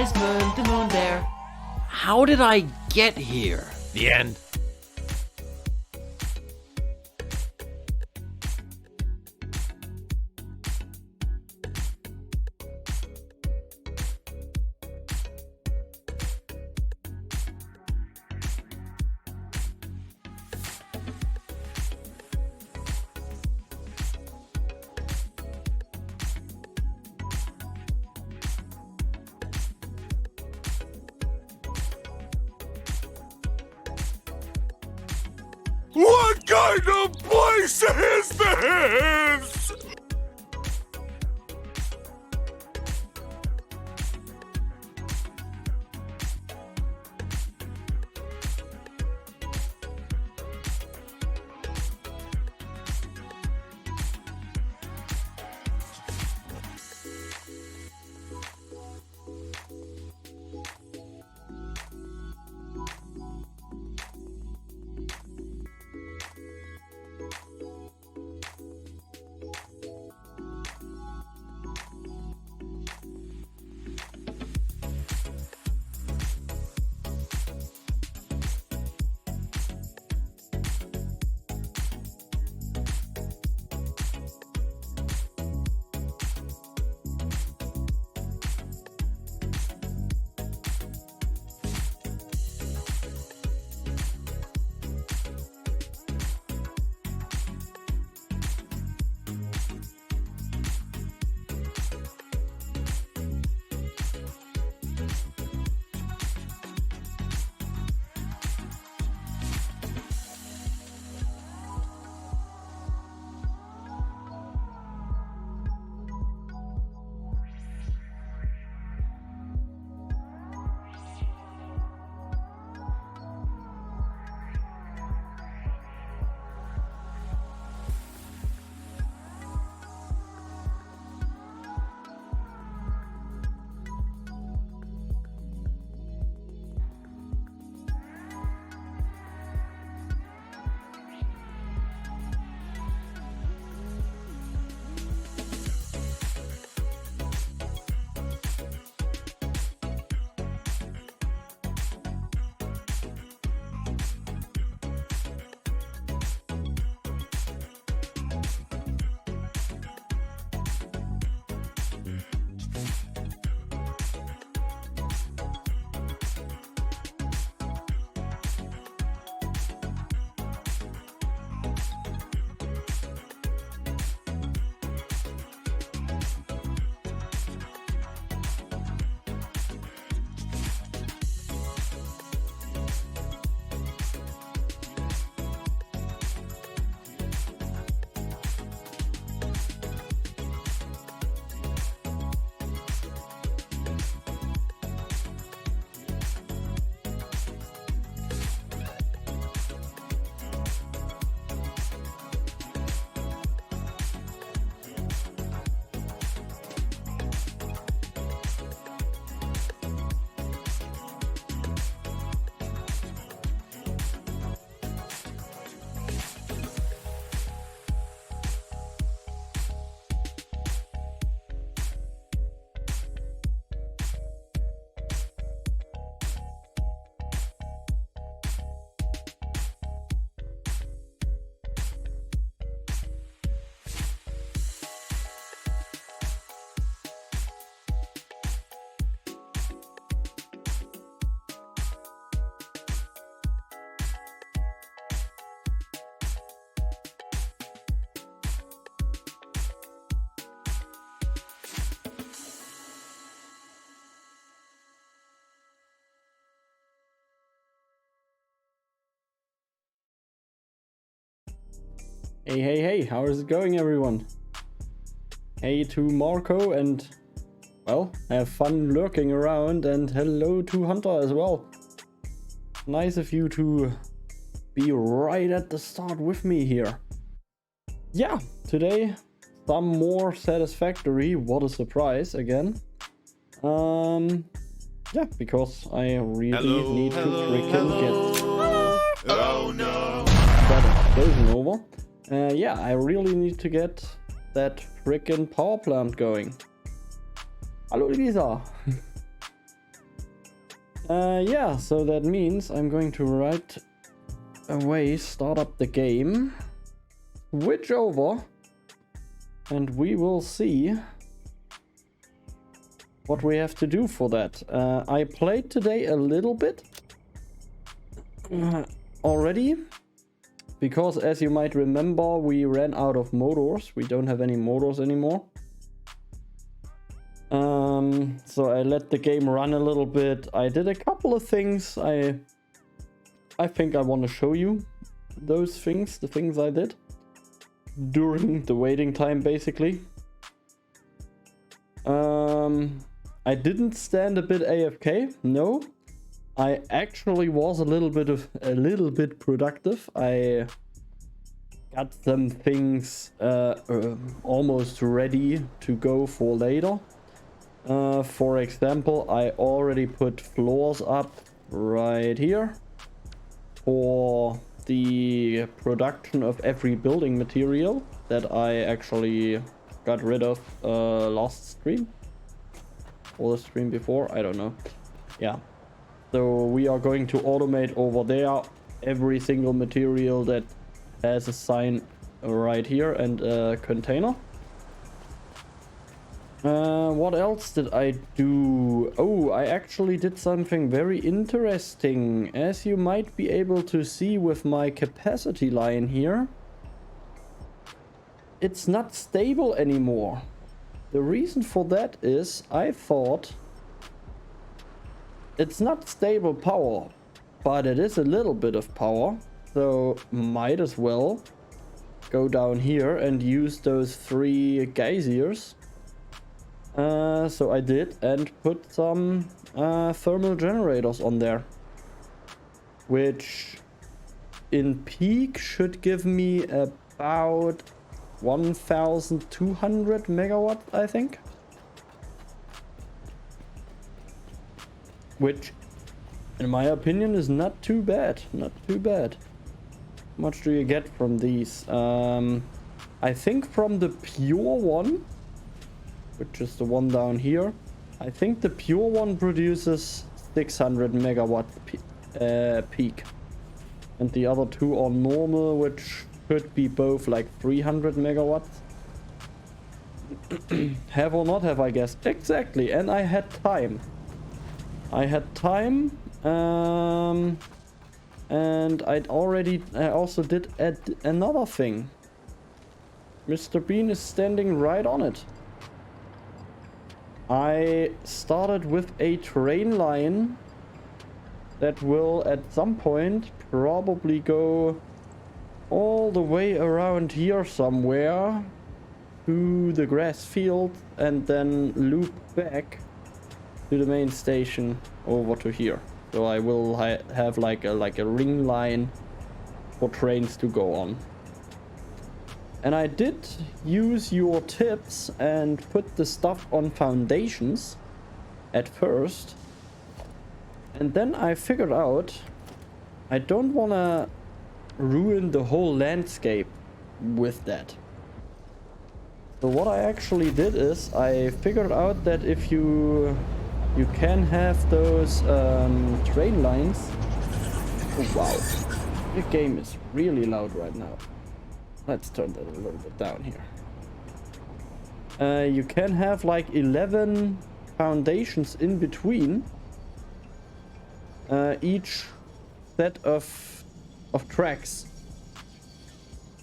wise moon, the moon there. How did I get here? The end. What kind of place is this? Hey, how is it going, everyone? Hey to Marco, and well, have fun lurking around, and hello to Hunter as well. Nice of you to be right at the start with me here. Yeah, today some more Satisfactory. What a surprise again. Yeah, because I really need to freaking get that explosion over. Yeah, I really need to get that freaking power plant going. Hallo Lisa. Yeah, so that means I'm going to right away start up the game, switch over, and we will see what we have to do for that. I played today a little bit already, because as you might remember, we ran out of motors. We don't have any motors anymore. So I let the game run a little bit. I did a couple of things. I think I want to show you those things, the things I did during the waiting time, basically. I didn't stand a bit AFK, no. I actually was a little bit productive. I got some things almost ready to go for later. For example, I already put floors up right here for the production of every building material that I actually got rid of last stream or the stream before, I don't know. Yeah, so we are going to automate over there every single material that has a sign right here and a container. What else did I do? Oh, I actually did something very interesting. As you might be able to see with my capacity line here, it's not stable anymore. The reason for that is I thought it's not stable power, but it is a little bit of power, so might as well go down here and use those 3 geysers. So I did, and put some thermal generators on there, which in peak should give me about 1200 megawatts, I think, which in my opinion is not too bad. How much do you get from these? I think from the pure one, which is the one down here, I think the pure one produces 600 megawatt peak, and the other 2 are normal, which could be both like 300 megawatts. Have or not have, I guess. Exactly, and I had time. And I also did add another thing. Mr. Bean is standing right on it. I started with a train line that will at some point probably go all the way around here somewhere to the grass field and then loop back to the main station over to here. So I will have like a ring line for trains to go on. And I did use your tips and put the stuff on foundations at first. And then I figured out I don't want to ruin the whole landscape with that. So what I actually did is I figured out that if you can have those train lines. Oh wow, the game is really loud right now. Let's turn that a little bit down here. You can have like 11 foundations in between each set of tracks.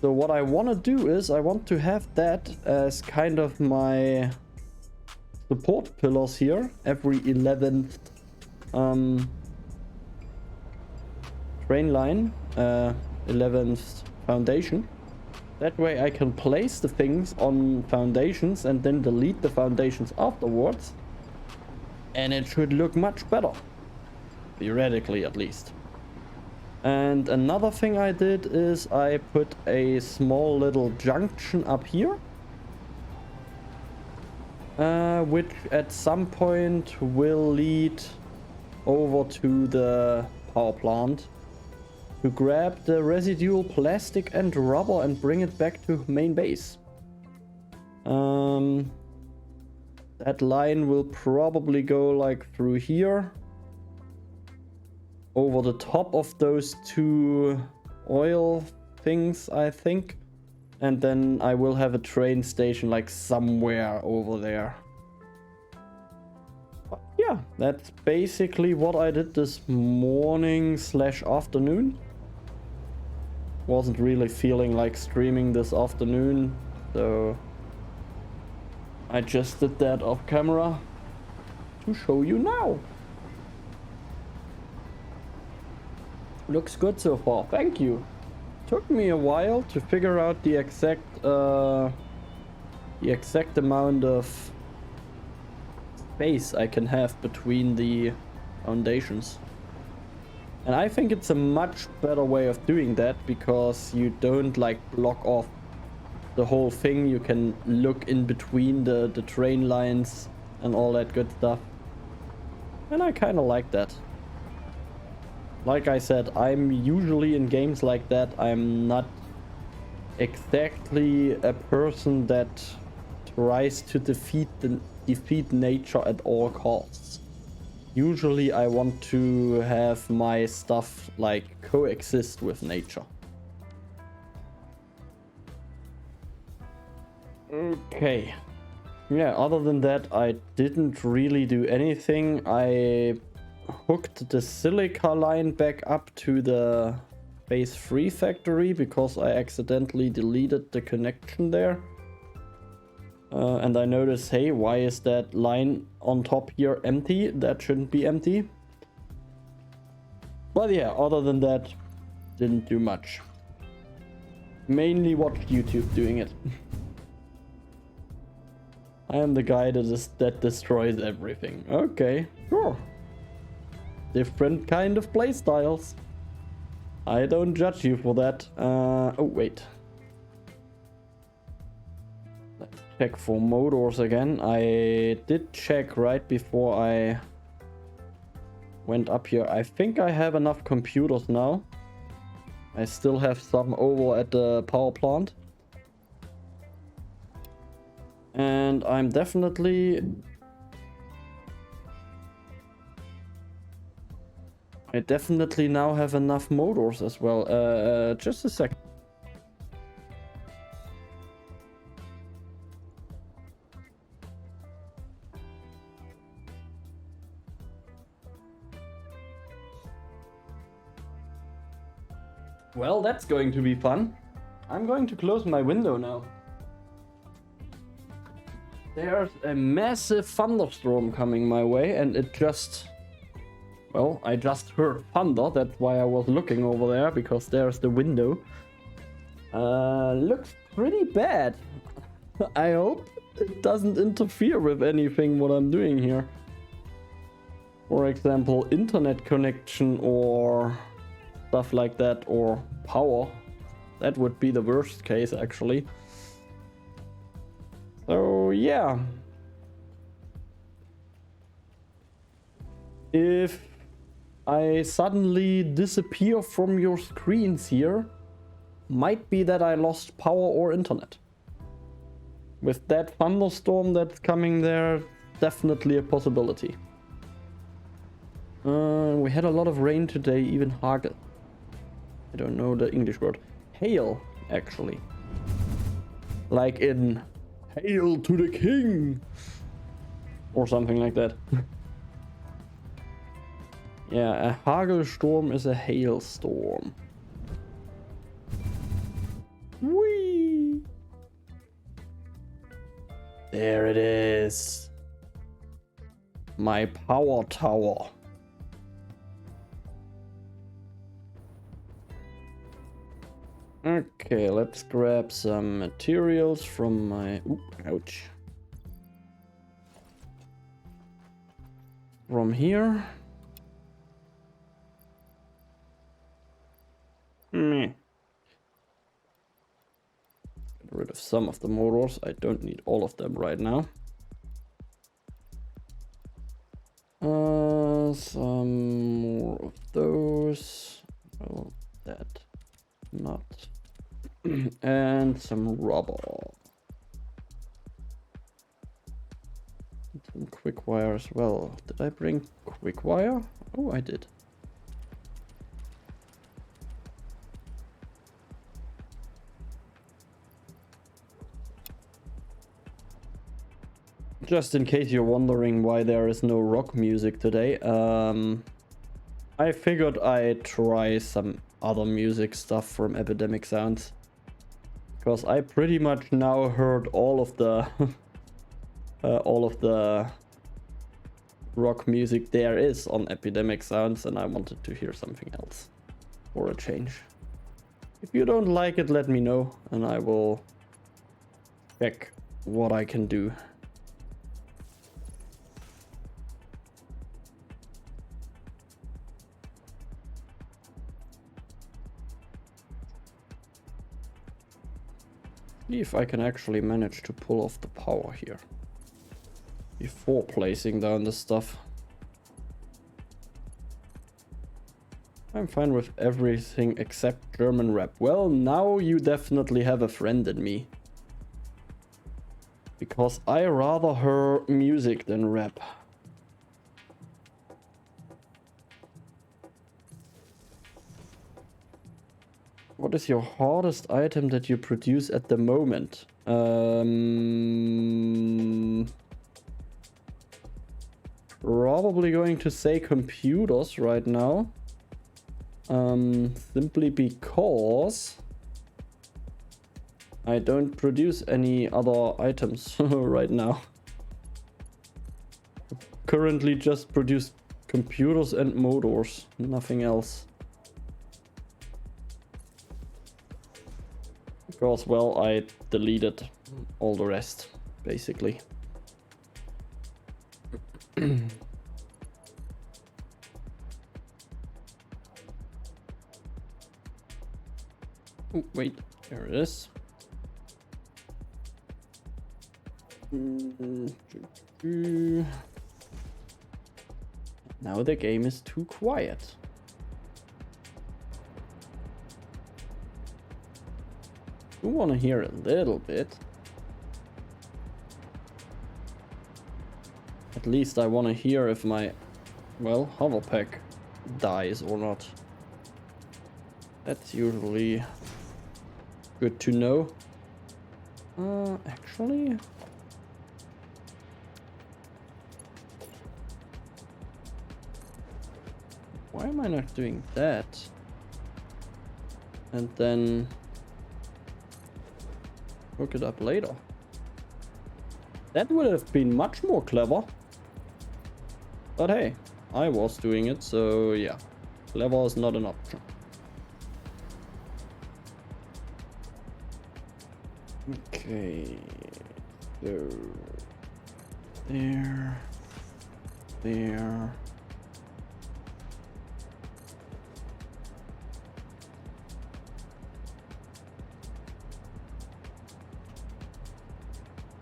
So what I want to do is I want to have that as kind of my support pillars here, every 11th train line, 11th foundation. That way I can place the things on foundations and then delete the foundations afterwards. And it should look much better. Theoretically, at least. And another thing I did is I put a small little junction up here. Which at some point will lead over to the power plant to grab the residual plastic and rubber and bring it back to main base. That line will probably go like through here over the top of those two oil things, I think. And then I will have a train station like somewhere over there. But yeah, that's basically what I did this morning / afternoon. Wasn't really feeling like streaming this afternoon, so I just did that off camera to show you now. Looks good so far, thank you. Took me a while to figure out the exact amount of space I can have between the foundations. And I think it's a much better way of doing that, because you don't like block off the whole thing. You can look in between the train lines and all that good stuff. And I kind of like that. Like I said, I'm usually in games like that, I'm not exactly a person that tries to defeat nature at all costs. Usually I want to have my stuff like coexist with nature. Okay. Yeah, other than that, I didn't really do anything. I hooked the silica line back up to the phase 3 factory because I accidentally deleted the connection there. And I noticed, hey, why is that line on top here empty? That shouldn't be empty. But yeah, other than that, didn't do much. Mainly watched YouTube doing it. I am the guy that destroys everything. Okay, sure. Different kind of playstyles. I don't judge you for that. Oh, wait. Let's check for motors again. I did check right before I went up here. I think I have enough computers now. I still have some over at the power plant. And I'm definitely... I definitely now have enough motors as well. Just a sec. Well, that's going to be fun. I'm going to close my window now. There's a massive thunderstorm coming my way, and it just... Well, I just heard thunder, that's why I was looking over there, because there's the window. Looks pretty bad. I hope it doesn't interfere with anything what I'm doing here. For example, internet connection or stuff like that, or power. That would be the worst case, actually. So, yeah. If I suddenly disappear from your screens here, might be that I lost power or internet. With that thunderstorm that's coming there, definitely a possibility. We had a lot of rain today, even hagel. I don't know the English word. Hail, actually. Like in Hail to the King! Or something like that. Yeah, a hagelstorm is a hailstorm. Whee! There it is. My power tower. Okay, let's grab some materials from my... Ooh, ouch. From here. Get rid of some of the motors. I don't need all of them right now. Some more of those. Well, that not. And some rubber. Some quick wire as well. Did I bring quick wire? Oh, I did. Just in case you're wondering why there is no rock music today, I figured I'd try some other music stuff from Epidemic Sounds. Because I pretty much now heard all of the rock music there is on Epidemic Sounds, and I wanted to hear something else for a change. If you don't like it, let me know, and I will check what I can do. See if I can actually manage to pull off the power here before placing down the stuff. I'm fine with everything except German rap. Well, now you definitely have a friend in me. Because I rather hear music than rap. What is your hardest item that you produce at the moment? Probably going to say computers right now. Simply because I don't produce any other items right now. Currently just produce computers and motors, nothing else. Because, well, I deleted all the rest, basically. Oh, wait, there it is. Now the game is too quiet. I want to hear a little bit. At least I want to hear if my, well, hover pack dies or not. That's usually good to know. Actually, why am I not doing that? And then hook it up later. That would have been much more clever. But hey, I was doing it, so yeah. Clever is not an option. Okay. So there.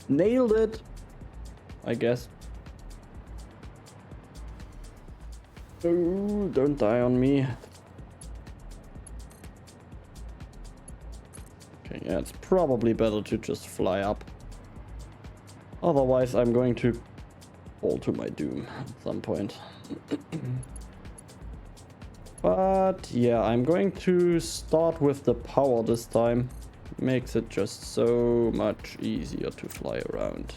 Nailed it, I guess. Oh, don't die on me. Okay, yeah, it's probably better to just fly up. Otherwise, I'm going to fall to my doom at some point. But yeah, I'm going to start with the power this time. Makes it just so much easier to fly around.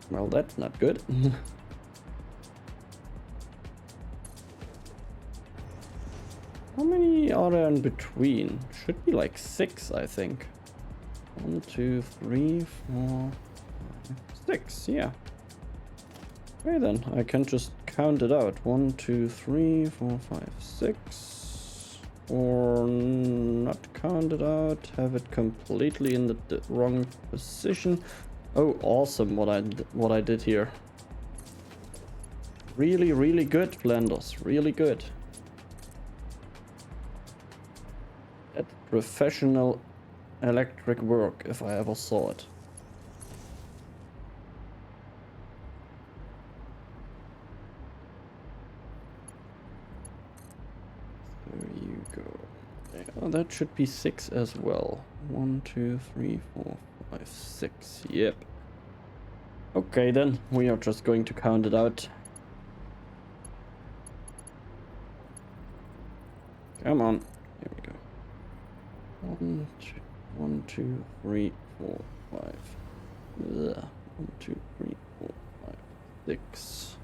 Well, that's not good. How many are there in between? Should be like 6, I think. 1, 2, 3, 4, 5, 6, yeah. Okay then, I can just count it out. 1, 2, 3, 4, 5, 6. Or not count it out, have it completely in the wrong position. Oh, awesome what I did here. Really, really good, Flanders. Really good. That's professional electric work, if I ever saw it. There you go. Oh, that should be 6 as well. 1, 2, 3, 4, 5, 6. Yep. Okay, then we are just going to count it out. Come on. Here we go. 1, 2, 3, 4, 5. Ugh. 1, 2, 3, 4, 5, 6.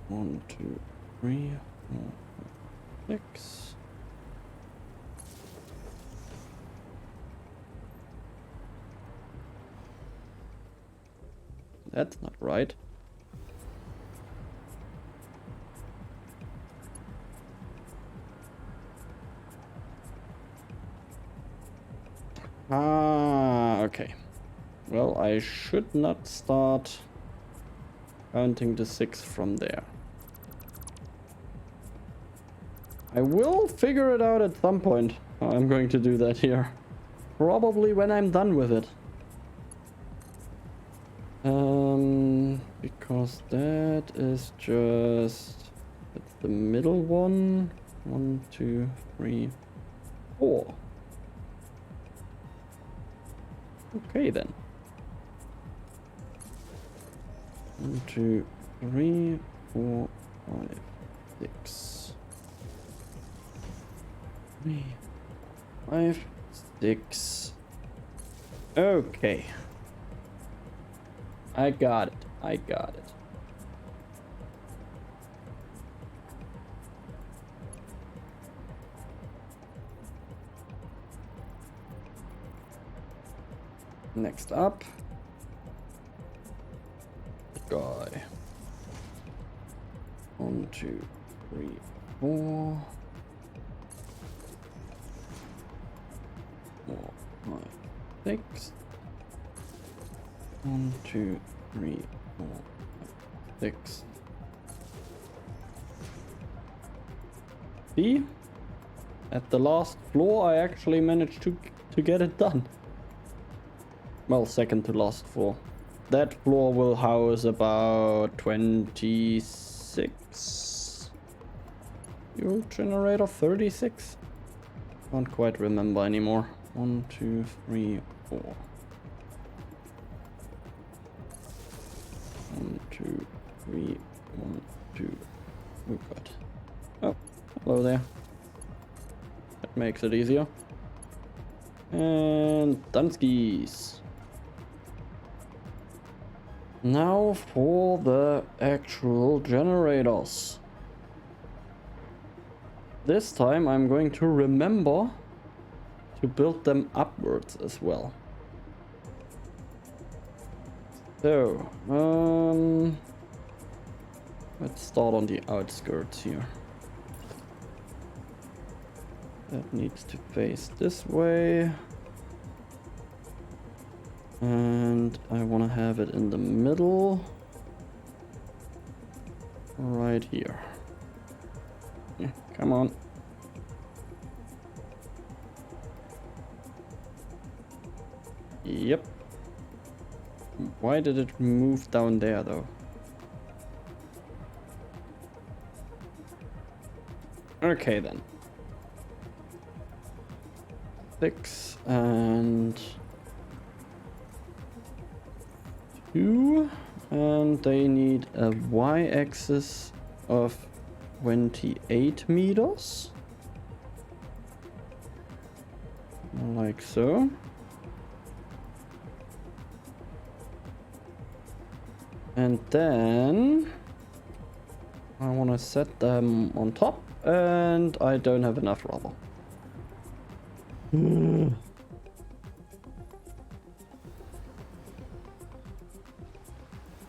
1, 2, 3, 4, 5, 6. That's not right. Ah, okay. Well, I should not start counting the 6 from there. I will figure it out at some point. I'm going to do that here. Probably when I'm done with it. Because that is just... It's the middle one. 1, 2, 3, 4. Okay then. 1, 2, 3, 4, 5, 6. 3, 5, 6. Okay. I got it. I got it. Next up, the guy. 1, 2, 3, 4. 4, 5, 6. 1, 2, 3, 4, 5, 6. See? At the last floor, I actually managed to get it done. Well, second to last floor. That floor will house about 26. Fuel generator 36? Can't quite remember anymore. 1, 2, 3, 4. 1, 2, 3, 1, 2. Oh god. Oh, hello there. That makes it easier. And Dunskies. Now for the actual generators. This time I'm going to remember to build them upwards as well. So, let's start on the outskirts here. That needs to face this way. And I want to have it in the middle. Right here. Yeah, come on. Yep. Why did it move down there though? Okay then. 6 and 2, and they need a y-axis of 28 meters. Like so. And then I want to set them on top, and I don't have enough rubber.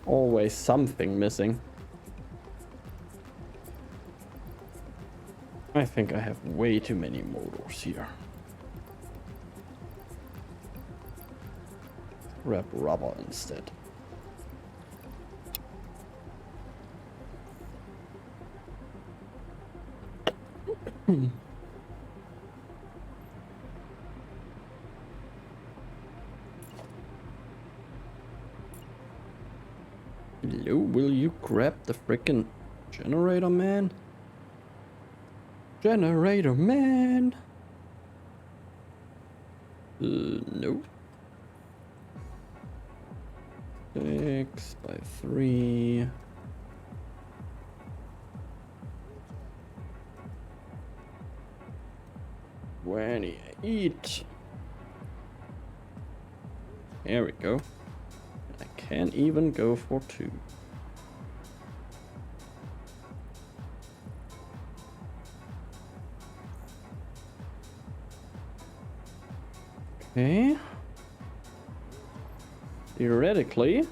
Always something missing. I think I have way too many motors here. Grab rubber instead. Hello, will you grab the frickin' generator man? Generator man! No. 6 by 3. When you eat. There we go. I can't even go for 2. Okay. Theoretically,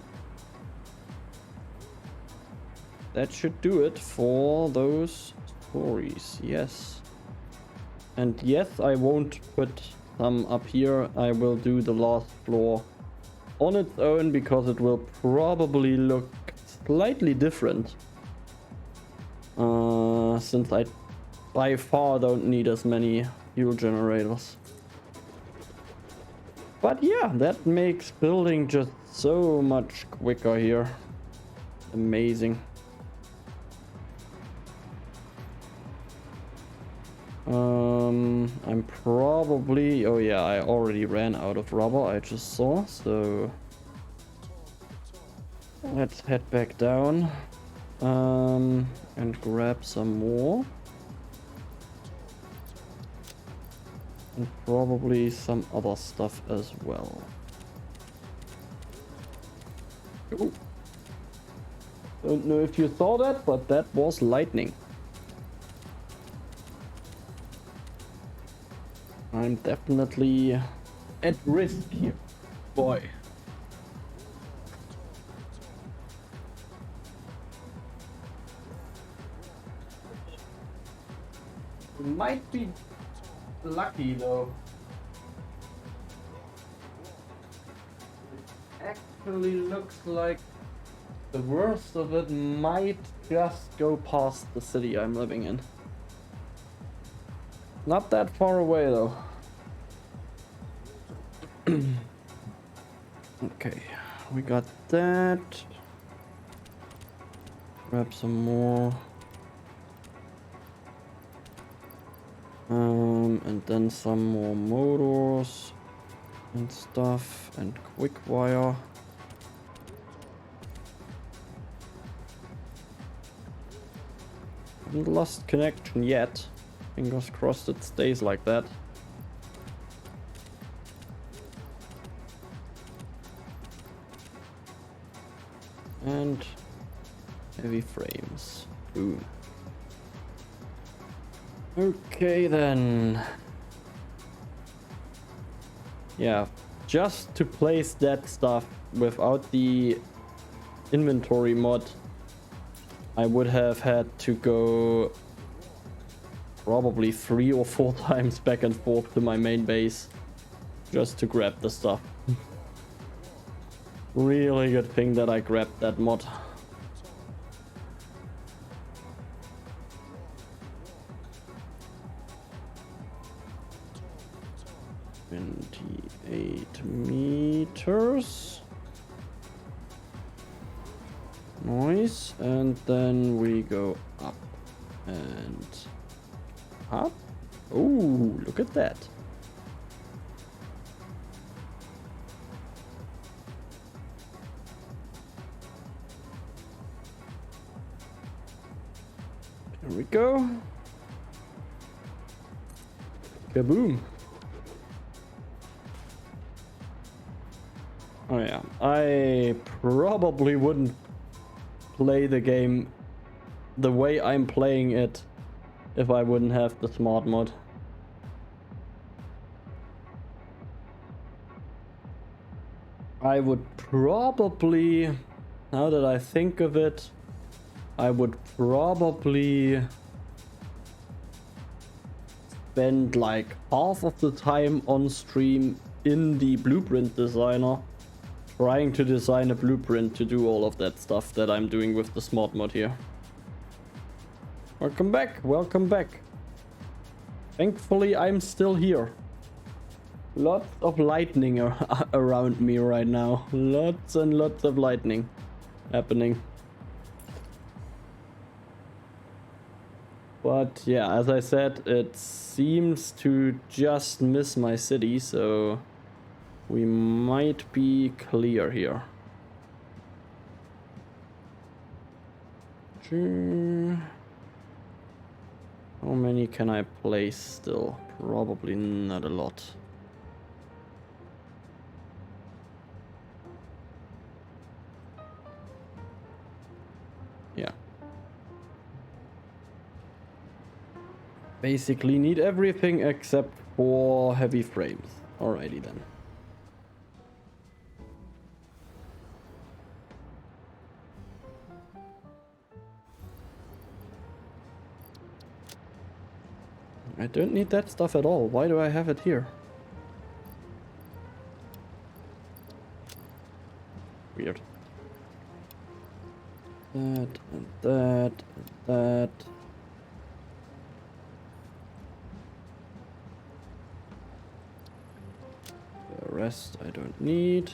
that should do it for those stories, yes. And yes, I won't put some up here. I will do the last floor on its own because it will probably look slightly different. Since I by far don't need as many fuel generators. But yeah, that makes building just so much quicker here. Amazing. I'm probably... Oh yeah, I already ran out of rubber, I just saw, so... Let's head back down. And grab some more. And probably some other stuff as well. Ooh. Don't know if you saw that, but that was lightning. I'm definitely at risk here, boy. Might be lucky though. Actually looks like the worst of it might just go past the city I'm living in. Not that far away though. Okay, we got that. Grab some more. And then some more motors and stuff and quick wire. Haven't lost connection yet. Fingers crossed it stays like that. And heavy frames. Boom. Okay then. Yeah, just to place that stuff without the inventory mod, I would have had to go probably 3 or 4 times back and forth to my main base just to grab the stuff. Really good thing that I grabbed that mod. Meters. Nice. And then we go up and up. Oh, look at that. Here we go. Kaboom. Oh yeah, I probably wouldn't play the game the way I'm playing it if I wouldn't have the smart mod. I would probably, now that I think of it, I would probably spend like half of the time on stream in the blueprint designer trying to design a blueprint to do all of that stuff that I'm doing with the smart mod here. Welcome back, welcome back. Thankfully I'm still here. Lots of lightning around me right now. Lots and lots of lightning happening. But yeah, as I said, it seems to just miss my city, so we might be clear here. How many can I place still? Probably not a lot. Yeah. Basically need everything except for heavy frames. Alrighty then. I don't need that stuff at all. Why do I have it here? Weird. That and that and that. The rest I don't need.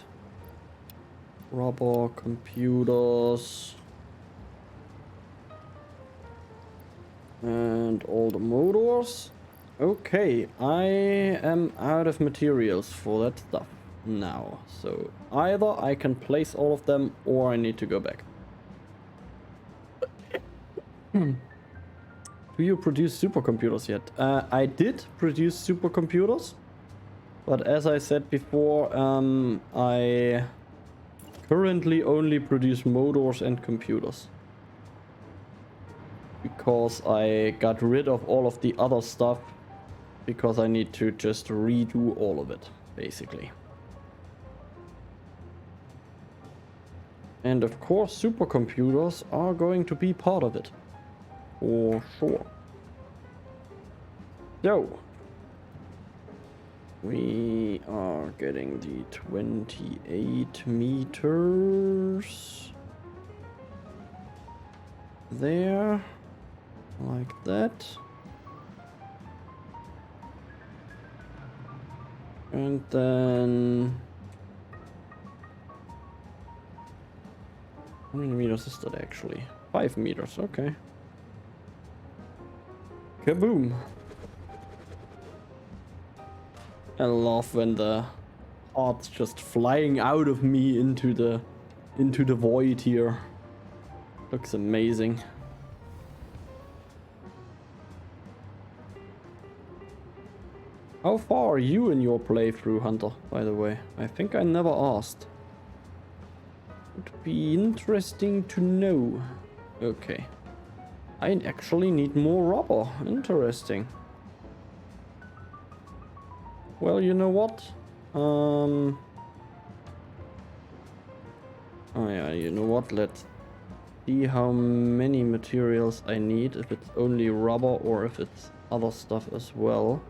Rubber, computers. And all the motors. Okay, I am out of materials for that stuff now. So either I can place all of them or I need to go back. Do you produce supercomputers yet? I did produce supercomputers. But as I said before, I currently only produce motors and computers. Because I got rid of all of the other stuff. Because I need to just redo all of it, basically. And of course, supercomputers are going to be part of it. For sure. So, we are getting the 28 meters. There. Like that. And then... How many meters is that actually? 5 meters, okay. Kaboom! I love when the heart's just flying out of me into the void here. Looks amazing. How far are you in your playthrough, Hunter, by the way? I think I never asked. Would be interesting to know. Okay. I actually need more rubber. Interesting. Well, you know what? Oh yeah, you know what? Let's see how many materials I need. If it's only rubber or if it's other stuff as well.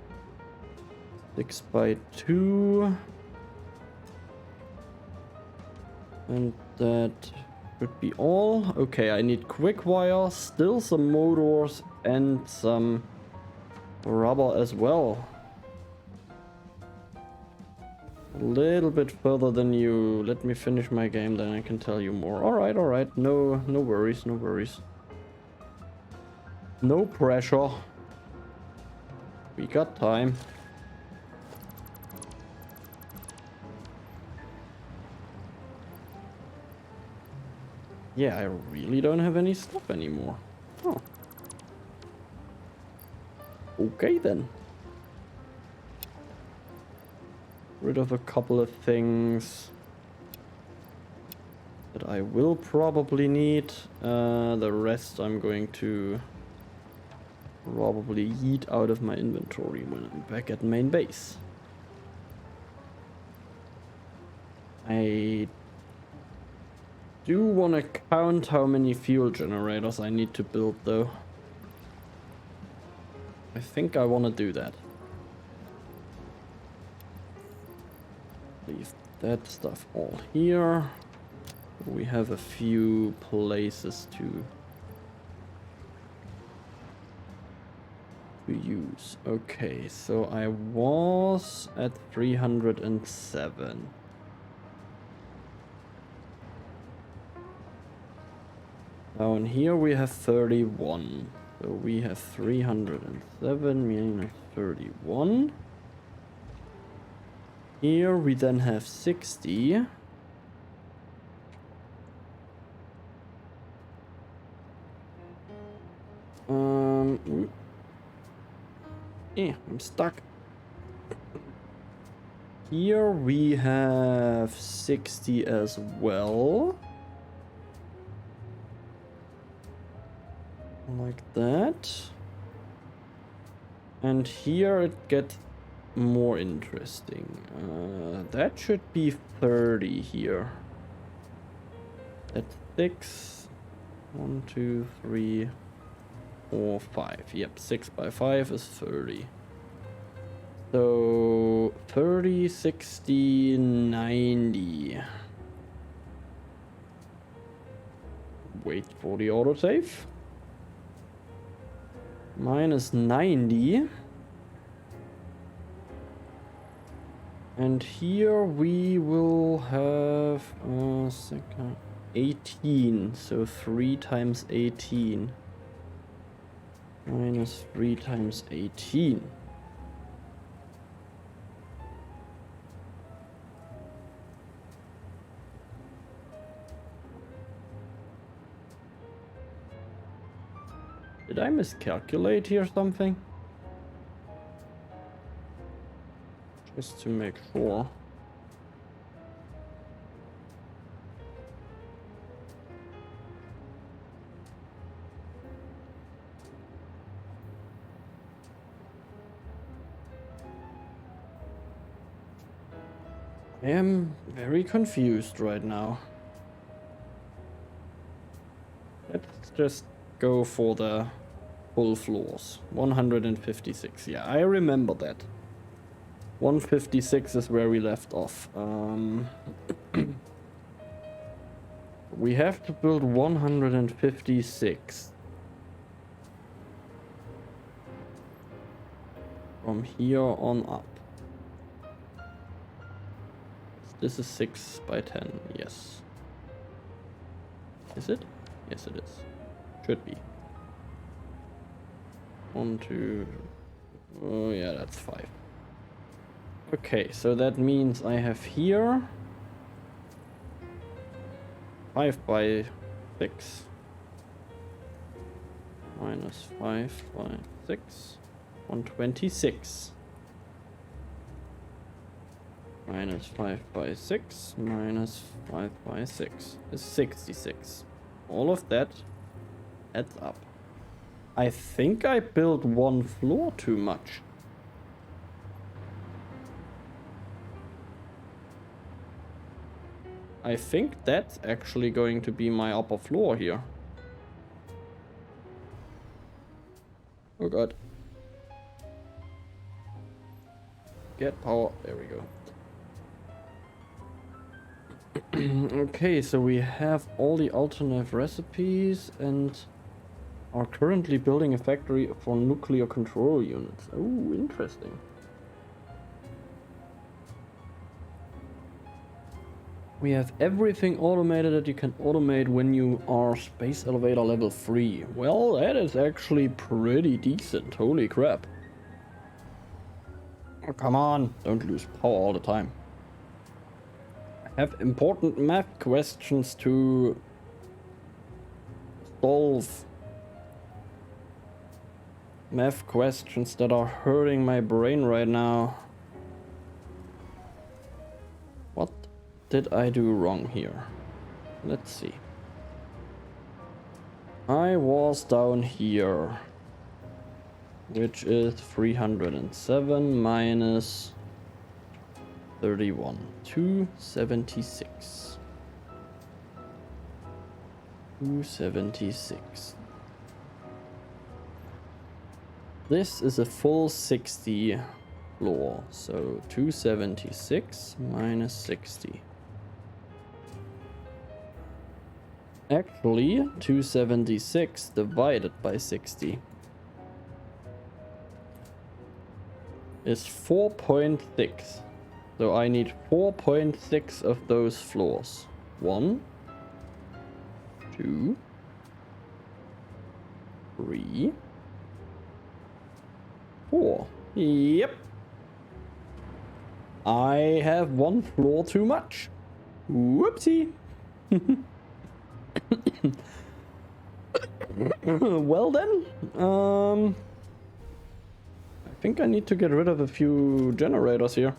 6 by 2. And that should be all. Okay, I need quick wire, still some motors and some rubber as well. A little bit further than you. Let me finish my game, then I can tell you more. Alright, alright. No worries, no worries. No pressure. We got time. Yeah, I really don't have any stuff anymore. Oh. Okay then. Rid of a couple of things that I will probably need. The rest I'm going to probably yeet out of my inventory when I'm back at main base. I do want to count how many fuel generators I need to build though. I think I want to do that. Leave that stuff all here. We have a few places to use. Okay, so I was at 307. Down here we have 31. So we have 307 minus 31. Here we then have 60. Yeah, I'm stuck. Here we have 60 as well. Like that. And here it gets more interesting. That should be 30 here. That's 6. 1, 2, 3, 4, 5. Yep, 6 by 5 is 30. So 30, 60, 90. Wait for the autosave. Minus 90. And here we will have 18. So 3 times 18. Minus 3 times 18. Did I miscalculate here something? Just to make sure. I am very confused right now. Let's just go for the full floors. 156. Yeah, I remember that. 156 is where we left off. We have to build 156. From here on up. This is 6 by 10, yes. Is it? Yes, it is. Should be. 1, 2. Oh, yeah, that's 5. Okay, so that means I have here 5 by 6. Minus 5 by 6. 126. Minus 5 by 6. Minus 5 by 6 is 66. All of that adds up. I think I built one floor too much. I think that's actually going to be my upper floor here. Oh god. Get power. There we go. Okay, so we have all the alternate recipes and are currently building a factory for nuclear control units. Oh, interesting. We have everything automated that you can automate when you are space elevator level 3. Well, that is actually pretty decent. Holy crap. Oh, come on, don't lose power all the time. I have important math questions to solve. Math questions that are hurting my brain right now. What did I do wrong here? Let's see. I was down here, which is 307 minus 31, 276. 276. This is a full 60 floor, so 276 minus 60. Actually, 276 divided by 60 is 4.6. So I need 4.6 of those floors. 1, 2, 3, 4. Yep. I have one floor too much. Whoopsie. Well then, I think I need to get rid of a few generators here.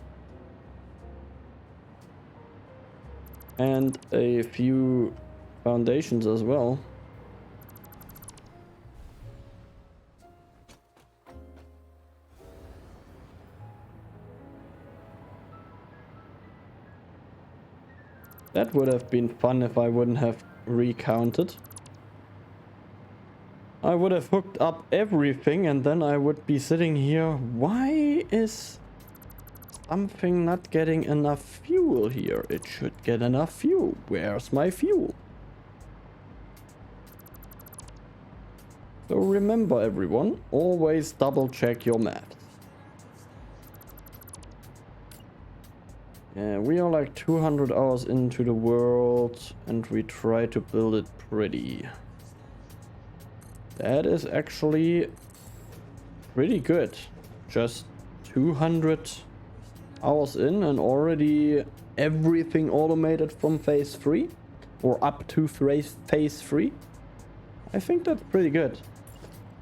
And a few foundations as well. That would have been fun if I wouldn't have recounted. I would have hooked up everything and then I would be sitting here. Why is something not getting enough fuel here? It should get enough fuel. Where's my fuel? So remember everyone, always double check your maps. Yeah, we are like 200 hours into the world and we try to build it pretty. That is actually pretty good. Just 200 hours in and already everything automated from phase 3 or up to phase 3. I think that's pretty good.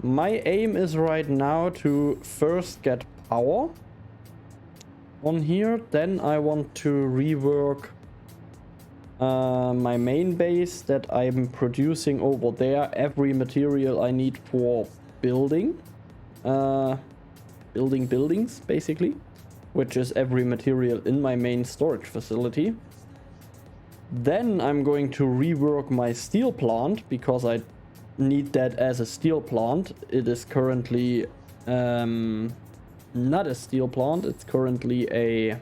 My aim is right now to first get power on here, then I want to rework my main base that I'm producing over there, every material I need for building. Building buildings, basically. Which is every material in my main storage facility. Then I'm going to rework my steel plant, because I need that as a steel plant. It is currently not a steel plant, it's currently a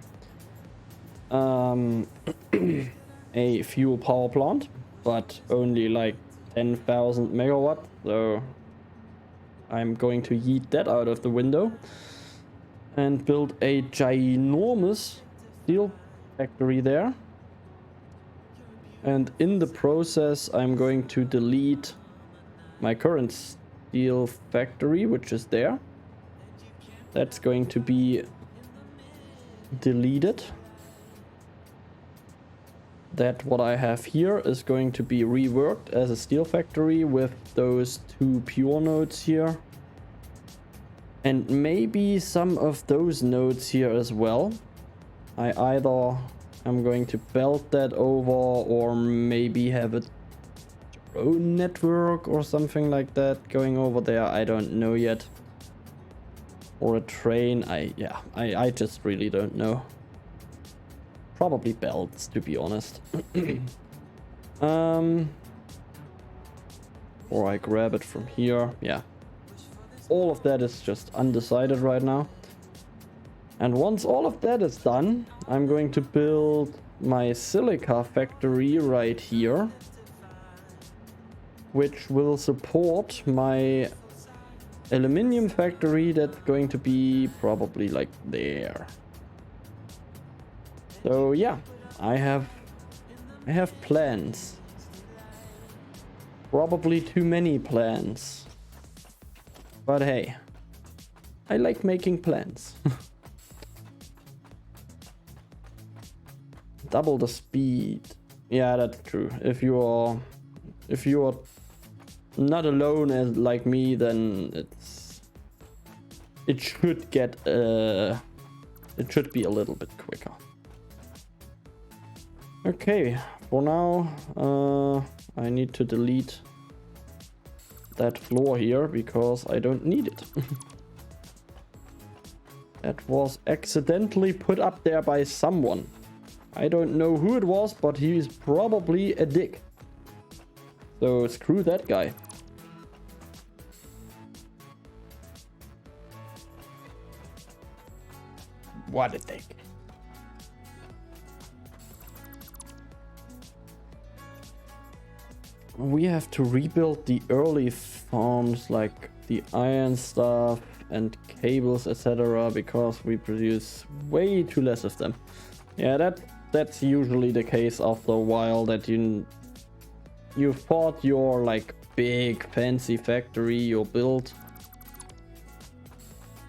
a fuel power plant, but only like 10,000 megawatt, so I'm going to yeet that out of the window and build a ginormous steel factory there. And in the process I'm going to delete my current steel factory, which is there. That's going to be deleted. That what I have here is going to be reworked as a steel factory with those 2 pure nodes here. And maybe some of those nodes here as well. I either am going to belt that over or maybe have a drone network or something like that going over there. I don't know yet. Or a train. I just really don't know. Probably belts, to be honest. Or I grab it from here. Yeah. All of that is just undecided right now. And once all of that is done, I'm going to build my silica factory right here, which will support my aluminium factory that's going to be probably like there. So yeah, I have plans. Probably too many plans. But hey, I like making plans. Double the speed. Yeah, that's true. If you are not alone as like me, then it should get it should be a little bit quicker. Okay, for now I need to delete that floor here because I don't need it. That was accidentally put up there by someone. I don't know who it was, but he is probably a dick. So screw that guy. What a dick. We have to rebuild the early farms, like the iron stuff and cables, etc., because we produce way too less of them. Yeah, that's usually the case after a while, that you thought your like big fancy factory you built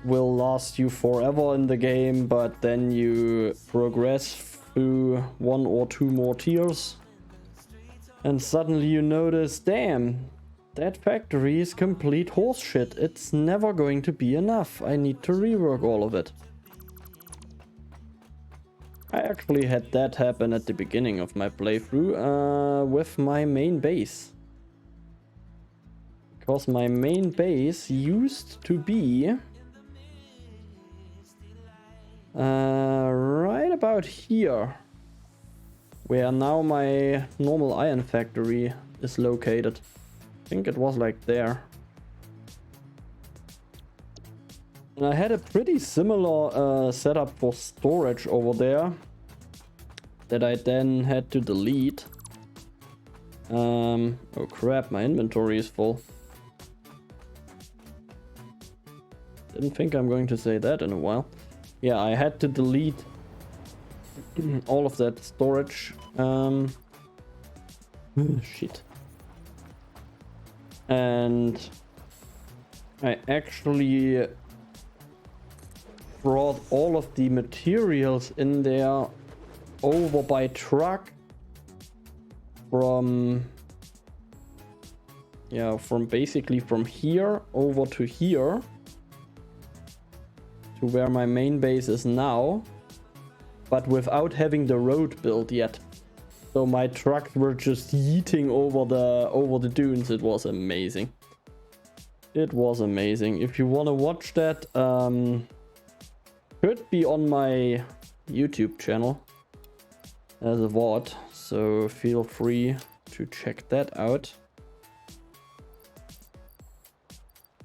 will last you forever in the game, but then you progress through 1 or 2 more tiers and suddenly you notice, damn, That factory is complete horseshit. It's never going to be enough. I need to rework all of it. I actually had that happen at the beginning of my playthrough with my main base. Because my main base used to be right about here, where now my normal iron factory is located. I think it was like there. And I had a pretty similar setup for storage over there that I then had to delete. Oh crap, my inventory is full. Didn't think I'm going to say that in a while. Yeah, I had to delete all of that storage. Shit. And I actually brought all of the materials in there over by truck from basically from here over to here, to where my main base is now, but without having the road built yet. So my trucks were just yeeting over the dunes. It was amazing. It was amazing. If you want to watch that, could be on my YouTube channel as a VoD, so feel free to check that out.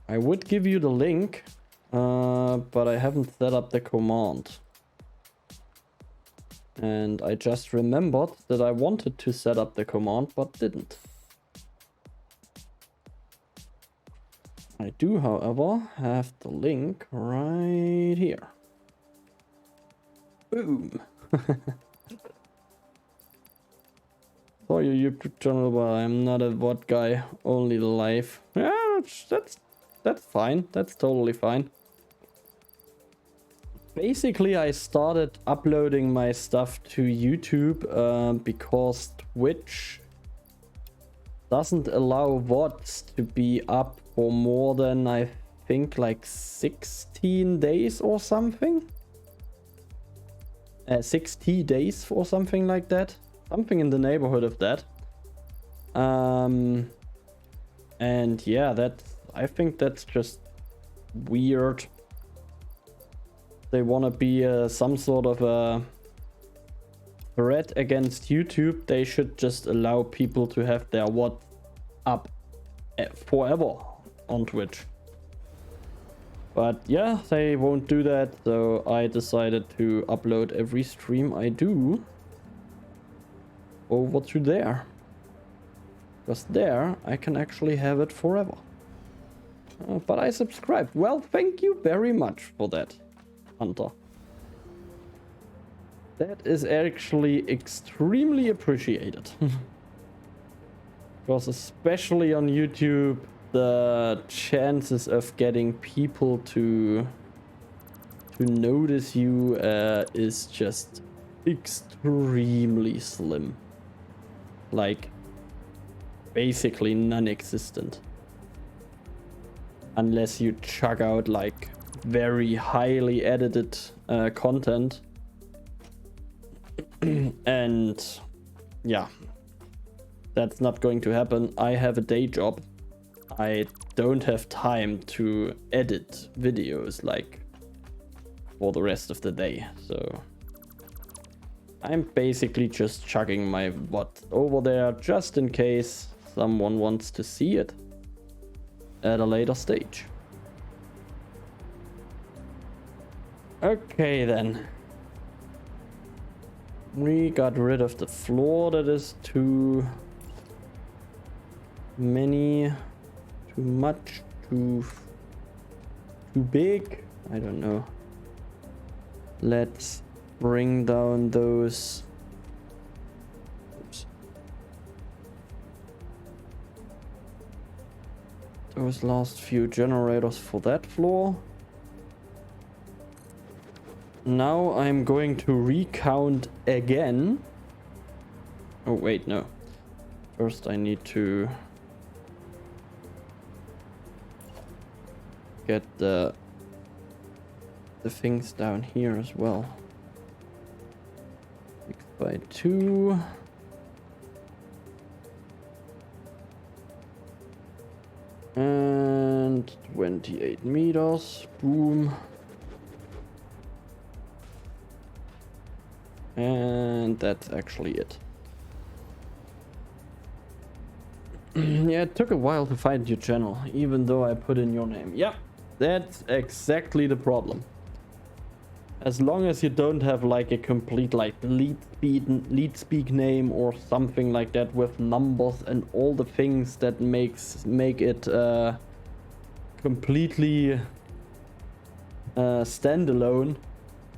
I would give you the link, but I haven't set up the command. And I just remembered that I wanted to set up the command, but didn't. I do, however, have the link right here. Boom! For your YouTube channel, but I'm not a VoD guy, only live. Yeah, that's fine. That's totally fine. Basically, I started uploading my stuff to YouTube because Twitch doesn't allow VoDs to be up for more than, I think, like 16 days or something. 60 days or something like that. Something in the neighborhood of that. And yeah, I think that's just weird. They want to be some sort of a threat against YouTube. They should just allow people to have their VoD up forever on Twitch. But yeah, they won't do that, so I decided to upload every stream I do over to there. Because there I can actually have it forever. But I subscribed. Well, thank you very much for that, Hunter. That is actually extremely appreciated. Because especially on YouTube, the chances of getting people to notice you is just extremely slim. Like, basically non-existent. Unless you chug out like very highly edited content. And yeah, that's not going to happen. I have a day job. I don't have time to edit videos like for the rest of the day. So I'm basically just chugging my VoD over there just in case someone wants to see it at a later stage. Okay then. We got rid of the floor that is too many, too much, too big. I don't know. Let's bring down those. Oops. Those last few generators for that floor. Now I'm going to recount again. Oh wait, no. First I need to get the things down here as well. 6 by 2. And 28 meters. Boom. And that's actually it. Yeah, it took a while to find your channel, even though I put in your name. Yeah, that's exactly the problem. As long as you don't have like a complete like lead speak name or something like that with numbers and all the things that make it completely standalone,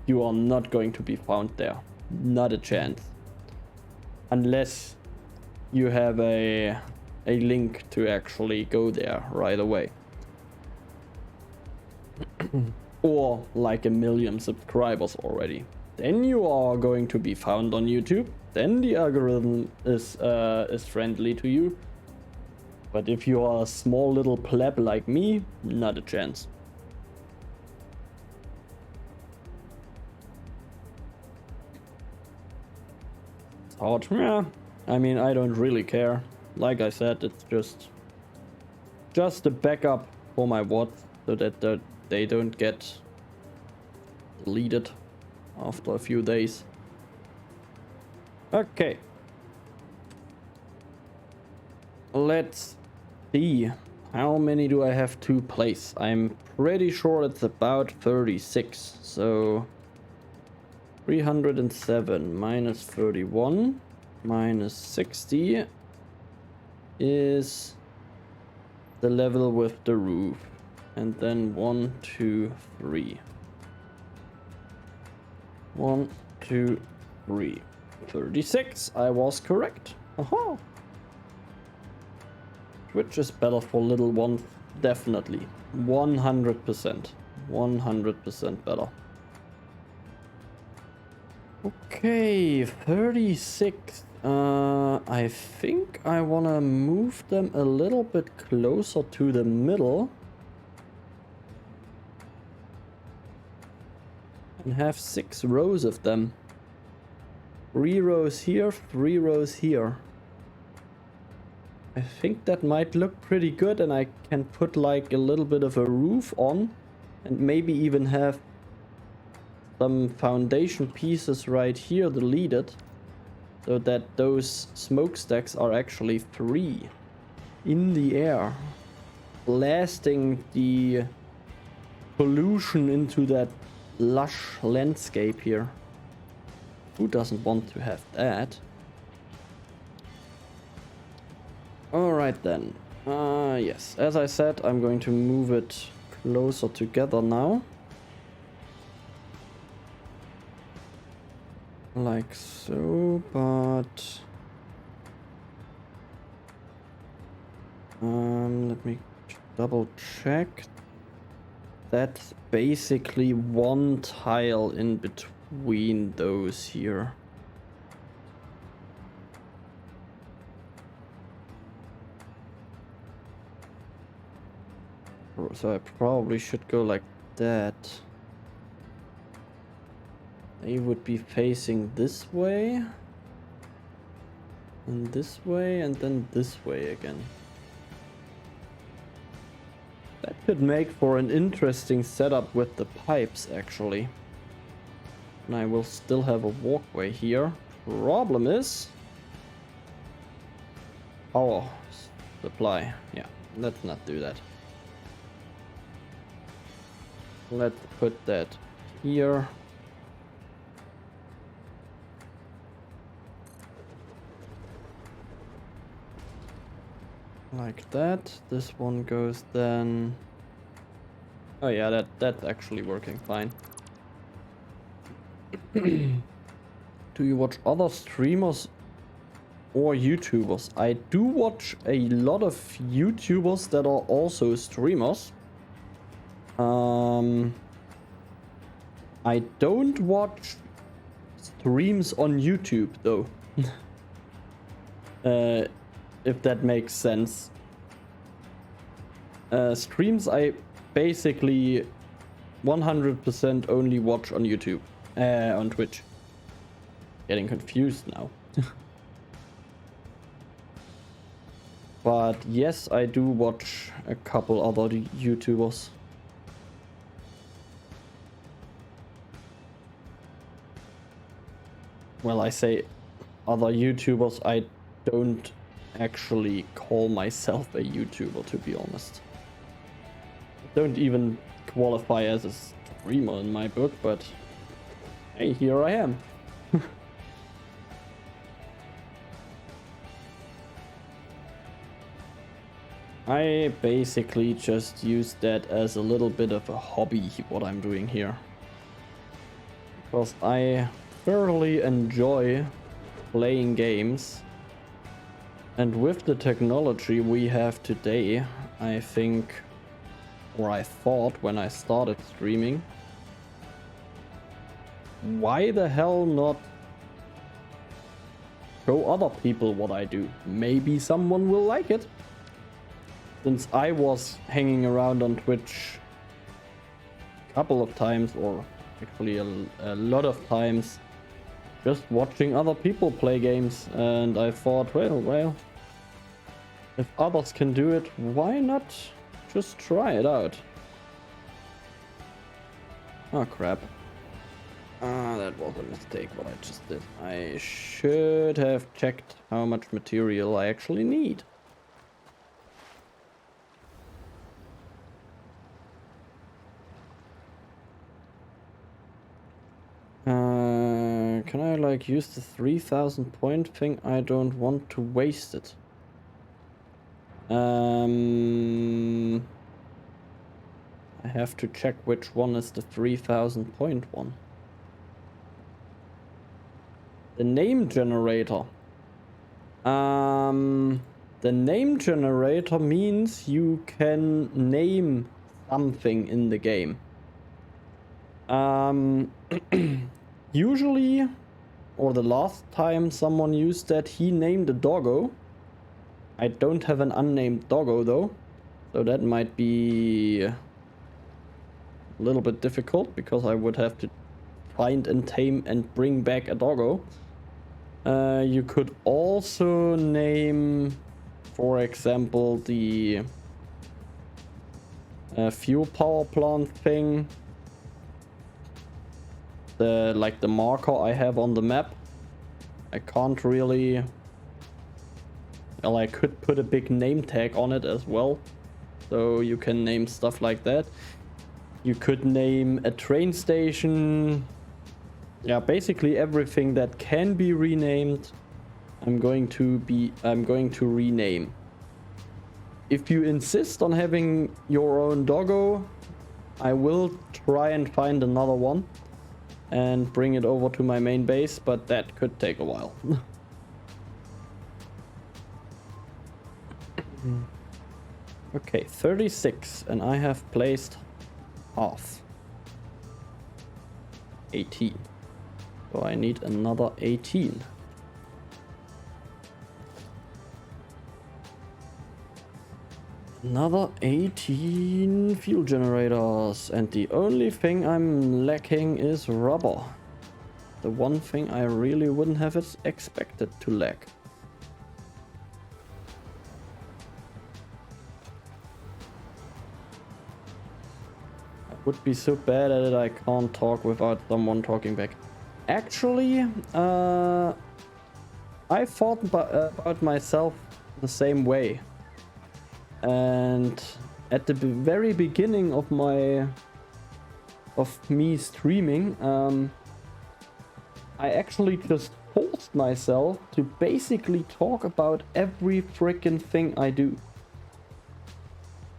you are not going to be found there. Not a chance. Unless you have a link to actually go there right away. Or like 1 million subscribers already. Then you are going to be found on YouTube. Then the algorithm is friendly to you. But if you are a small little pleb like me, not a chance. It's hard. Yeah. I mean, I don't really care. Like I said, it's just a backup for my VoD so that they don't get deleted after a few days. Okay. Let's see. How many do I have to place? I'm pretty sure it's about 36. So 307 minus 31 minus 60 is the level with the roof. And then 1, 2, 3. 1, 2, 3. 36. I was correct. Aha. Twitch is better for little ones. Definitely. 100%. 100% better. Okay, 36. I think I wanna move them a little bit closer to the middle. And have 6 rows of them. 3 rows here, 3 rows here. I think that might look pretty good, and I can put like a little bit of a roof on and maybe even have some foundation pieces right here deleted so that those smokestacks are actually free in the air, blasting the pollution into that lush landscape here. Who doesn't want to have that? Alright then. Yes, as I said, I'm going to move it closer together now. Like so, but let me double check. That's basically one tile in between those here. So I probably should go like that. They would be facing this way. And this way, and then this way again. That could make for an interesting setup with the pipes, actually. And I will still have a walkway here. Problem is power supply. Yeah, let's not do that. Let's put that here. Like that. This one goes then. Oh yeah, that's actually working fine. Do you watch other streamers or YouTubers? I do watch a lot of YouTubers that are also streamers. I don't watch streams on YouTube though. If that makes sense. Streams I basically 100% only watch on YouTube, on Twitch. Getting confused now. But yes, I do watch a couple other YouTubers. Well, I say other YouTubers, I don't actually call myself a YouTuber, to be honest. I don't even qualify as a streamer in my book, but hey, here I am. I basically just use that as a little bit of a hobby, what I'm doing here. Because I thoroughly enjoy playing games. And with the technology we have today, I think, or I thought when I started streaming, why the hell not show other people what I do? Maybe someone will like it. Since I was hanging around on Twitch a couple of times, or actually a lot of times, just watching other people play games, and I thought, well, if others can do it, why not just try it out? Oh crap. That was a mistake what I just did. I should have checked how much material I actually need. Can I like use the 3000 point thing? I don't want to waste it. I have to check which one is the 3000 point one. The name generator. The name generator means you can name something in the game. Usually, or the last time someone used that, he named a doggo. I don't have an unnamed doggo though, so that might be a little bit difficult because I would have to find and tame and bring back a doggo. You could also name, for example, the fuel power plant thing. Like the marker I have on the map. I can't really... Well, I could put a big name tag on it as well. So you can name stuff like that. You could name a train station. Yeah, basically everything that can be renamed, I'm going to rename. If you insist on having your own doggo, I will try and find another one and bring it over to my main base, but that could take a while. Okay, 36, and I have placed half. 18. So I need another 18. Another 18 fuel generators, and the only thing I'm lacking is rubber. The one thing I really wouldn't have expected to lack. I would be so bad at it I can't talk without someone talking back. Actually, I thought about myself the same way. And at the very beginning of me streaming, I actually just forced myself to basically talk about every freaking thing I do.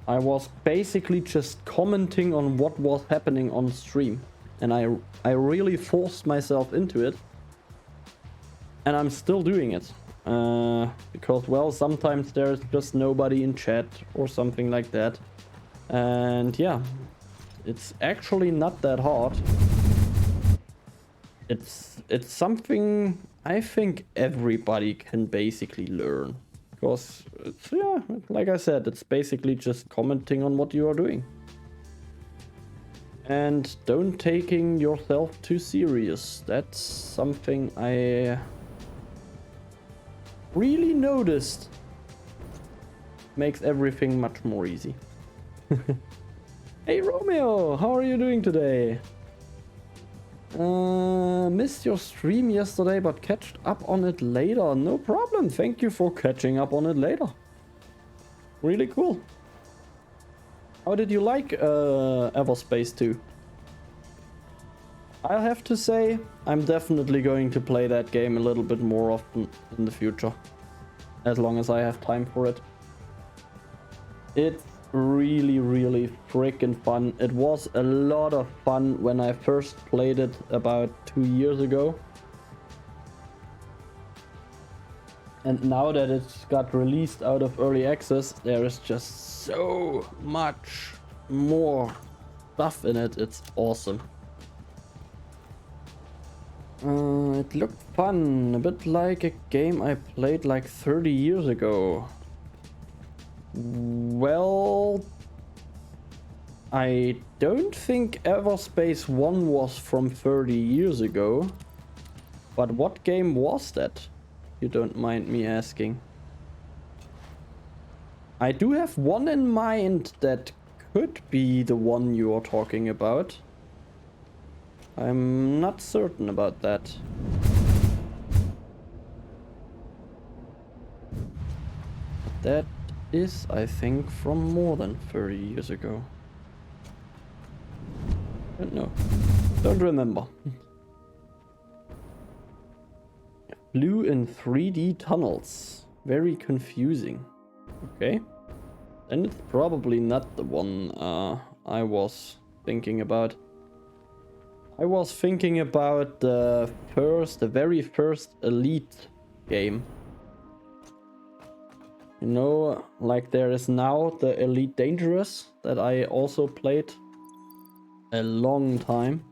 I was basically just commenting on what was happening on stream, and I really forced myself into it, and I'm still doing it. Because, well, sometimes there's just nobody in chat or something like that. And yeah, it's actually not that hard. It's something I think everybody can basically learn. Because, it's, yeah, like I said, it's basically just commenting on what you are doing. And don't taking yourself too serious. That's something I really noticed. Makes everything much more easy. Hey Romeo, how are you doing today? Missed your stream yesterday but catched up on it later. No problem, thank you for catching up on it later. Really cool. How did you like Everspace 2? I'll have to say, I'm definitely going to play that game a little bit more often in the future. As long as I have time for it. It's really, really freaking fun. It was a lot of fun when I first played it about 2 years ago. And now that it's got released out of early access, there is just so much more stuff in it. It's awesome. It looked fun, a bit like a game I played like 30 years ago. Well, I don't think Everspace 1 was from 30 years ago. But what game was that? You don't mind me asking. I do have one in mind that could be the one you are talking about. I'm not certain about that. That is, I think, from more than 30 years ago. Don't know. Don't remember. Flew in 3D tunnels. Very confusing. Okay. And it's probably not the one I was thinking about. I was thinking about the very first Elite game. You know, like there is now the Elite Dangerous that I also played a long time.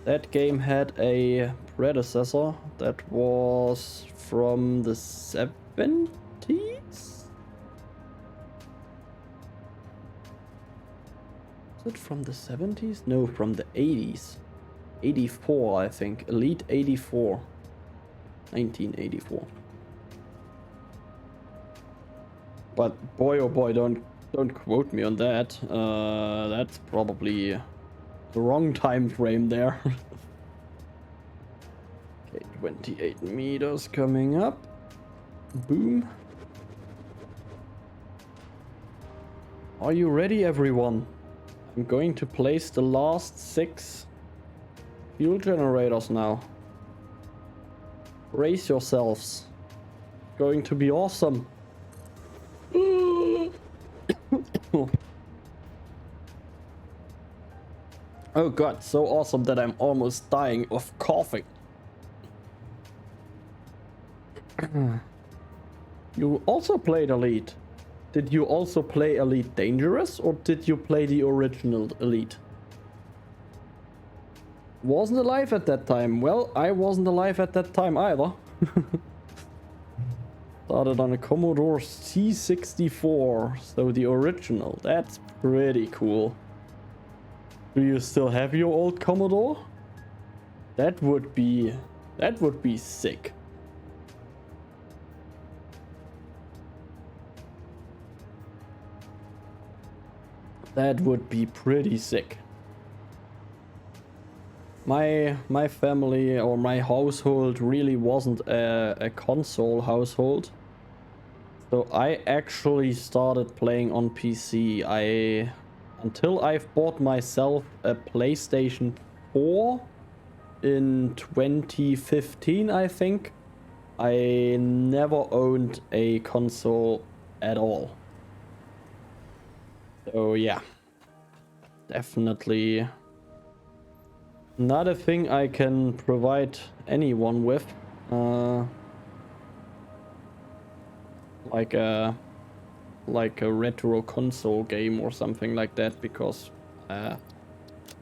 That game had a predecessor that was from the 70s? Is it from the 70s? No, from the 80s. 84, I think. Elite 84. 1984. But boy oh boy, don't quote me on that. That's probably the wrong time frame there. Okay, 28 meters coming up. Boom. Are you ready, everyone? I'm going to place the last 6 fuel generators now. Brace yourselves. Going to be awesome. Oh god, so awesome that I'm almost dying of coughing. You also played Elite. Did you also play Elite Dangerous or did you play the original Elite? Wasn't alive at that time. Well, I wasn't alive at that time either. Started on a Commodore C64, so the original. That's pretty cool. Do you still have your old Commodore? That would be sick. That would be pretty sick. My family or my household really wasn't a console household. So I actually started playing on PC. Until I've bought myself a PlayStation 4 in 2015, I think, I never owned a console at all. So yeah, definitely not a thing I can provide anyone with. Like a retro console game or something like that, because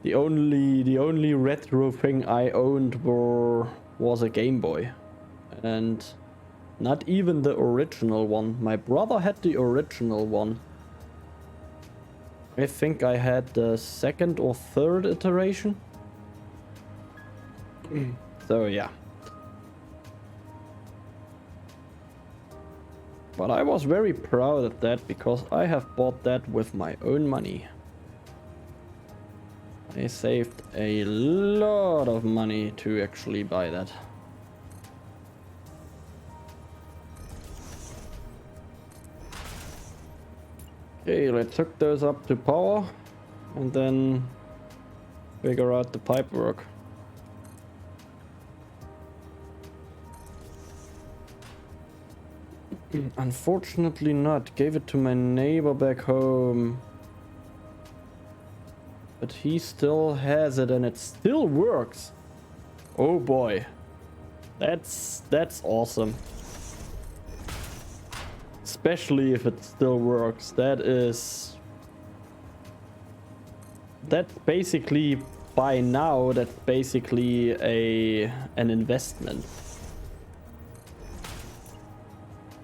the only retro thing I owned was a Game Boy, and not even the original one. My brother had the original one, I think I had the second or third iteration. So yeah. But I was very proud of that because I have bought that with my own money. I saved a lot of money to actually buy that. Okay, let's hook those up to power and then figure out the pipe work. Unfortunately not. Gave it to my neighbor back home. But he still has it and it still works. Oh boy. That's awesome. Especially if it still works. That's basically, by now, that's basically an investment.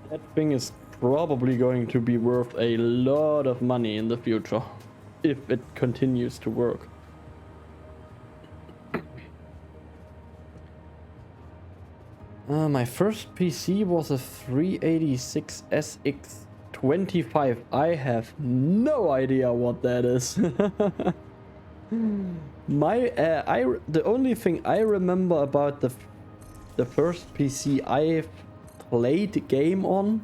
That thing is probably going to be worth a lot of money in the future, if it continues to work. My first PC was a 386 SX25. I have no idea what that is. The only thing I remember about the first PC I played the game on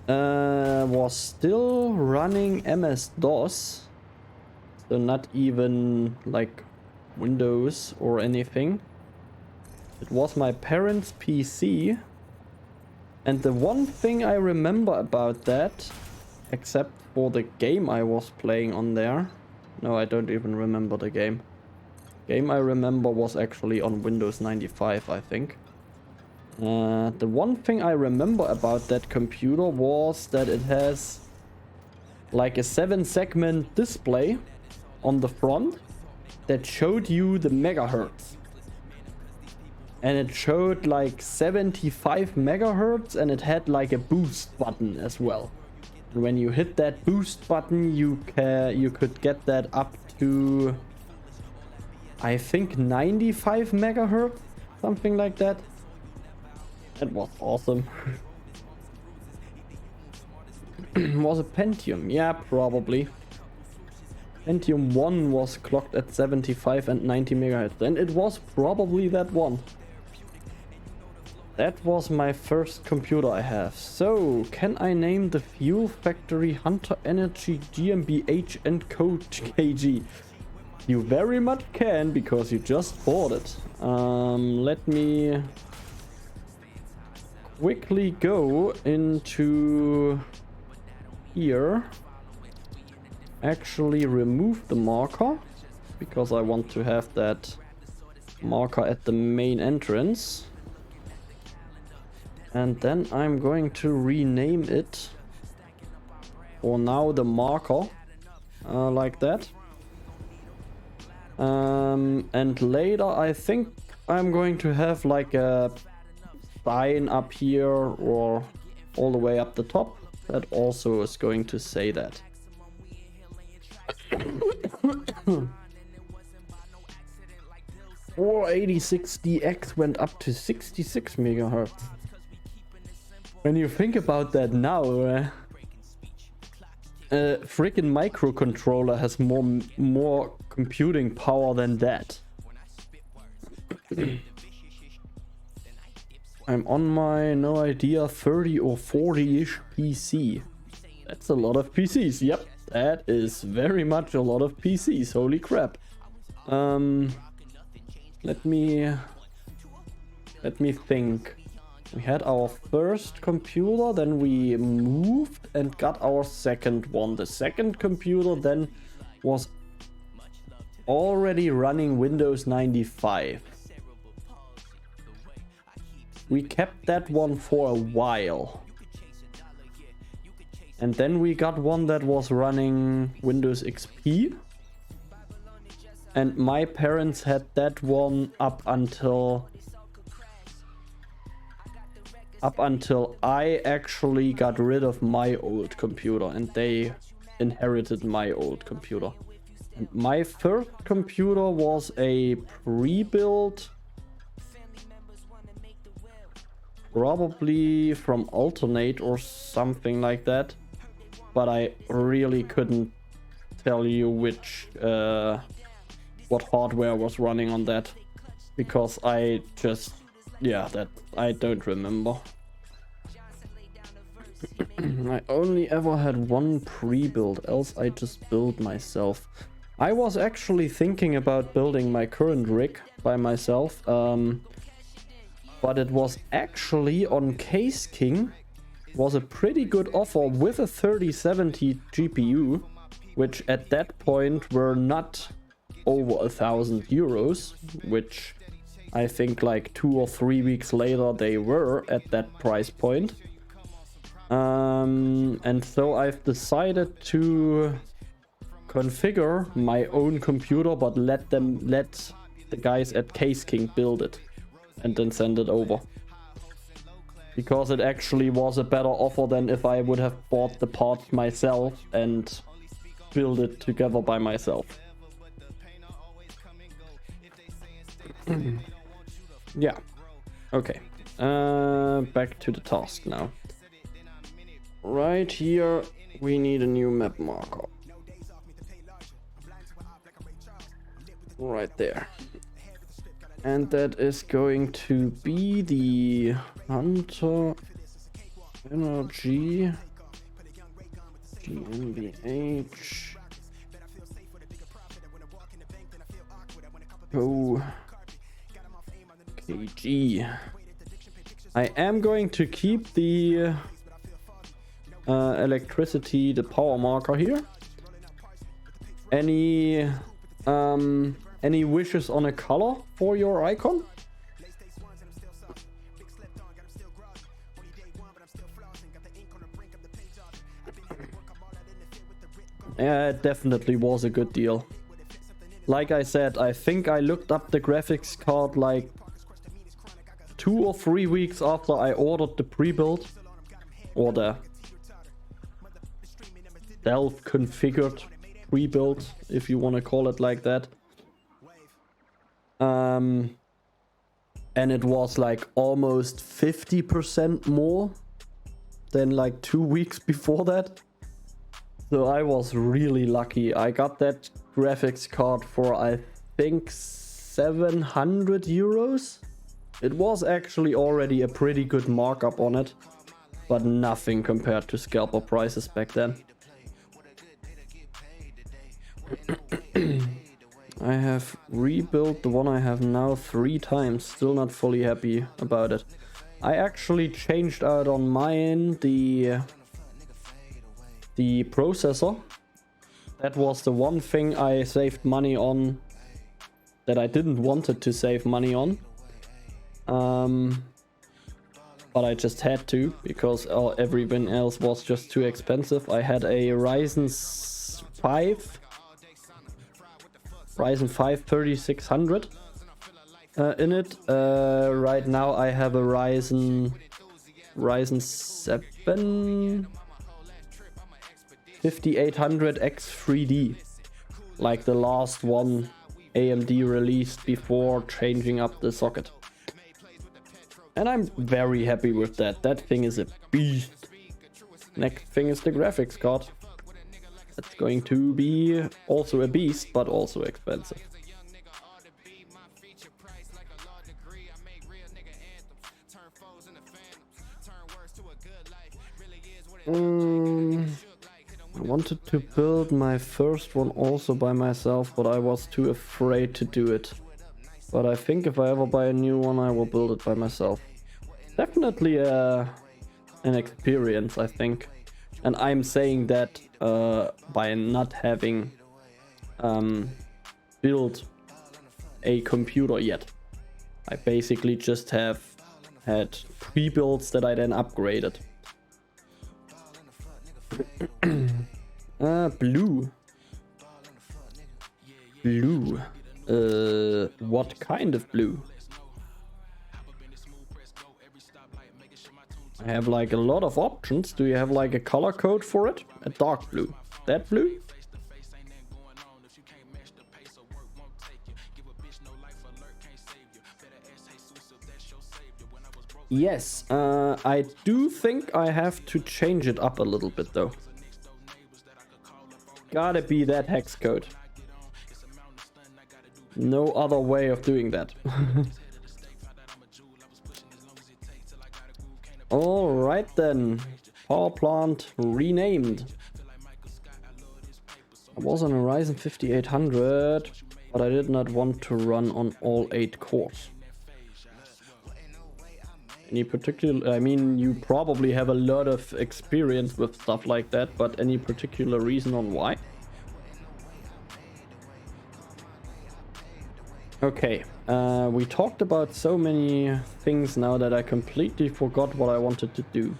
was still running MS-DOS, so not even like Windows or anything. It was my parents' PC, and the one thing I remember about that, except for the game I was playing on there, no, I don't even remember the game. Game I remember was actually on Windows 95, I think. The one thing I remember about that computer was that it has like a 7-segment display on the front that showed you the megahertz. And it showed like 75 megahertz and it had like a boost button as well. And when you hit that boost button, you could get that up to, I think, 95 megahertz, something like that. That was awesome. Was it Pentium? Yeah, probably. Pentium 1 was clocked at 75 and 90 megahertz, and it was probably that one. That was my first computer I have. So, can I name the Fuel Factory Hunter Energy GmbH and Co. KG? You very much can, because you just bought it. Let me quickly go into here. Actually remove the marker, because I want to have that marker at the main entrance. And then I'm going to rename it for now the marker, like that. And later I think I'm going to have like a sign up here or all the way up the top that also is going to say that. 486DX went up to 66 megahertz. When you think about that now, a freaking microcontroller has more computing power than that. I'm on my, no idea, 30 or 40-ish PC. That's a lot of PCs. Yep, that is very much a lot of PCs. Holy crap. Let me think. We had our first computer, then we moved and got our second one. The second computer then was already running Windows 95. We kept that one for a while. And then we got one that was running Windows XP. And my parents had that one up until I actually got rid of my old computer, and they inherited my old computer. And my first computer was a pre-built, probably from Alternate or something like that, but I really couldn't tell you which what hardware was running on that, because I just, yeah, that I don't remember. I only ever had one pre-build, else I just build myself. I was actually thinking about building my current rig by myself, but it was actually on Case King, was a pretty good offer with a 3070 GPU, which at that point were not over €1,000, which I think like 2 or 3 weeks later they were at that price point. And so I've decided to configure my own computer, but let the guys at Case King build it and then send it over, because it actually was a better offer than if I would have bought the parts myself and build it together by myself. Yeah, okay, back to the task now. Right here we need a new map marker. Right there. And that is going to be the Hunter Energy GmbH KG. I am going to keep the electricity, the power marker here. Any wishes on a color for your icon? Yeah, it definitely was a good deal. Like I said, I think I looked up the graphics card like 2 or 3 weeks after I ordered the pre-build, or the self-configured pre-build, if you want to call it like that. And it was like almost 50% more than like 2 weeks before that. So I was really lucky. I got that graphics card for I think €700. It was actually already a pretty good markup on it, but nothing compared to scalper prices back then. I have rebuilt the one I have now 3 times, still not fully happy about it. I actually changed out on mine the processor. That was the one thing I saved money on that I didn't wanted to save money on. But I just had to, because everything else was just too expensive. I had a Ryzen 5 3600 in it. Right now I have a Ryzen 7 5800X3D, like the last one AMD released before changing up the socket. And I'm very happy with that. That thing is a beast. Next thing is the graphics card. That's going to be also a beast, but also expensive. I wanted to build my first one also by myself, but I was too afraid to do it. But I think if I ever buy a new one, I will build it by myself. Definitely an experience, I think. And I'm saying that by not having built a computer yet. I basically just have had pre-builds that I then upgraded. Blue. Blue. What kind of blue? I have like a lot of options. Do you have like a color code for it? A dark blue. That blue? Yes, I do think I have to change it up a little bit though. Gotta be that hex code. No other way of doing that. Alright then. Power plant renamed. I was on a Ryzen 5800, but I did not want to run on all 8 cores. Any particular, I mean, you probably have a lot of experience with stuff like that, but any particular reason on why? Okay, we talked about so many things now that I completely forgot what I wanted to do.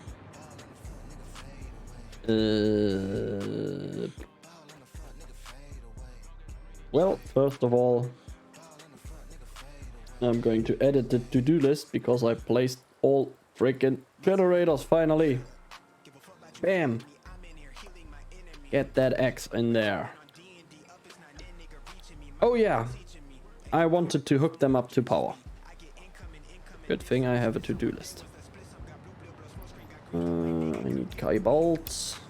Well, first of all, I'm going to edit the to-do list because I placed all freaking generators finally. Bam! Get that X in there. Oh yeah, I wanted to hook them up to power. Good thing I have a to-do list. I need Kai bolts.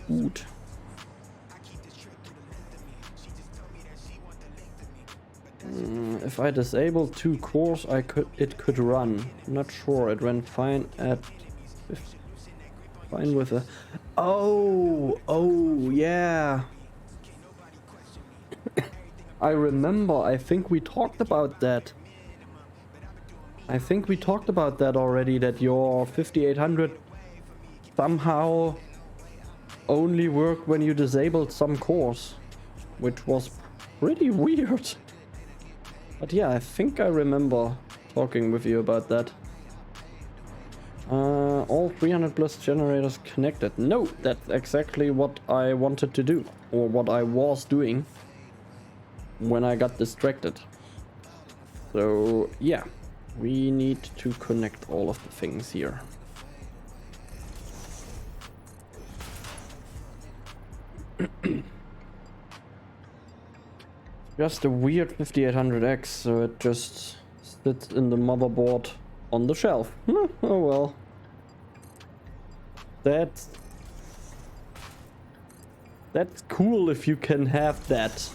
Good. If I disable 2 cores, it could run. Not sure. It ran fine at 50. Fine with a. Oh yeah. I remember. I think we talked about that. Already. That your 5800 somehow only worked when you disabled some cores, which was pretty weird. But yeah, I think I remember talking with you about that. All 300 plus generators connected. No, that's exactly what I wanted to do, or what I was doing when I got distracted. So yeah, we need to connect all of the things here. Just a weird 5800X, so it just sits in the motherboard on the shelf. Oh well. That's cool if you can have that.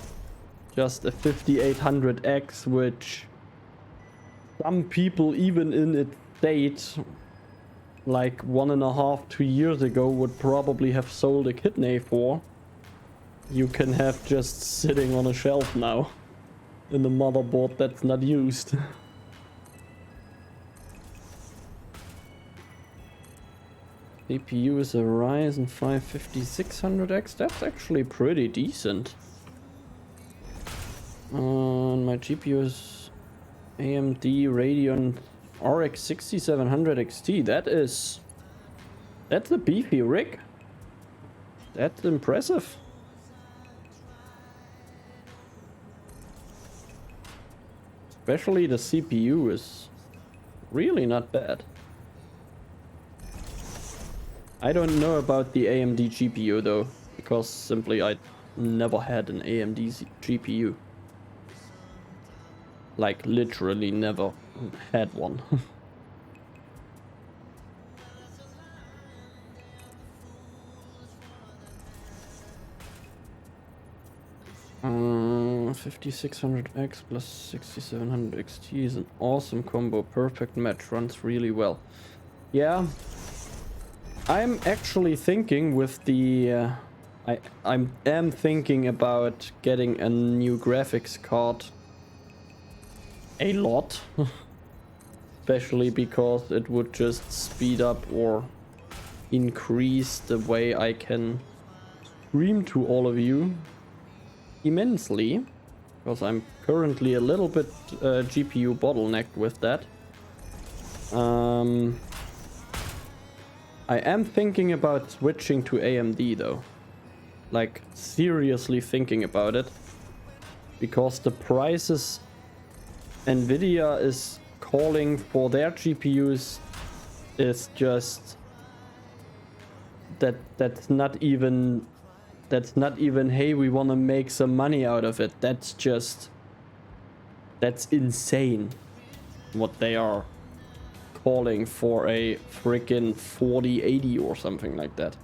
Just a 5800X, which some people, even in its state, like 1.5 to 2 years ago, would probably have sold a kidney for. You can have just sitting on a shelf now in the motherboard that's not used. CPU is a Ryzen 5 5600X. That's actually pretty decent. My GPU is AMD Radeon RX 6700 XT. That's a beefy rig. That's impressive. Especially the CPU is really not bad. I don't know about the AMD GPU though, because simply I never had an AMD GPU. Like literally never had one. 5600X plus 6700 XT is an awesome combo. Perfect match. Runs really well. Yeah. I'm actually thinking with the... I am thinking about getting a new graphics card. A lot. Especially because it would just speed up or increase the way I can stream to all of you immensely. Because I'm currently a little bit GPU bottlenecked with that. I am thinking about switching to AMD though. Like seriously thinking about it. Because the prices Nvidia is calling for their GPUs is just... that's not even hey, we want to make some money out of it. That's insane what they are calling for a freaking 4080 or something like that.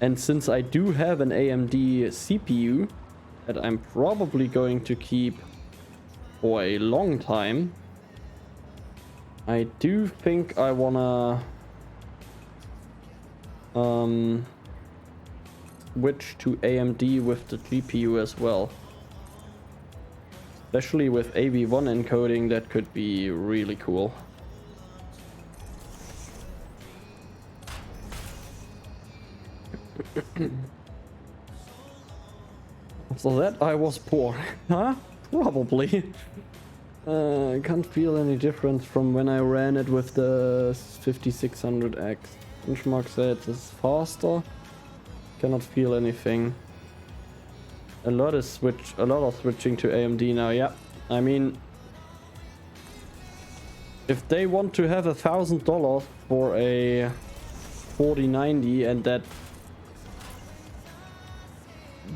And since I do have an AMD CPU that I'm probably going to keep for a long time, I do think I wanna switch to AMD with the GPU as well. Especially with AV1 encoding, that could be really cool. So that I was poor, huh? Probably. I can't feel any difference from when I ran it with the 5600X. Benchmark said it's faster. Cannot feel anything. A lot of switching to AMD now. Yeah, I mean, if they want to have $1,000 for a 4090 and that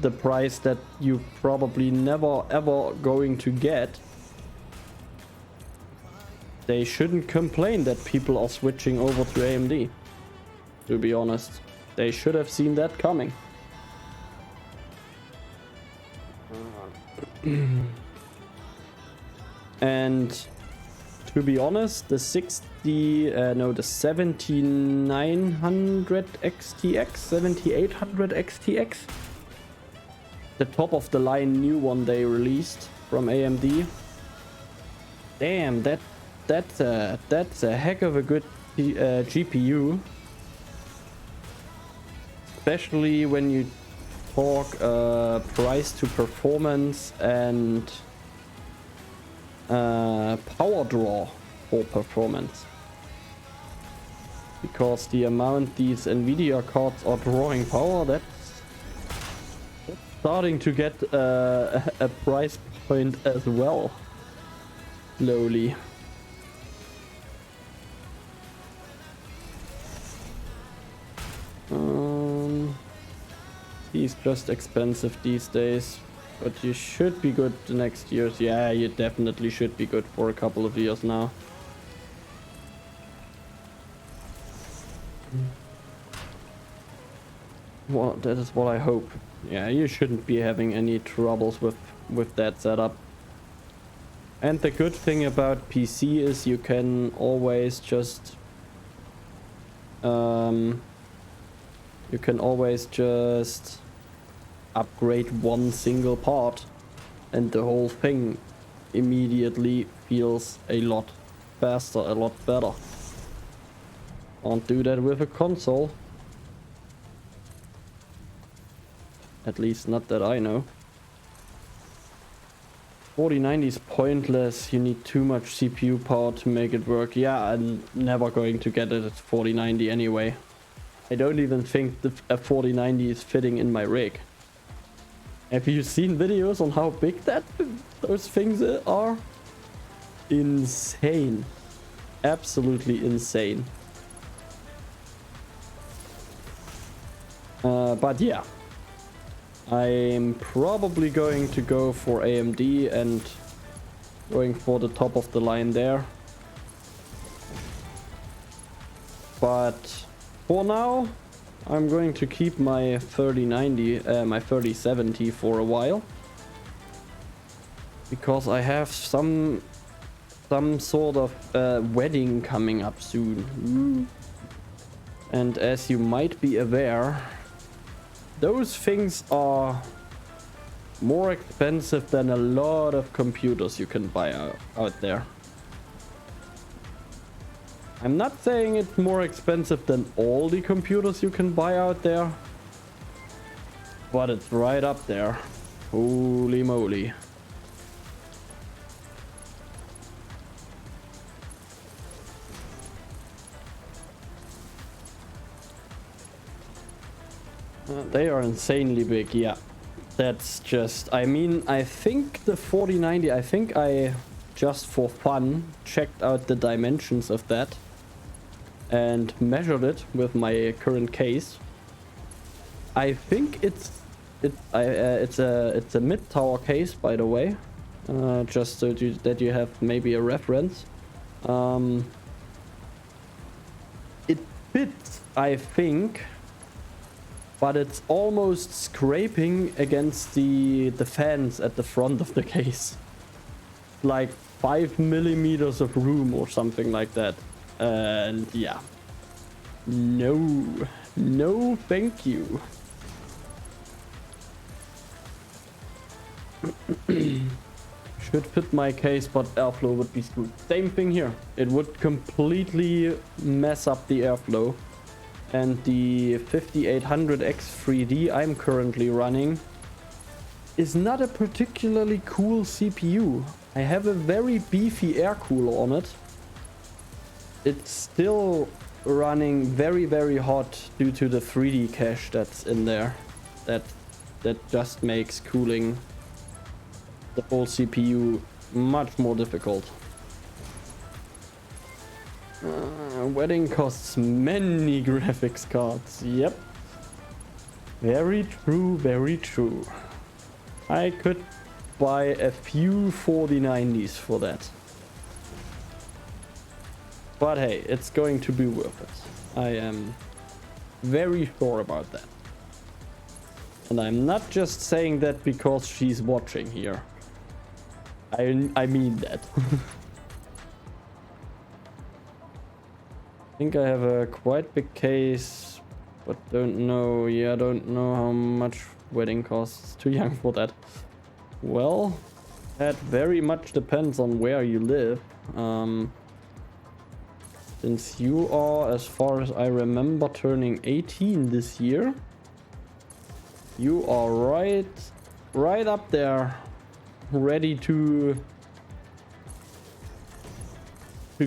the price that you probably never ever going to get, they shouldn't complain that people are switching over to AMD. To be honest, they should have seen that coming. And to be honest, the 7900 XTX, 7800 XTX, the top of the line new one they released from AMD. Damn, that's a heck of a good GPU. Especially when you talk price to performance and power draw for performance. Because the amount these Nvidia cards are drawing power, that's starting to get a price point as well. Slowly. He's just expensive these days, but you should be good the next years. Yeah, you definitely should be good for a couple of years now. Well, that is what I hope. Yeah, you shouldn't be having any troubles with that setup. And the good thing about PC is you can always just upgrade one single part and the whole thing immediately feels a lot faster, a lot better. Can't do that with a console. At least not that I know. 4090 is pointless. You need too much CPU power to make it work. Yeah, I'm never going to get it at 4090 anyway. I don't even think a 4090 is fitting in my rig. Have you seen videos on how big those things are? Insane. Absolutely insane. But yeah. I'm probably going to go for AMD and going for the top of the line there. But for now, I'm going to keep my 3090, my 3070 for a while. Because I have some sort of wedding coming up soon. And as you might be aware, those things are more expensive than a lot of computers you can buy out there. I'm not saying it's more expensive than all the computers you can buy out there, but it's right up there. Holy moly. They are insanely big, yeah. That's just, I mean, I think the 4090, I think I just for fun checked out the dimensions of that. and measured it with my current case. I think it's a mid-tower case, by the way, just so that you have maybe a reference. It fits, I think, but it's almost scraping against the fans at the front of the case. Like 5 millimeters of room or something like that. And yeah. No, thank you. Should fit my case, but airflow would be screwed. Same thing here. It would completely mess up the airflow. And the 5800X3D I'm currently running is not a particularly cool CPU. I have a very beefy air cooler on it. It's still running very, very hot due to the 3D cache that's in there. That just makes cooling the whole CPU much more difficult. Wedding costs many graphics cards. Yep. Very true, very true. I could buy a few 4090s for that. But hey, it's going to be worth it. I am very sure about that. And I'm not just saying that because she's watching here. I mean that. I think I have a quite big case, but don't know. Yeah, I don't know how much wedding costs. Too young for that. Well, that very much depends on where you live. Since you are, as far as I remember, turning 18 this year, you are right up there, ready to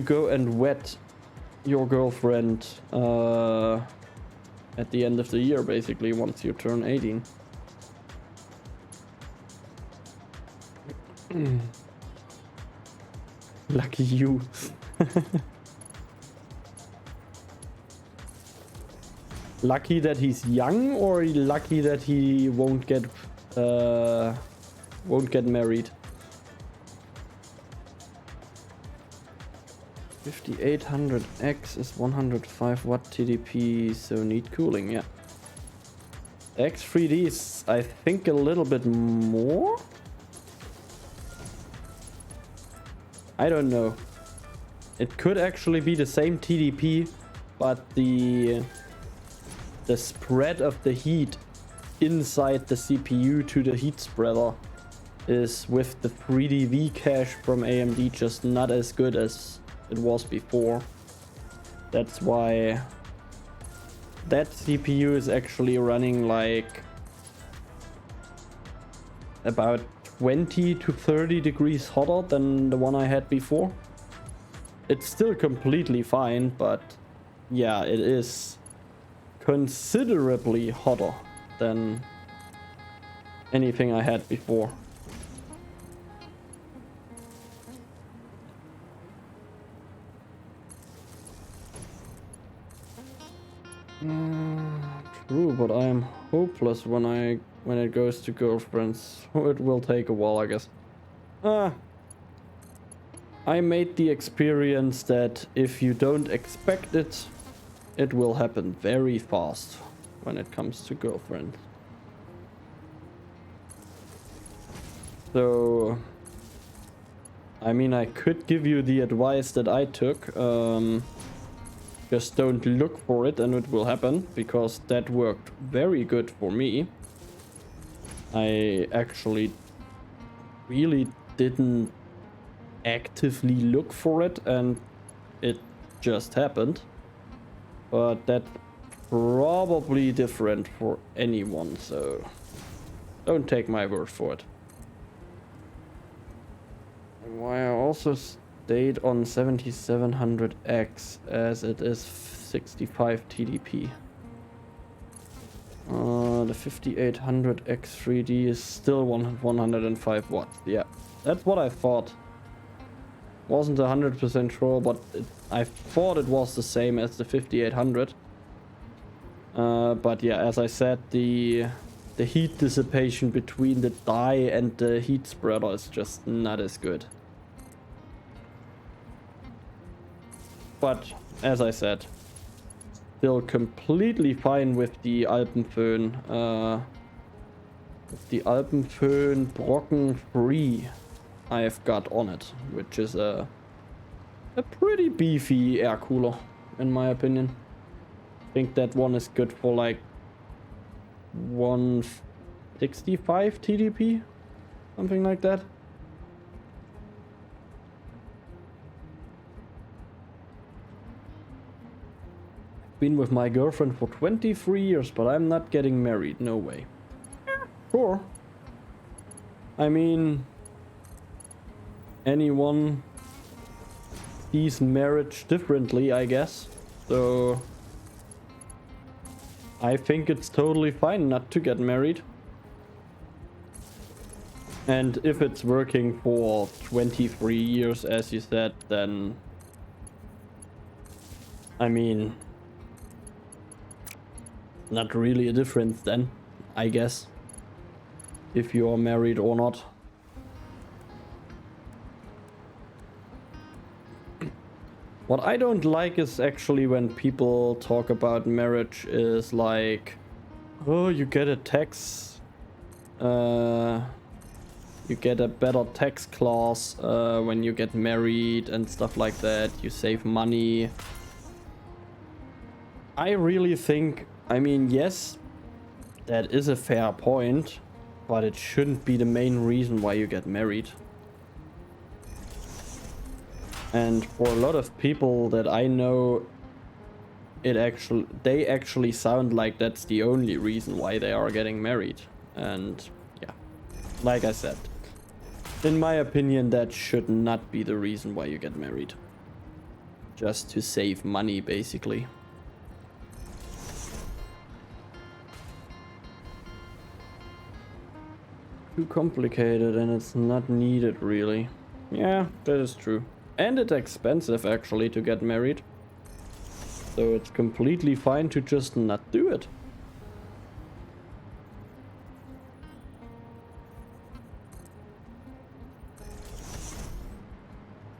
go and wed your girlfriend at the end of the year, basically, once you turn 18. Lucky you. Lucky that he's young, or lucky that he won't get married? 5800X is 105 watt TDP, so need cooling, yeah. X3D is, I think, a little bit more? I don't know. It could actually be the same TDP, but the spread of the heat inside the CPU to the heat spreader is, with the 3DV cache from AMD, just not as good as it was before. That's why that CPU is actually running like about 20 to 30 degrees hotter than the one I had before. It's still completely fine, but yeah, it is considerably hotter than anything I had before. True, but I am hopeless when it goes to girlfriends. It will take a while, I guess. I made the experience that if you don't expect it, it will happen very fast when it comes to girlfriends. So, I mean, I could give you the advice that I took. Just don't look for it and it will happen, because that worked very good for me. I actually really didn't actively look for it and it just happened. But that's probably different for anyone, so don't take my word for it. Why I also stayed on 7700X, as it is 65 TDP. The 5800X3D is still 105 watts. Yeah, that's what I thought. Wasn't 100% sure, but I thought it was the same as the 5800. But yeah, as I said, the heat dissipation between the die and the heat spreader is just not as good. But as I said, still completely fine with the Alpenföhn. The Alpenföhn Brocken 3 I've got on it, which is a pretty beefy air cooler, in my opinion. I think that one is good for like 165 TDP, something like that. Been with my girlfriend for 23 years, but I'm not getting married. No way. Sure. I mean, anyone sees marriage differently, I guess. So I think it's totally fine not to get married. And if it's working for 23 years, as you said, then I mean, not really a difference then, I guess, if you are married or not. What I don't like is actually when people talk about marriage is like, oh, you get a tax, you get a better tax class when you get married and stuff like that. You save money. I really think, I mean, yes, that is a fair point, but it shouldn't be the main reason why you get married. And for a lot of people that I know, they actually sound like that's the only reason why they are getting married. And yeah, like I said, in my opinion, that should not be the reason why you get married. Just to save money, basically. Too complicated and it's not needed, really. Yeah, that is true. And it's expensive, actually, to get married. So it's completely fine to just not do it.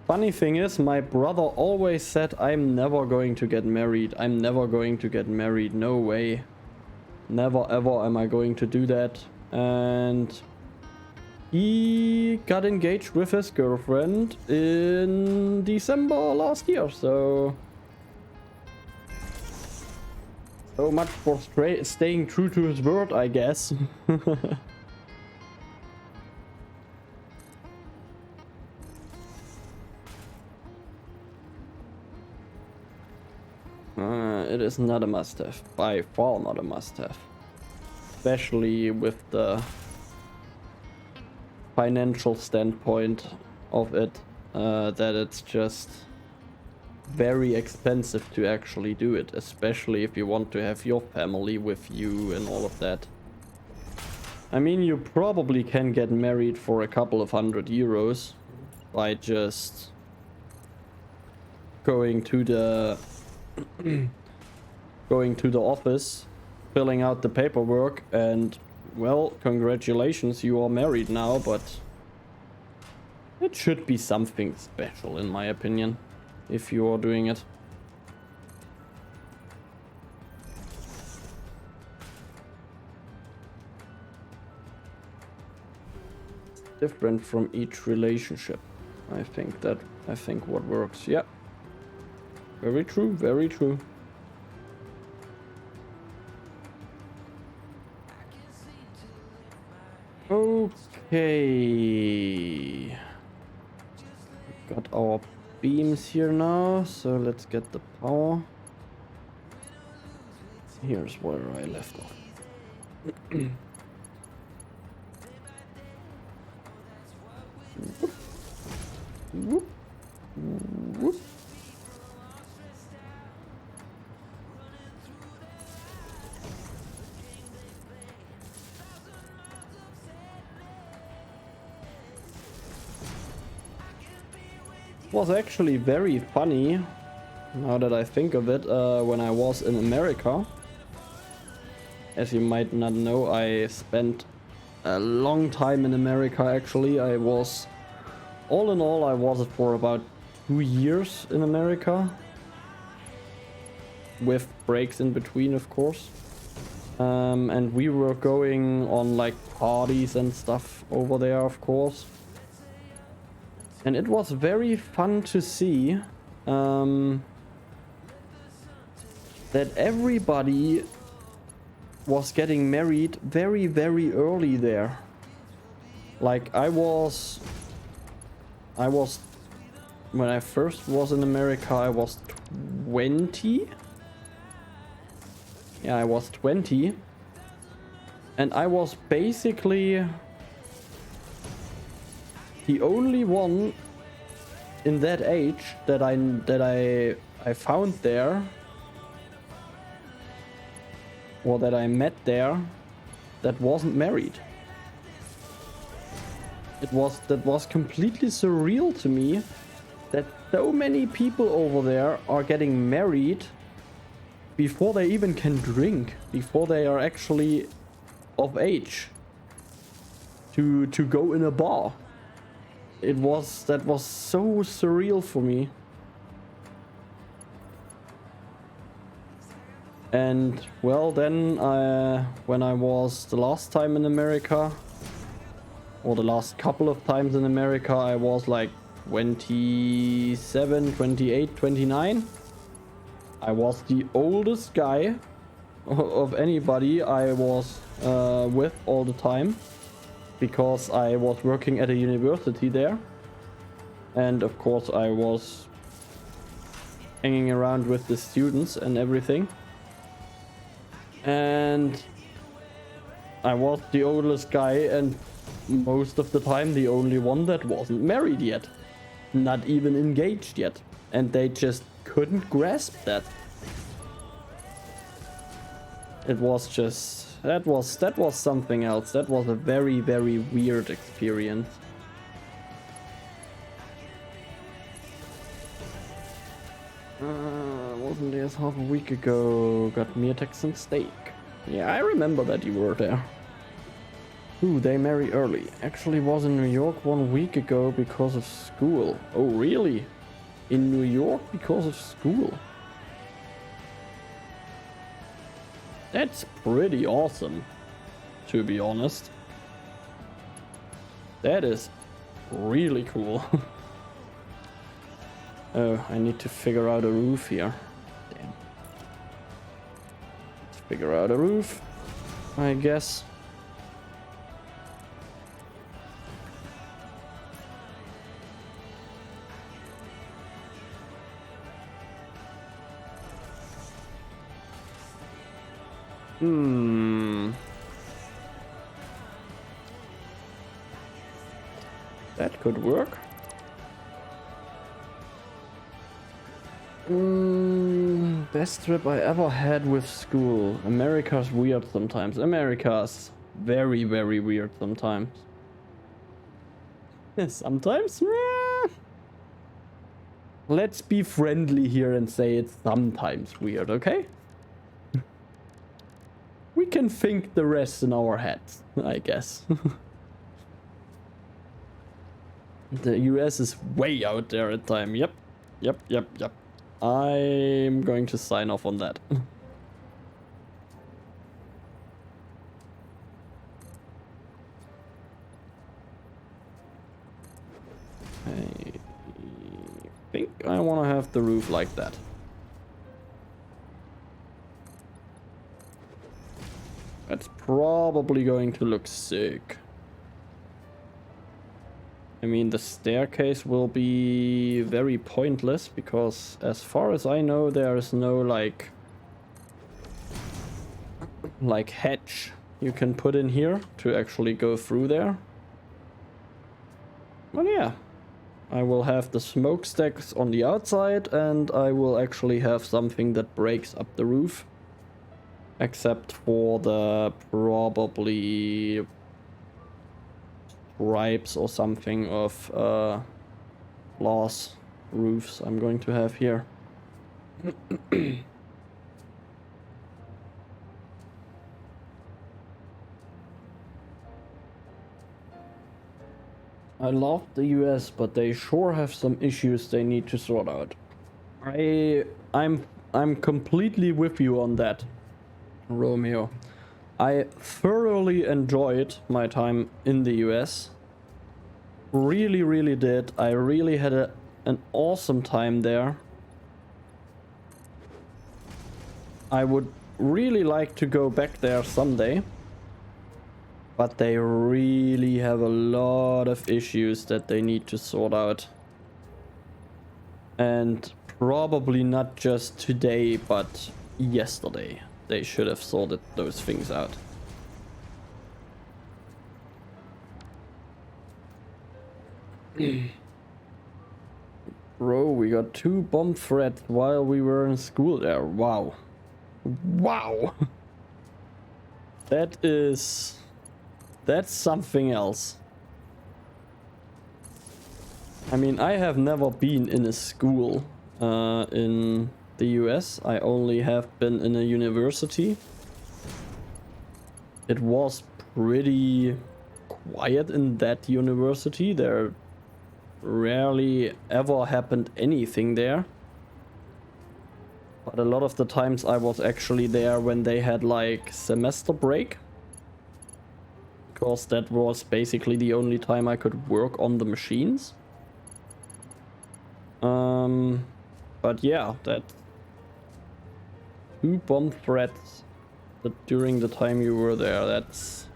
Funny thing is, my brother always said, I'm never going to get married. I'm never going to get married. No way. Never ever am I going to do that. And he got engaged with his girlfriend in December last year, so much for staying true to his word, I guess. It is not a must-have, by far not a must-have, especially with the financial standpoint of it, that it's just very expensive to actually do it, especially if you want to have your family with you and all of that. I mean, you probably can get married for a couple of €100 by just going to the office, filling out the paperwork, and well, congratulations, you are married now, but it should be something special, in my opinion, if you are doing it. Different from each relationship. I think what works. Yeah. Very true, very true. Okay. Got our beams here now, so let's get the power. Here's where I left off. Whoop. Whoop. was actually very funny, now that I think of it, when I was in America. As you might not know, I spent a long time in America actually. All in all, I was for about 2 years in America. With breaks in between, of course. And we were going on like parties and stuff over there, of course. And it was very fun to see that everybody was getting married very, very early there. Like I was when I first was in America, I was 20. Yeah, I was 20. And I was basically the only one in that age that I found there, or that I met there, that wasn't married. That was completely surreal to me that so many people over there are getting married before they even can drink, before they are actually of age to go in a bar. That was so surreal for me. And well, then when I was the last time in America, or the last couple of times in America, I was like 27, 28, 29. I was the oldest guy of anybody I was with all the time, because I was working at a university there. And of course I was hanging around with the students and everything. And I was the oldest guy, and most of the time the only one that wasn't married yet. Not even engaged yet. And they just couldn't grasp that. It was just... That was something else. That was a very, very weird experience. Wasn't this half a week ago? Got me a Texan steak. Yeah, I remember that you were there. Ooh, they marry early. Actually was in New York 1 week ago because of school. Oh, really? In New York because of school? That's pretty awesome, to be honest. That is really cool. Oh, I need to figure out a roof here. Damn. Let's figure out a roof, I guess. That could work. Best trip I ever had with school. America's weird sometimes. America's very, very weird sometimes. Sometimes? Let's be friendly here and say it's sometimes weird, okay? We can think the rest in our heads, I guess. The US is way out there at time. Yep. I'm going to sign off on that. I think I want to have the roof like that. That's probably going to look sick. I mean, the staircase will be very pointless because as far as I know, there is no like hatch you can put in here to actually go through there. Well, yeah, I will have the smokestacks on the outside, and I will actually have something that breaks up the roof. Except for the probably stripes or something of glass roofs I'm going to have here. I love the US, but they sure have some issues they need to sort out. I'm completely with you on that, Romeo. I thoroughly enjoyed my time in the US. Really did. I really had an awesome time there. I would really like to go back there someday. But they really have a lot of issues that they need to sort out. And probably not just today, but yesterday. They should have sorted those things out. Bro, we got 2 bomb threats while we were in school there. Wow. Wow. That's something else. I mean, I have never been in a school in the US. I only have been in a university. It was pretty quiet in that university. There rarely ever happened anything there. But a lot of the times I was actually there when they had like semester break. Because that was basically the only time I could work on the machines. But yeah, that 2 bomb threats during the time you were there, that's...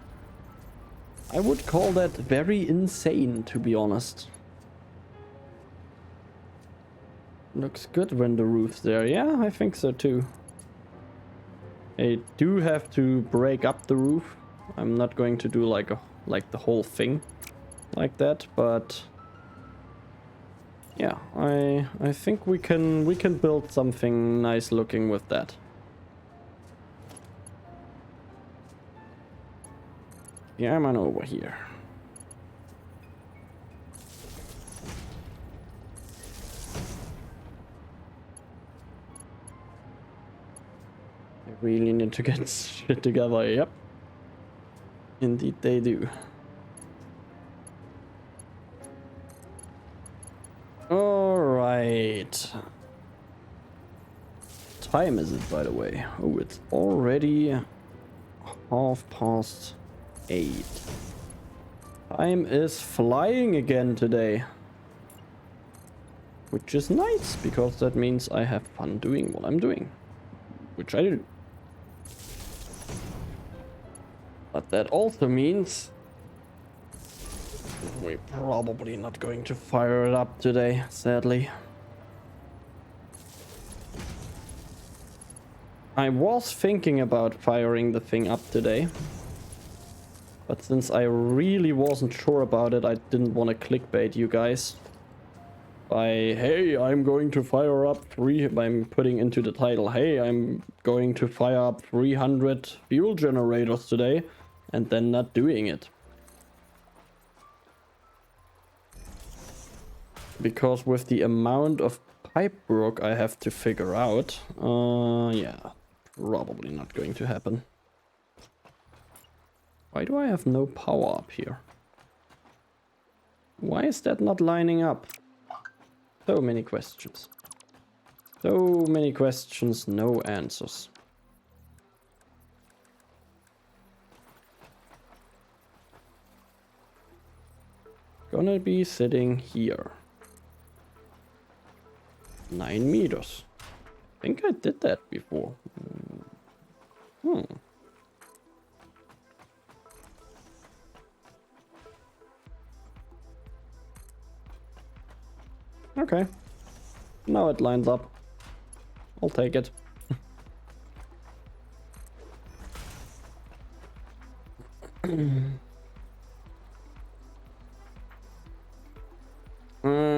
I would call that very insane, to be honest. Looks good when the roof's there. Yeah, I think so too. I do have to break up the roof. I'm not going to do like the whole thing like that, but yeah, I think we can build something nice looking with that. Yeah, I'm on over here. I really need to get shit together. Yep. Indeed they do. Alright. Time is it, by the way? Oh, it's already 8:30. Time is flying again today. Which is nice, because that means I have fun doing what I'm doing. Which I do. But that also means we're probably not going to fire it up today, sadly. I was thinking about firing the thing up today. But since I really wasn't sure about it, I didn't want to clickbait you guys. By, hey, I'm going to fire up I'm putting into the title, hey, I'm going to fire up 300 fuel generators today. And then not doing it. Because with the amount of pipe work I have to figure out, yeah, probably not going to happen. Why do I have no power up here? Why is that not lining up? So many questions. So many questions, no answers. Gonna be sitting here. 9 meters. I think I did that before. Okay. Now it lines up. I'll take it.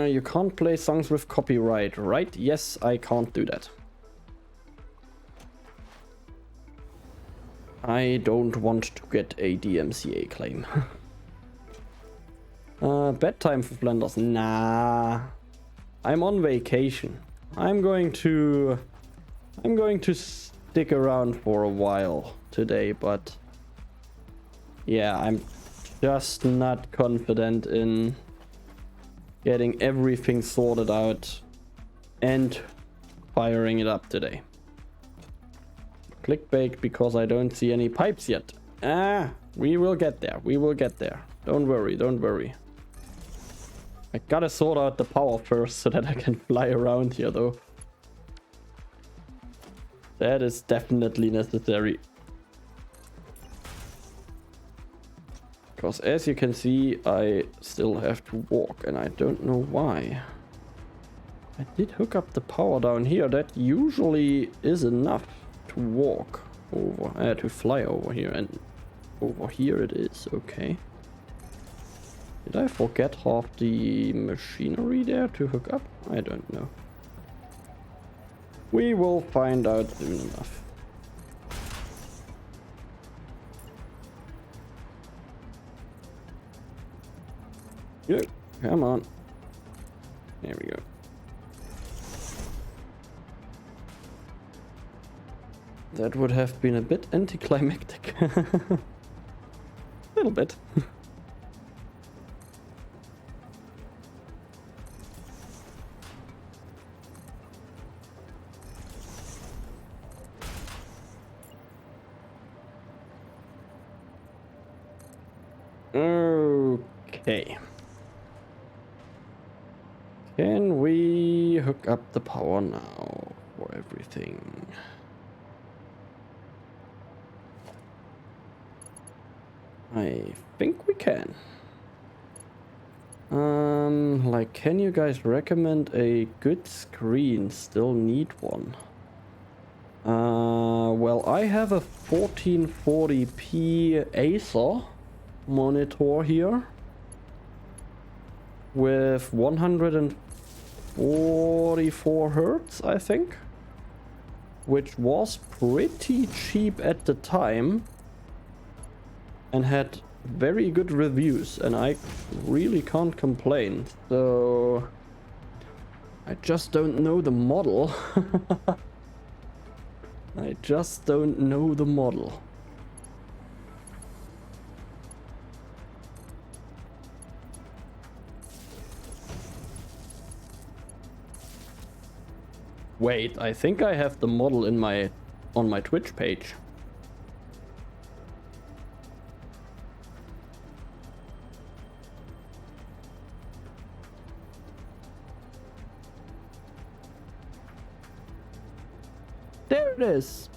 You can't play songs with copyright, right? Yes, I can't do that. I don't want to get a DMCA claim. Bedtime for Flanders? Nah. I'm on vacation. I'm going to stick around for a while today, but yeah, I'm just not confident in getting everything sorted out and firing it up today. Clickbait because I don't see any pipes yet. We will get there. We will get there. Don't worry, don't worry. I gotta sort out the power first so that I can fly around here though. That is definitely necessary. Because as you can see, I still have to walk and I don't know why. I did hook up the power down here. That usually is enough to walk over, to fly over here, and over here it is, okay. Did I forget half the machinery there to hook up? I don't know. We will find out soon enough. Yeah, come on. There we go. That would have been a bit anticlimactic. A little bit. Okay. Can we hook up the power now for everything? I think we can. Like, can you guys recommend a good screen? Still need one. Well, I have a 1440p Acer monitor here with 144 hertz, I think, which was pretty cheap at the time and had very good reviews, and I really can't complain. So I just don't know the model. I just don't know the model. Wait, I think I have the model in on my Twitch page. There it is.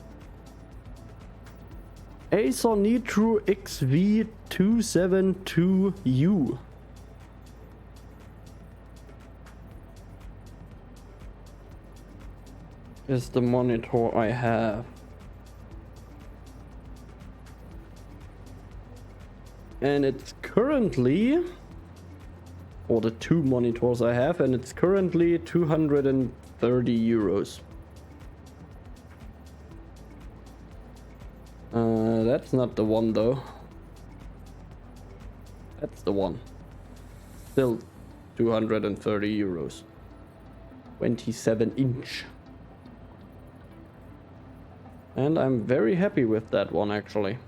Acer Nitro XV272U. Is the monitor I have. And it's currently, or the two monitors I have, and it's currently 230 euros. That's not the one though. That's the one. Still 230 euros. 27 inch. And I'm very happy with that one, actually.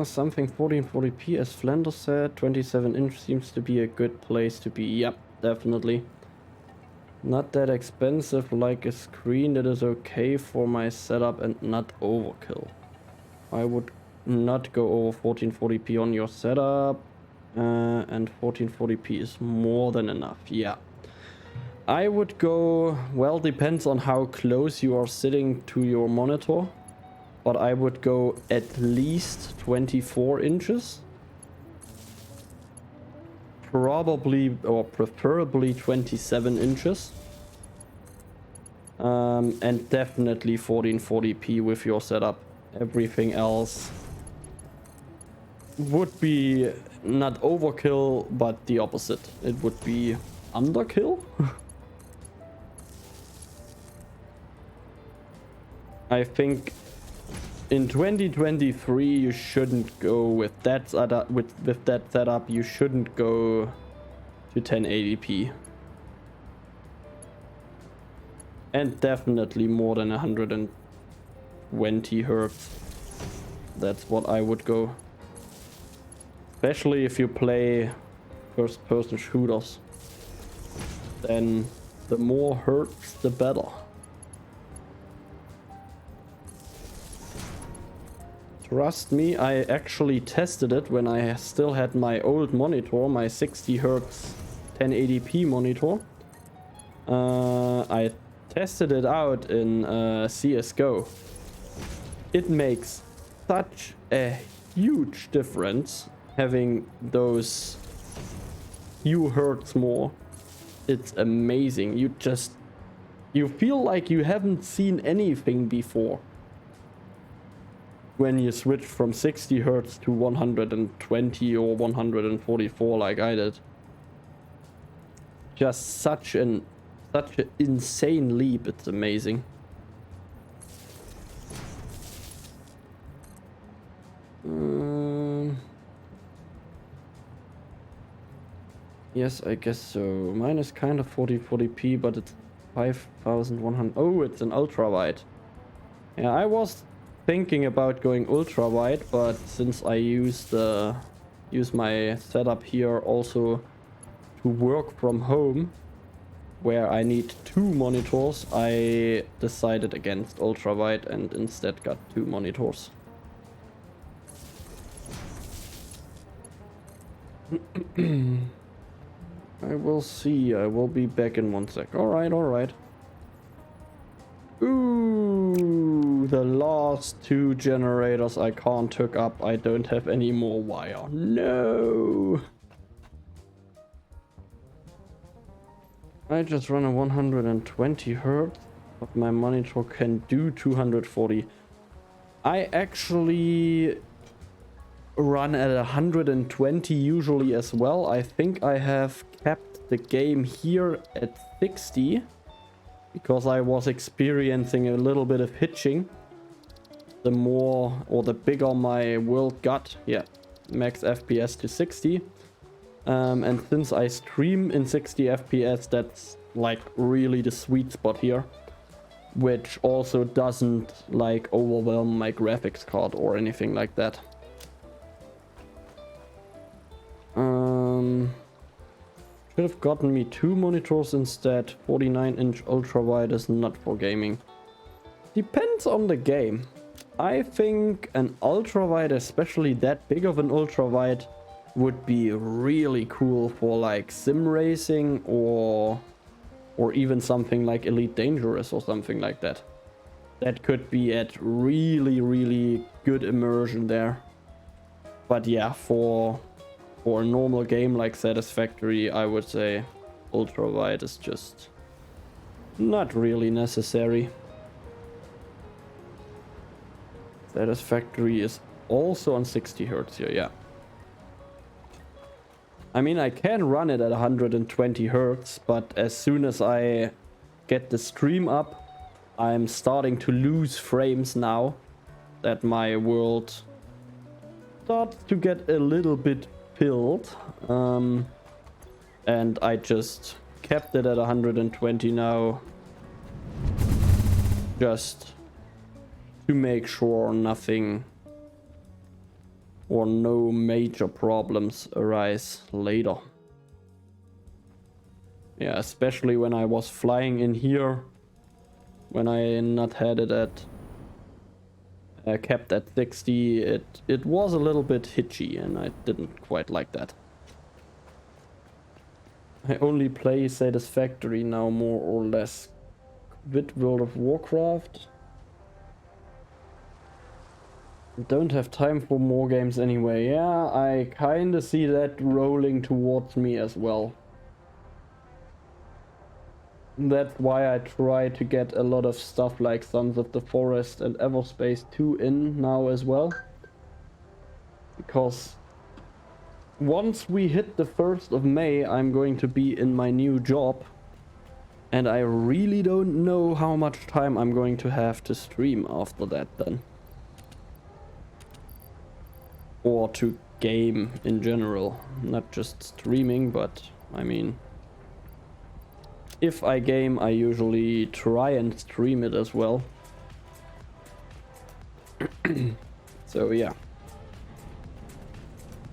Something 1440p, as Flanders said. 27 inch seems to be a good place to be. Yep, definitely. Not that expensive, like a screen that is okay for my setup and not overkill. I would not go over 1440p on your setup. And 1440p is more than enough, yeah. I would go, well, depends on how close you are sitting to your monitor, but I would go at least 24 inches. Probably, or preferably 27 inches. And definitely 1440p with your setup. Everything else would be not overkill, but the opposite. It would be underkill. I think In 2023, you shouldn't go with that setup. With that setup, you shouldn't go to 1080p. And definitely more than 120 hertz. That's what I would go. Especially if you play first-person shooters. Then the more hertz, the better. Trust me, I actually tested it when I still had my old monitor, my 60 Hz 1080p monitor. I tested it out in CSGO. It makes such a huge difference having those few hertz more. It's amazing. You feel like you haven't seen anything before when you switch from 60 hertz to 120 or 144 like I did. Just such an insane leap. It's amazing. Yes, I guess so. Mine is kind of 40p, but it's 5100. Oh, it's an ultra wide. Yeah, I was thinking about going ultra wide, but since I use my setup here also to work from home, where I need 2 monitors, I decided against ultra wide and instead got 2 monitors. I will see. I will be back in 1 sec. Alright, alright. Ooh, the last 2 generators I can't hook up. I don't have any more wire. No! I just run a 120 hertz, but my monitor can do 240. I actually run at 120 usually as well. I think I have kept the game here at 60 because I was experiencing a little bit of hitching. The more or the bigger my world got, yeah, max FPS to 60. And since I stream in 60 FPS, that's like really the sweet spot here, which also doesn't like overwhelm my graphics card or anything like that. Should have gotten me 2 monitors instead. 49-inch ultra wide is not for gaming. Depends on the game. I think an ultra wide, especially that big of an ultra wide, would be really cool for like sim racing or even something like Elite Dangerous or something like that. That could be at really good immersion there. But yeah, for a normal game like Satisfactory, I would say ultra wide is just not really necessary. Satisfactory is also on 60 hertz here, yeah. I mean, I can run it at 120 hertz, but as soon as I get the stream up, I'm starting to lose frames now that my world starts to get a little bit filled. And I just kept it at 120 now, just to make sure nothing or no major problems arise later. Yeah, especially when I was flying in here, when I not had it at kept at 60, it was a little bit hitchy and I didn't quite like that. I only play Satisfactory now, more or less. Quit World of Warcraft. Don't have time for more games anyway. Yeah, I kinda see that rolling towards me as well. That's why I try to get a lot of stuff like Sons of the Forest and Everspace 2 in now as well. Because once we hit the 1st of May, I'm going to be in my new job. And I really don't know how much time I'm going to have to stream after that then. or to game in general, not just streaming, but I mean, if I game, I usually try and stream it as well. So yeah.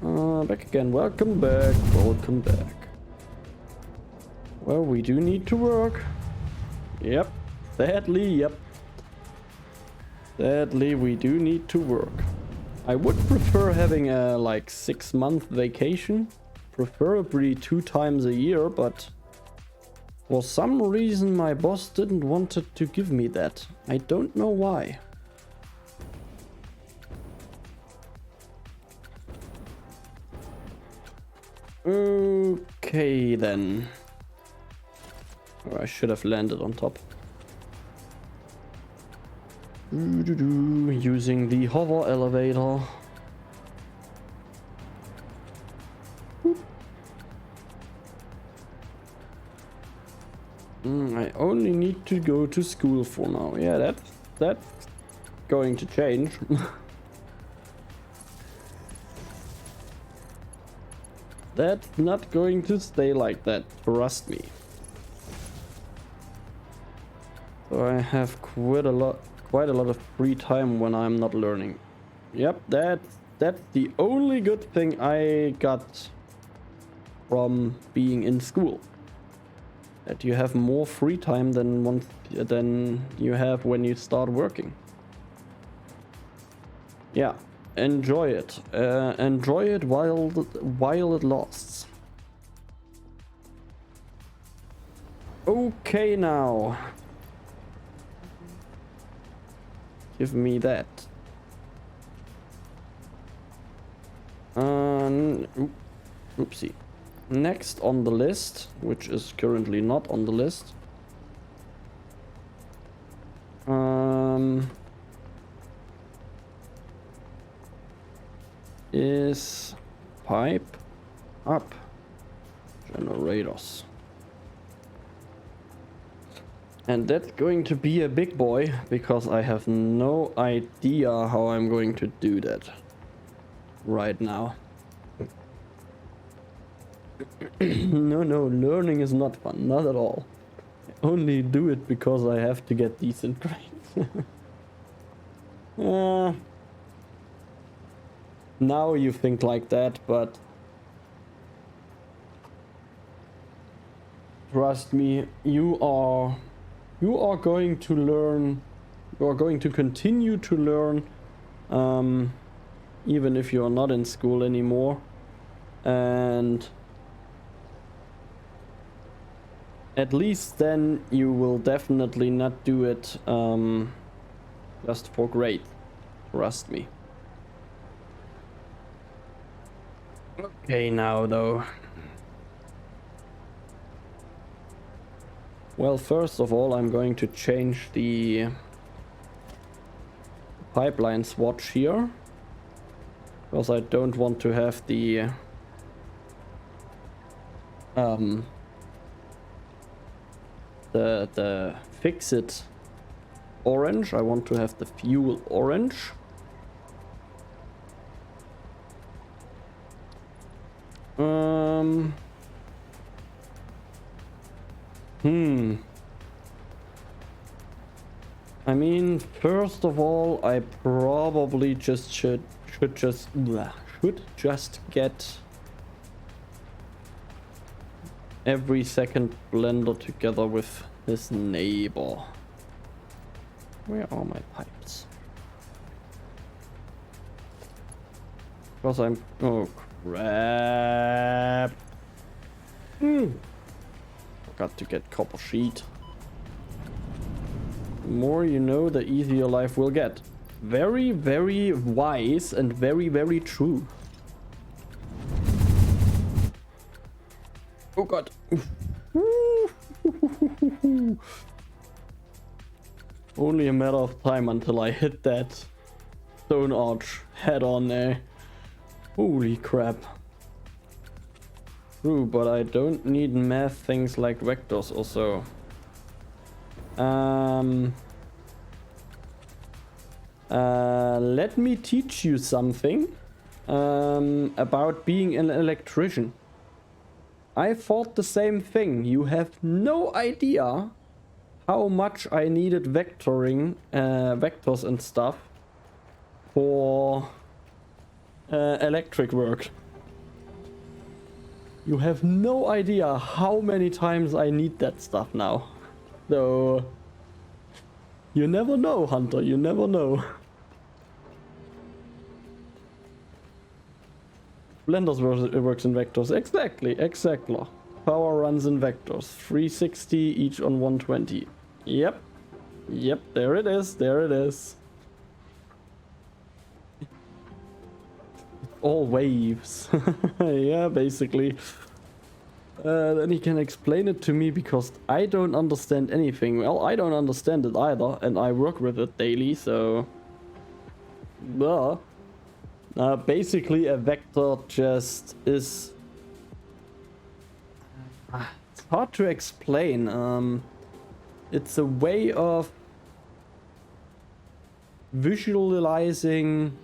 Back again. Welcome back. Welcome back. Well, we do need to work. Yep. Sadly, yep. Sadly, we do need to work. I would prefer having a like 6-month vacation, preferably 2 times a year, but for some reason my boss didn't want to give me that. I don't know why. Okay then. Oh, I should have landed on top. Using the hover elevator. I only need to go to school for now. Yeah, that's going to change. That's not going to stay like that, trust me. So I have quite a lot of free time when I'm not learning. Yep, that's the only good thing I got from being in school. That you have more free time than you have when you start working. Yeah. Enjoy it. Enjoy it while it lasts. Okay, now. Give me that. Oopsie. Next on the list, which is currently not on the list. Is pipe up generators. And that's going to be a big boy because I have no idea how I'm going to do that right now. No, learning is not fun, not at all. I only do it because I have to get decent grades. Now you think like that, but trust me, you are going to learn, you are going to continue to learn, even if you are not in school anymore. And at least then you will definitely not do it just for grade, trust me. Okay, now though. Well, first of all, I'm going to change the pipeline swatch here, because I don't want to have the fix-it orange. I want to have the fuel orange. I mean, first of all, I probably just should just get every second blender together with his neighbor. Where are my pipes? Because I'm... oh crap. Forgot to get copper sheet. The more you know, the easier life will get. Very, very wise and very, very true. Oh god. Only a matter of time until I hit that stone arch head on there. Holy crap. True, but I don't need math things like vectors or so. Let me teach you something. about being an electrician. I thought the same thing. You have no idea how much I needed vectoring, vectors and stuff for electric work. You have no idea how many times I need that stuff now. So you never know, Hunter, you never know. Flanders works in vectors. Exactly. Power runs in vectors. 360 each on 120. Yep, there it is. All waves. Yeah, basically. Then he can explain it to me because I don't understand anything. Well, I don't understand it either, and I work with it daily, so... basically a vector just is... It's hard to explain. It's a way of visualizing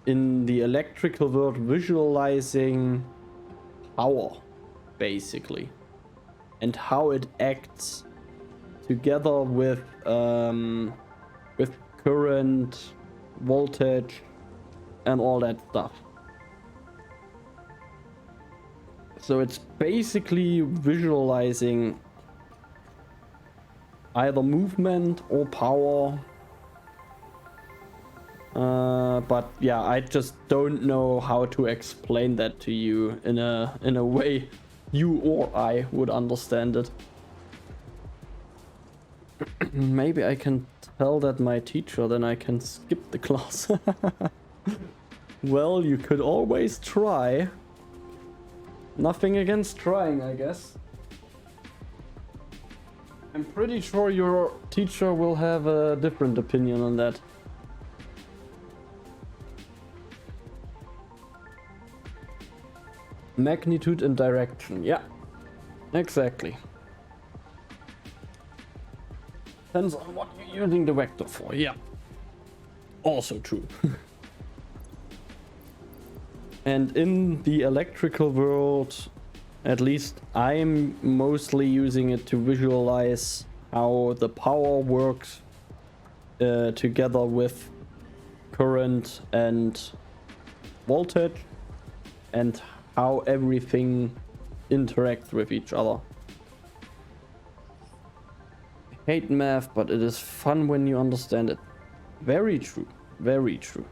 in the electrical world, visualizing power, basically, and how it acts together with current, voltage, and all that stuff. So it's basically visualizing either movement or power. But yeah, I just don't know how to explain that to you in a way you or I would understand it. Maybe I can tell that my teacher, then I can skip the class. Well, you could always try. Nothing against trying, I guess. I'm pretty sure your teacher will have a different opinion on that. Magnitude and direction, yeah, exactly. Depends on what you're using the vector for, yeah. Also true. And in the electrical world, at least I'm mostly using it to visualize how the power works together with current and voltage, and how everything interacts with each other. I hate math, but it is fun when you understand it. Very true, very true.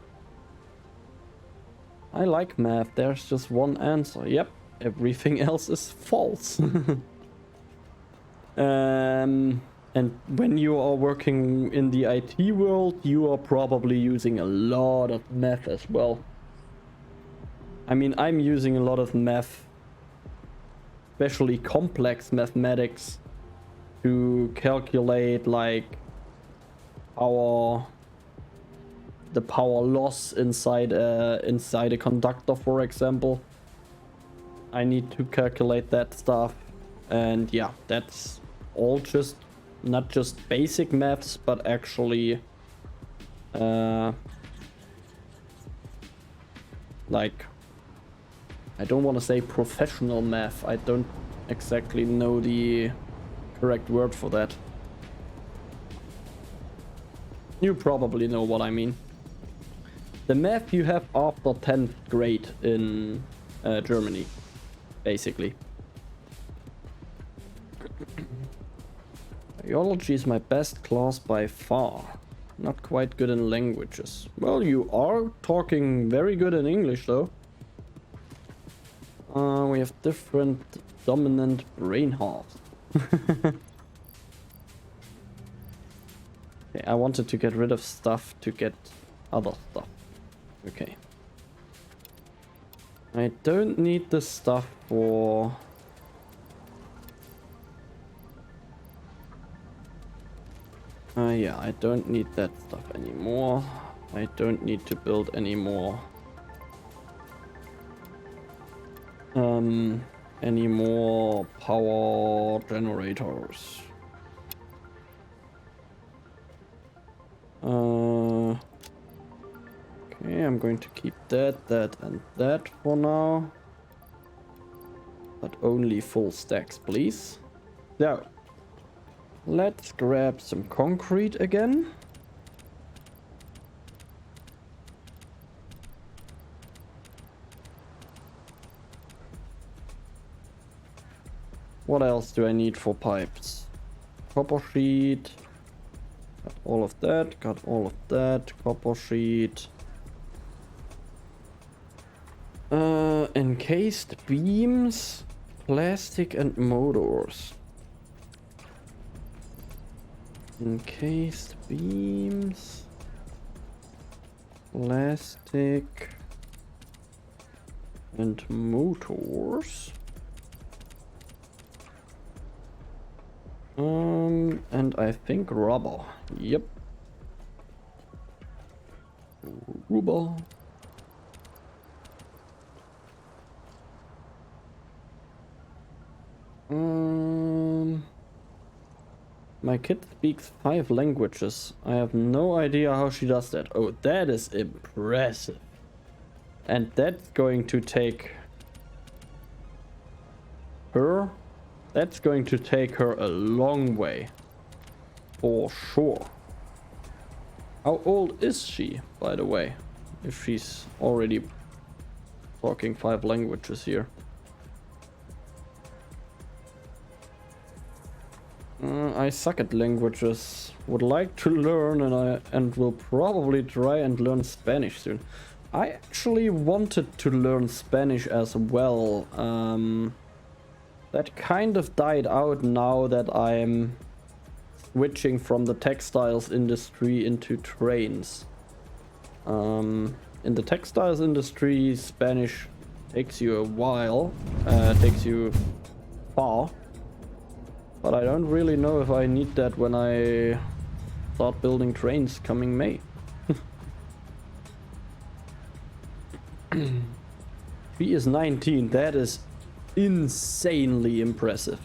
I like math, there's just one answer. Yep, everything else is false. And when you are working in the IT world, you are probably using a lot of math as well. I mean, I'm using a lot of math, especially complex mathematics, to calculate like the power loss inside a conductor, for example. I need to calculate that stuff, and yeah, that's all just not just basic maths, but actually like, I don't want to say professional math. I don't exactly know the correct word for that. You probably know what I mean. The math you have after 10th grade in Germany, basically. Biology is my best class by far. Not quite good in languages. Well, you are talking very good in English, though. We have different dominant brain halves. Okay, I wanted to get rid of stuff to get other stuff. Okay. I don't need the stuff for... yeah, I don't need that stuff anymore. I don't need to build any more. Any more power generators. Okay, I'm going to keep that, and that for now. But only full stacks, please. So, let's grab some concrete again. What else do I need for pipes? Copper sheet. Got all of that, got all of that. Copper sheet. Encased beams, plastic and motors. Encased beams, plastic and motors. And I think rubber. Yep. Rubber. My kid speaks 5 languages. I have no idea how she does that. Oh, that is impressive. And that's going to take her. That's going to take her a long way. For sure. How old is she, by the way? If she's already talking 5 languages here. I suck at languages. Would like to learn, and will probably try and learn Spanish soon. I actually wanted to learn Spanish as well. That kind of died out now that I'm switching from the textiles industry into trains. In the textiles industry, Spanish takes you a while, takes you far. But I don't really know if I need that when I start building trains coming May. She is 19. That is insanely impressive.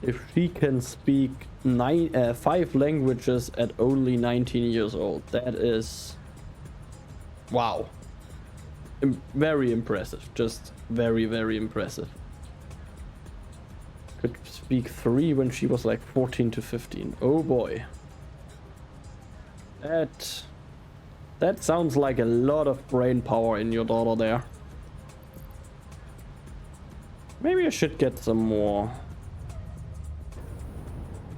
If she can speak 5 languages at only 19 years old, that is... wow. Very impressive. Just very, very impressive. Could speak 3 when she was like 14 to 15. Oh boy. That sounds like a lot of brain power in your daughter there. Maybe I should get some more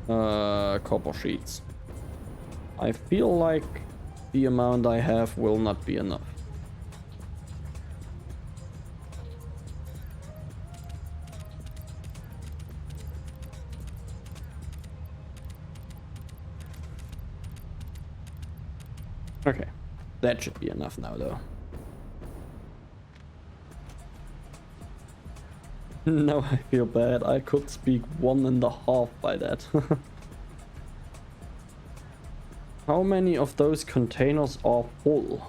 copper sheets. I feel like the amount I have will not be enough. Okay, that should be enough now though. Now I feel bad. I could speak 1.5 by that. How many of those containers are full?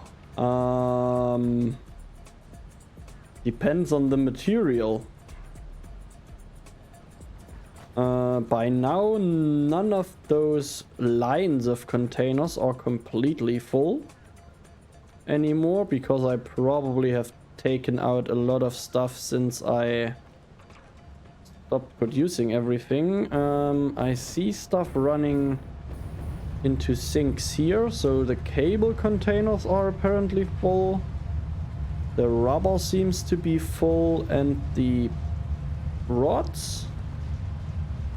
Depends on the material. By now, none of those lines of containers are completely full anymore, because I probably have taken out a lot of stuff since I stopped producing everything. I see stuff running into sinks here, so the cable containers are apparently full. The rubber seems to be full, and the rods.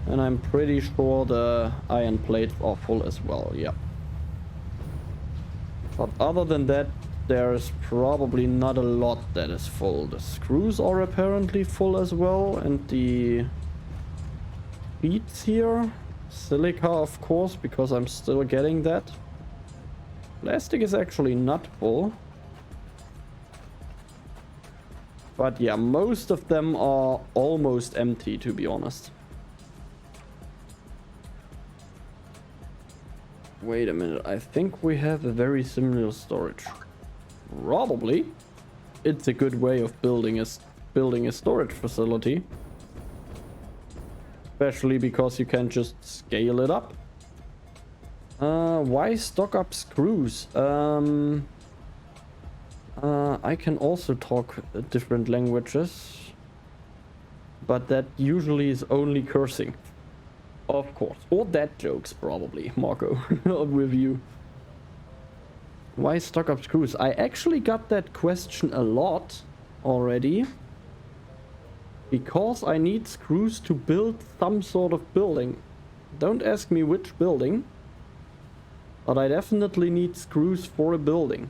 And I'm pretty sure the iron plates are full as well, yeah. But other than that, there's probably not a lot that is full. The screws are apparently full as well, and the beads here. Silica, of course, because I'm still getting that. Plastic is actually not full. But yeah, most of them are almost empty, to be honest. Wait a minute, I think we have a very similar storage. Probably. It's a good way of building a storage facility. Especially because you can just scale it up. Why stock up screws? I can also talk different languages, but that usually is only cursing. Of course. Or dad jokes, probably, Marco, with you. Why stock up screws? I actually got that question a lot already. Because I need screws to build some sort of building. Don't ask me which building. But I definitely need screws for a building.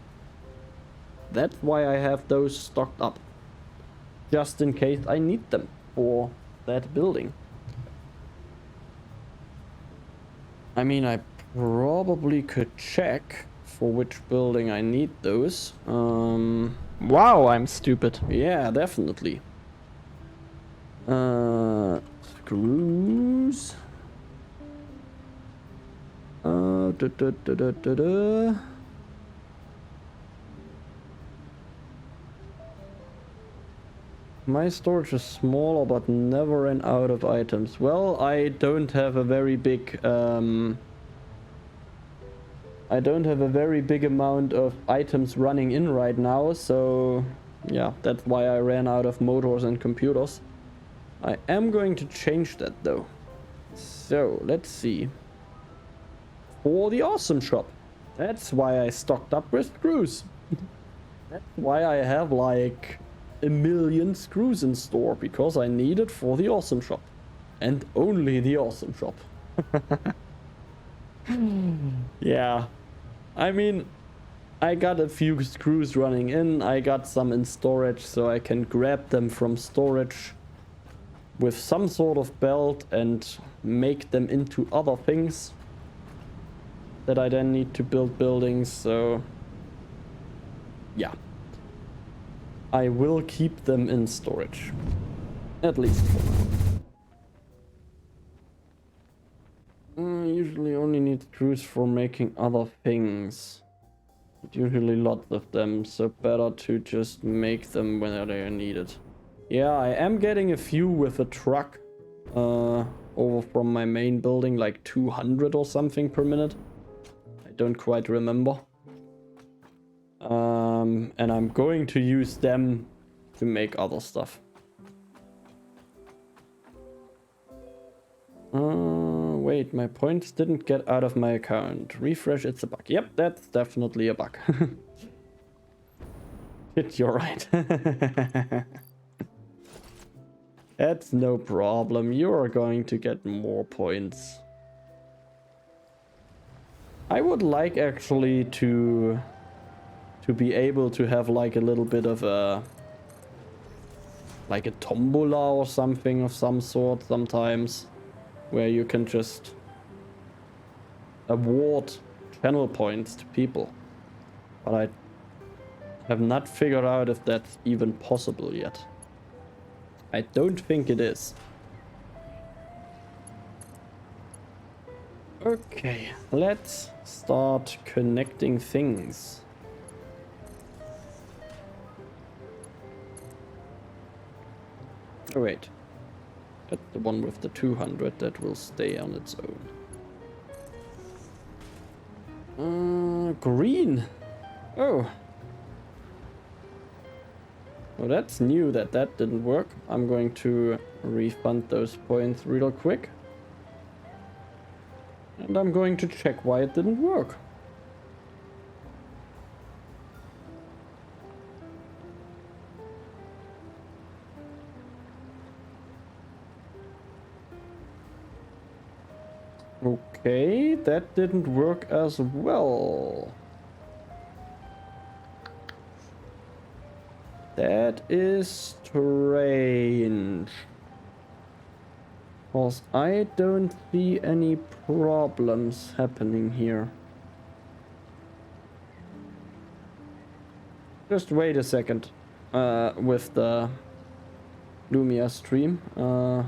That's why I have those stocked up. Just in case I need them for that building. I mean, I probably could check for which building I need those. Wow, I'm stupid. Yeah, definitely. Screws. My storage is smaller, but never ran out of items. Well, I don't have a very big amount of items running in right now, so yeah, that's why I ran out of motors and computers. I am going to change that though. So let's see. For the awesome shop. That's why I stocked up with screws. That's why I have like 1 million screws in store, because I need it for the awesome shop. And only the awesome shop. Yeah. I mean, I got a few screws running in. I got some in storage, so I can grab them from storage with some sort of belt and make them into other things that I then need to build buildings, so yeah. I will keep them in storage. At least for now. Usually only need screws for making other things. Usually lots of them, so better to just make them when they are needed. Yeah, I am getting a few with a truck over from my main building, like 200 or something per minute. I don't quite remember. And I'm going to use them to make other stuff. Wait, my points didn't get out of my account. Refresh, it's a bug. Yep, that's definitely a bug. You're right. That's no problem. You're going to get more points. I would like actually to be able to have like a little bit of a like a tombola or something of some sort sometimes, where you can just award channel points to people. But I have not figured out if that's even possible yet. I don't think it is. Okay, let's start connecting things. Oh wait, that's the one with the 200 that will stay on its own. Green. Oh. Well, that's new that didn't work. I'm going to refund those points real quick. And I'm going to check why it didn't work. Okay, that didn't work as well. That is strange. Because I don't see any problems happening here. Just wait a second with the Lumia stream,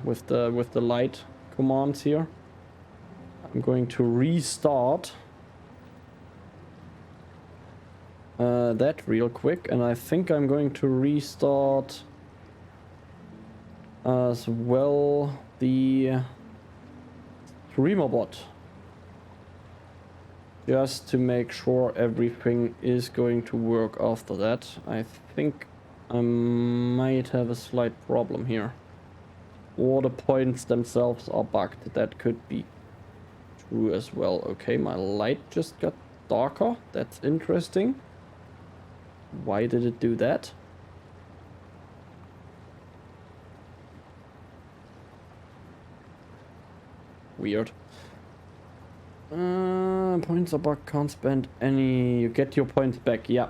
with the light commands here. I'm going to restart that real quick, and I think I'm going to restart as well the streamer bot. just to make sure everything is going to work after that. I think I might have a slight problem here. Or the points themselves are bugged. That could be true as well. Okay, my light just got darker. That's interesting. Why did it do that? Weird. Points are bugged, can't spend any. You get your points back, yeah.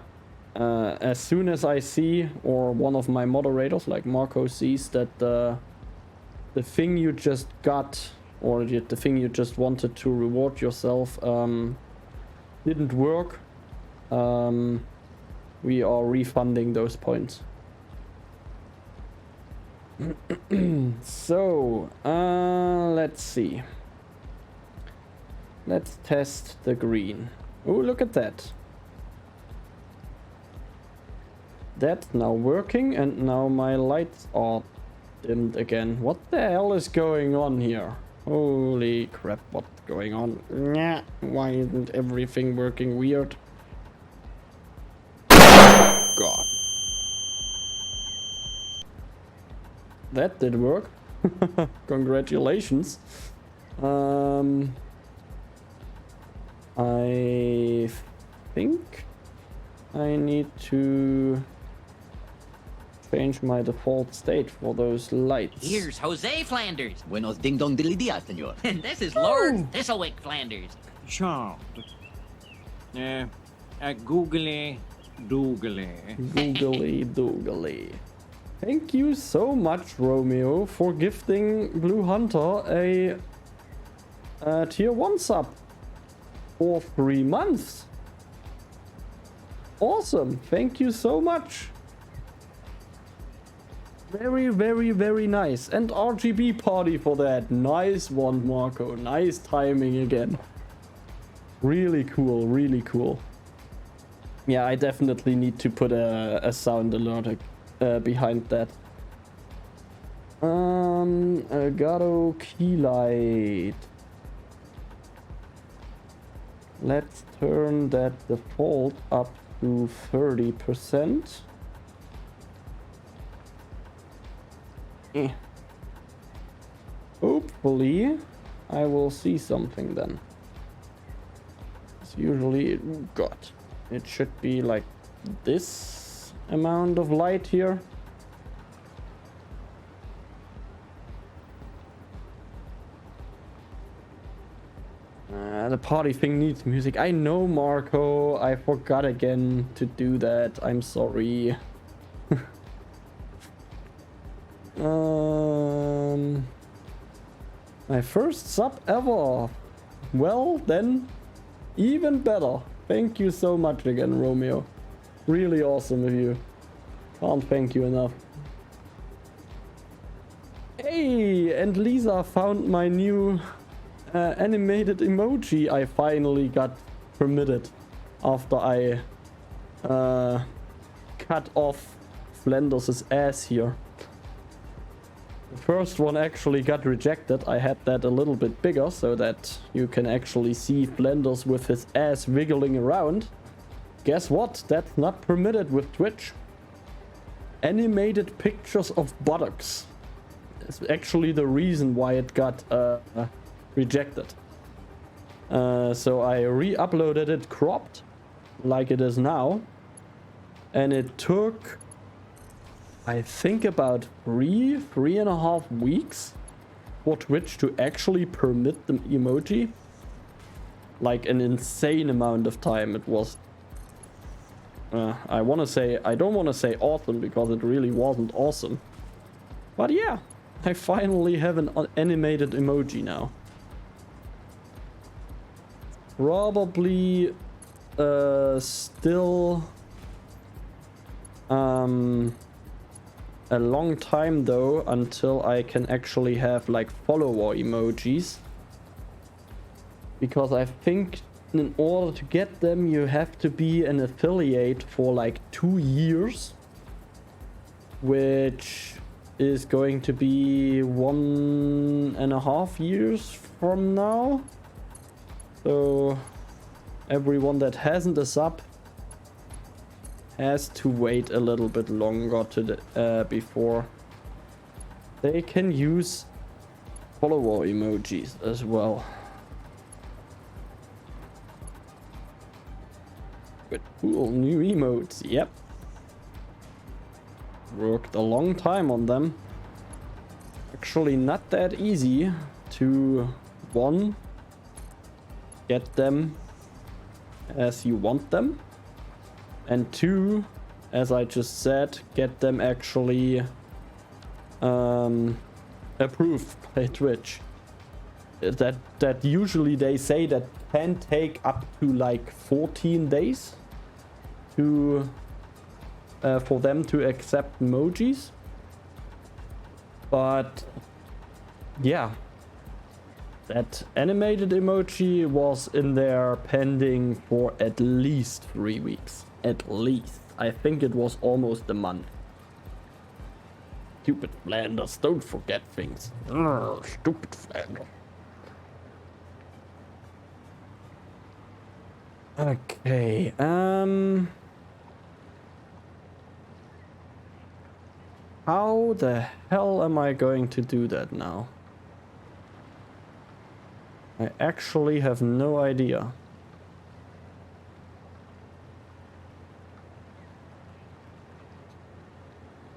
As soon as I see, or one of my moderators, like Marco, sees that the thing you just got, or the thing you just wanted to reward yourself, didn't work, we are refunding those points. So, let's see. Let's test the green. Oh, look at that. That's now working, and now my lights are dimmed again. What the hell is going on here? Holy crap, what's going on? Nah, why isn't everything working weird? God. That did work. Congratulations. I think I need to change my default state for those lights. Here's Jose Flanders. Buenos ding dong dilly dia, senor. And this is Lord Thistlewick Flanders. Charmed. Googly doogly. Googly doogly. Thank you so much, Romeo, for gifting Blue Hunter a tier 1 sub for 3 months. Awesome. Thank you so much. Very, very, very nice. And RGB party for that. Nice one, Marco. Nice timing again. Really cool, really cool. Yeah, I definitely need to put a sound alert behind that. Elgato key light. Let's turn that default up to 30%. Hopefully I will see something then. It's usually, God, it should be like this amount of light here. The party thing needs music. I know, Marco. I forgot again to do that. I'm sorry. My first sub ever. Well, then, even better. Thank you so much again, Romeo. Really awesome of you. Can't thank you enough. Hey, and Lisa found my new animated emoji I finally got permitted after I cut off Flanders' ass here. The first one actually got rejected. I had that a little bit bigger so that you can actually see Flanders with his ass wiggling around. Guess what? That's not permitted with Twitch. Animated pictures of buttocks. That's actually the reason why it got rejected. So I re-uploaded it cropped like it is now, and it took, I think, about 3.5 weeks for Twitch to actually permit the emoji. Like an insane amount of time it was. I don't want to say awesome, because it really wasn't awesome. But yeah, I finally have an animated emoji now. Probably still a long time though until I can actually have like follower emojis, because I think in order to get them you have to be an affiliate for like 2 years, which is going to be 1.5 years from now. So everyone that hasn't a sub has to wait a little bit longer before they can use follower emojis as well. With cool new emotes, yep. Worked a long time on them. Actually not that easy to, one, get them as you want them, and two, as I just said, get them actually approved by Twitch. That usually they say that can take up to like 14 days to for them to accept emojis. But yeah, that animated emoji was in there pending for at least 3 weeks. At least. I think it was almost a month. Stupid Flanders, don't forget things. Ugh, stupid Flanders. Okay, how the hell am I going to do that now? I actually have no idea.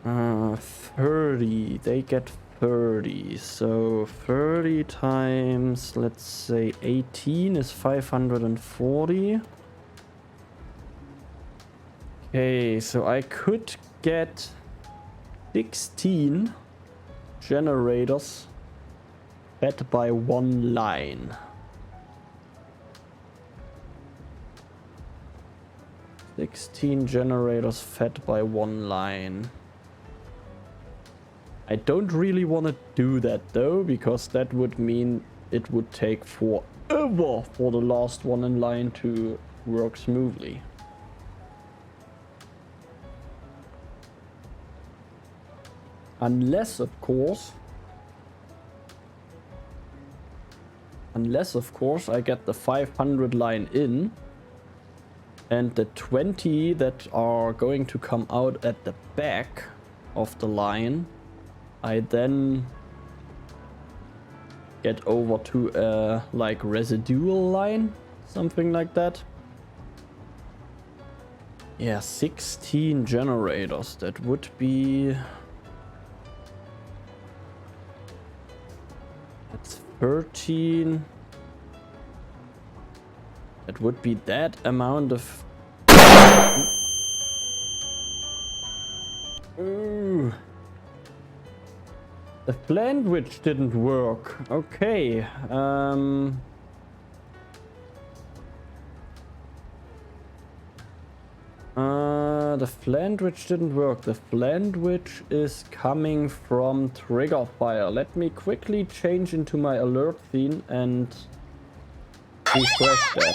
Uh, 30. They get 30. So 30 times, let's say 18 is 540. Okay, so I could get 16 generators fed by one line. 16 generators fed by one line. I don't really want to do that though, because that would mean it would take forever for the last one in line to work smoothly. Unless of course I get the 500 line in, and the 20 that are going to come out at the back of the line, I then get over to a like residual line, something like that. Yeah, 16 generators, that would be... That's 13. That would be that amount of... Ooh. The Flanders didn't work. Okay. The Flanders didn't work. The Flanders is coming from trigger fire. Let me quickly change into my alert scene and refresh that.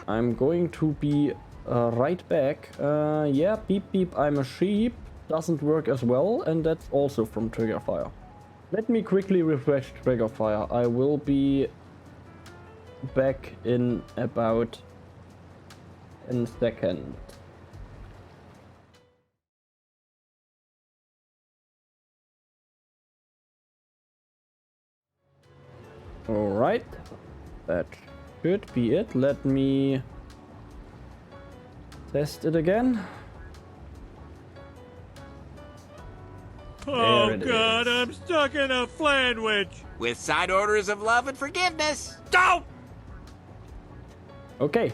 I'm going to be right back. Yeah, beep beep, I'm a sheep. Doesn't work as well, and that's also from trigger fire. Let me quickly refresh trigger fire. I will be back in about 10 seconds. Alright, that should be it. Let me test it again. Oh God, I'm stuck in a Flanders. With side orders of love and forgiveness. Don't! Okay,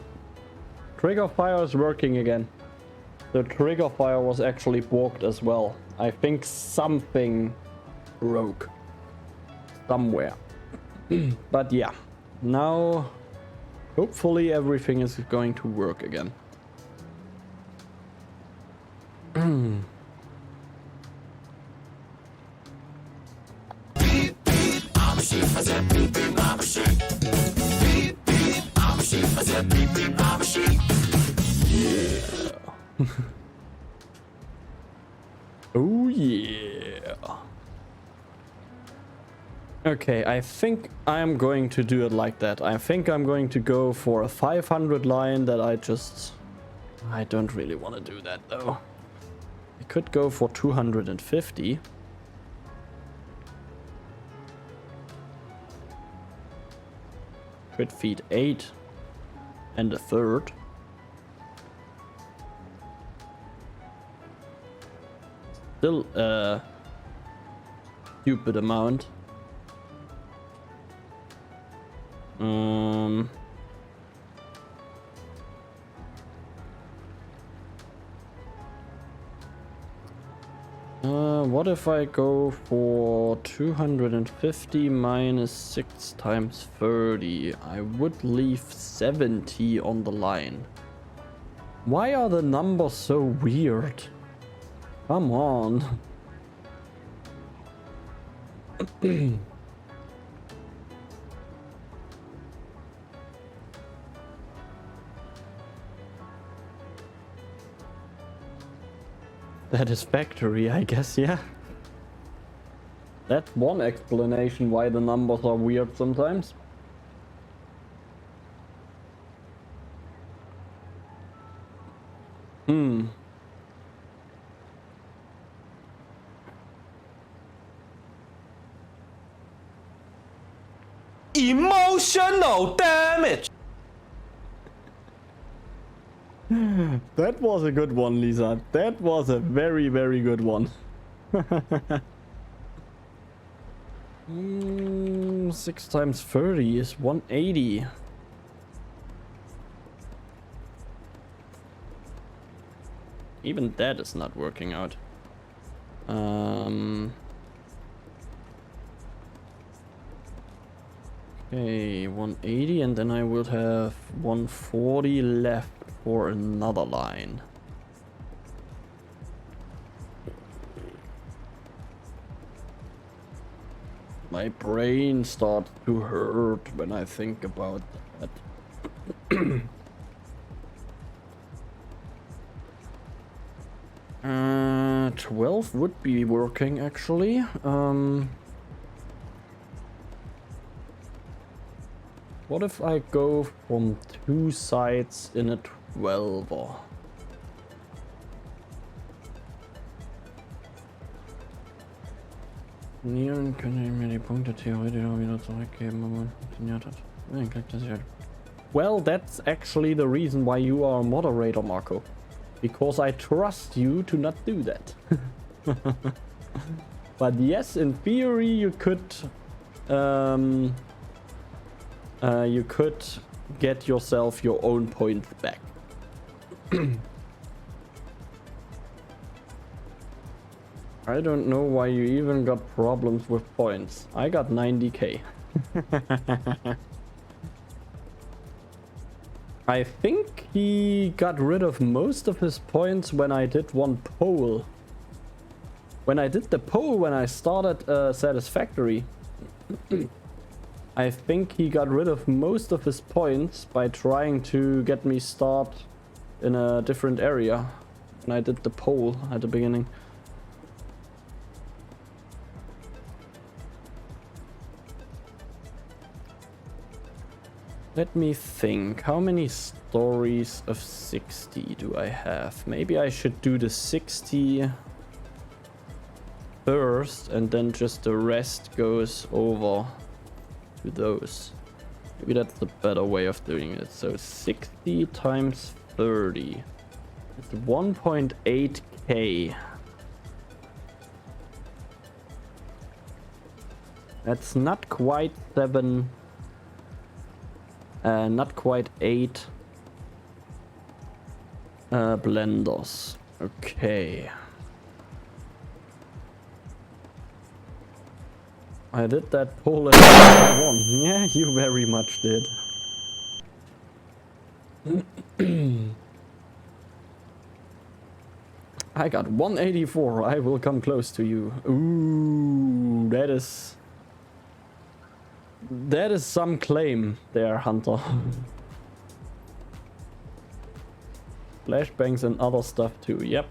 trigger fire is working again. The trigger fire was actually blocked as well. I think something broke somewhere. But yeah, now hopefully everything is going to work again. Yeah. Oh yeah. Okay, I think I'm going to do it like that. I think I'm going to go for a 500 line that I don't really want to do that though. I could go for 250. Could feed 8 and a third. Still a stupid amount. What if I go for 250 minus 6 times 30? I would leave 70 on the line. Why are the numbers so weird? Come on. Satisfactory, I guess, yeah. That's one explanation why the numbers are weird sometimes. Emotional damage! That was a good one, Lisa. That was a very, very good one. 6 times 30 is 180. Even that is not working out. Okay, 180, and then I will have 140 left for another line. My brain starts to hurt when I think about that. 12 would be working actually. What if I go from 2 sides in a 12er? Nieren können mir die Punkte theoretisch auch wieder zurückgeben, aber funktioniert hat. Well, that's actually the reason why you are a moderator, Marco. Because I trust you to not do that. But yes, in theory, you could get yourself your own points back. I don't know why you even got problems with points. I got 90k. I think he got rid of most of his points when I did one poll. When I did the poll when I started Satisfactory, I think he got rid of most of his points by trying to get me start in a different area when I did the poll at the beginning. Let me think. How many stories of 60 do I have? Maybe I should do the 60 first and then just the rest goes over to those. Maybe that's the better way of doing it. So 60 times 30. It's 1.8k. That's not quite 7. Not quite 8 blenders. Okay. I did that poll and I won. Yeah, you very much did. I got 184. I will come close to you. Ooh, that is some claim there, Hunter. Flashbangs and other stuff too, yep.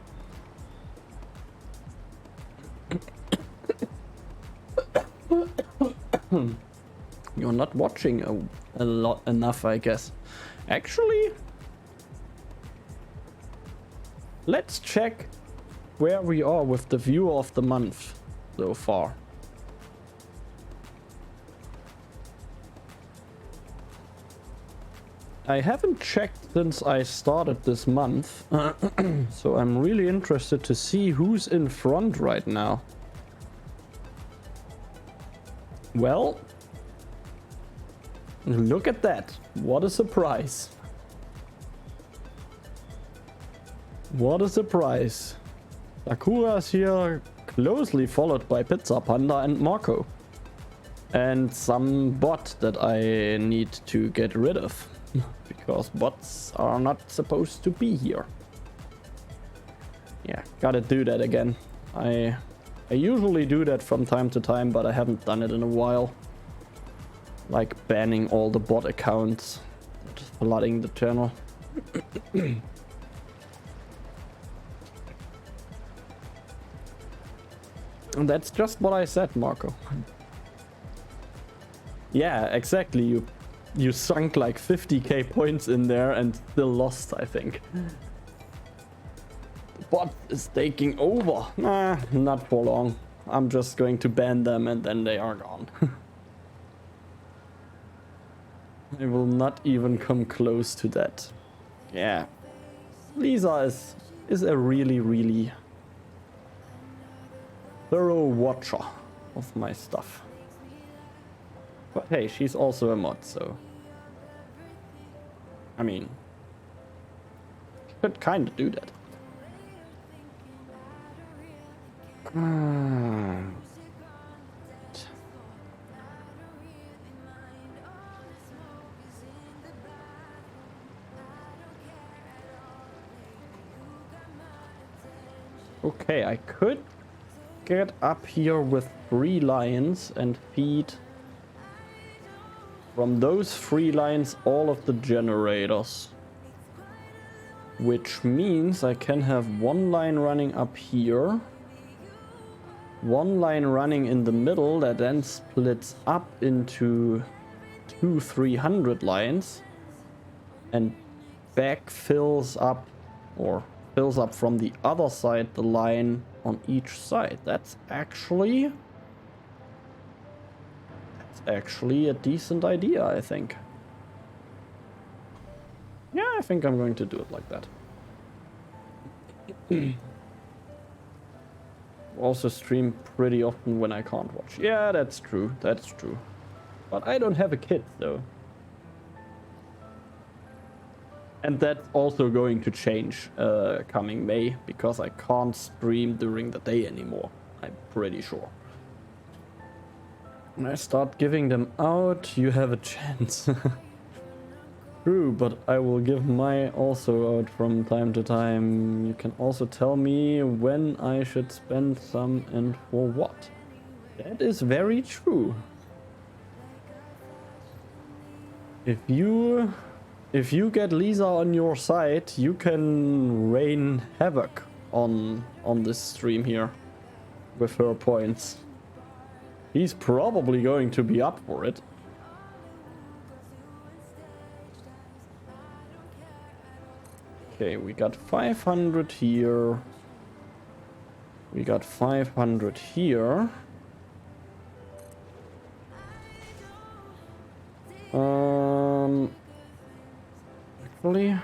You're not watching a lot enough, I guess. Actually, let's check where we are with the viewer of the month so far. I haven't checked since I started this month, so I'm really interested to see who's in front right now. Well, look at that. What a surprise. What a surprise. Sakura's here, closely followed by Pizza Panda and Marco. And some bot that I need to get rid of. Because bots are not supposed to be here. Yeah, gotta do that again. I usually do that from time to time, but I haven't done it in a while. Like banning all the bot accounts, flooding the channel. And that's just what I said, Marco. Yeah, exactly. You sunk like 50k points in there and still lost, I think. The bot is taking over. Nah, not for long. I'm just going to ban them and then they are gone. I will not even come close to that. Yeah. Lisa is a really thorough watcher of my stuff. But hey, she's also a mod, so... I mean... could kinda do that. Okay, I could get up here with 3 lions and feed from those 3 lines all of the generators. Which means I can have 1 line running up here, 1 line running in the middle that then splits up into 2 300 lines and back fills up, or fills up from the other side, the line on each side. That's actually a decent idea, I think. Yeah, I think I'm going to do it like that. Also stream pretty often when I can't watch. Yeah, that's true. That's true. But I don't have a kid, though. And that's also going to change coming May, because I can't stream during the day anymore. I'm pretty sure. When I start giving them out, you have a chance. True, but I will give my also out from time to time. You can also tell me when I should spend some and for what. That is very true. If you get Lisa on your side, you can rain havoc on this stream here with her points. He's probably going to be up for it. Okay, we got 500 here. We got 500 here. Actually,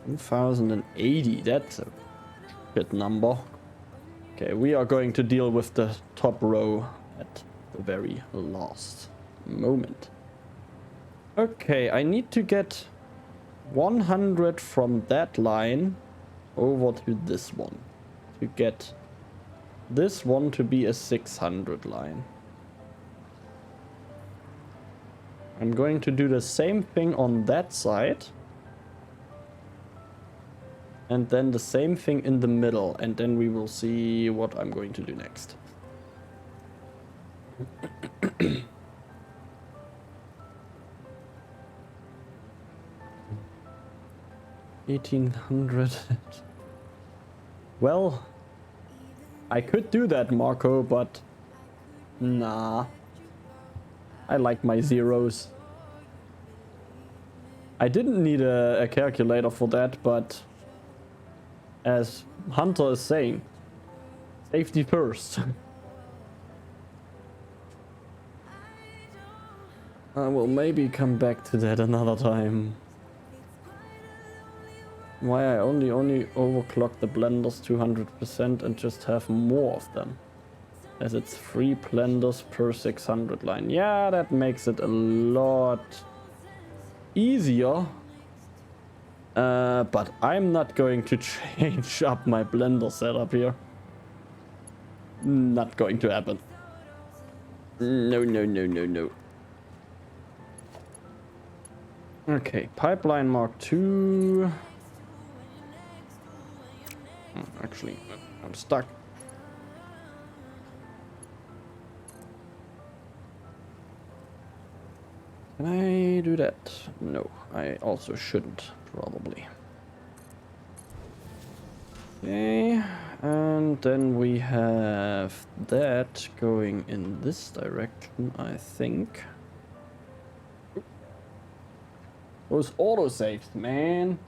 $2,080. That's a good number. Okay, we are going to deal with the top row at the very last moment. Okay, I need to get 100 from that line over to this one to get this one to be a 600 line. I'm going to do the same thing on that side. And then the same thing in the middle, and then we will see what I'm going to do next. 1800. Well, I could do that, Marco, but nah. I like my zeros. I didn't need a calculator for that, but as Hunter is saying, safety first. I will maybe come back to that another time. Why I only overclock the blenders 200% and just have more of them. As it's 3 blenders per 600 line. Yeah, that makes it a lot easier. But I'm not going to change up my blender setup here. Not going to happen. No, no, no, no, no. Okay, pipeline Mark II. Actually, I'm stuck. Can I do that? No, I also shouldn't, probably. Okay, and then we have that going in this direction, I think. Those autosaves, man.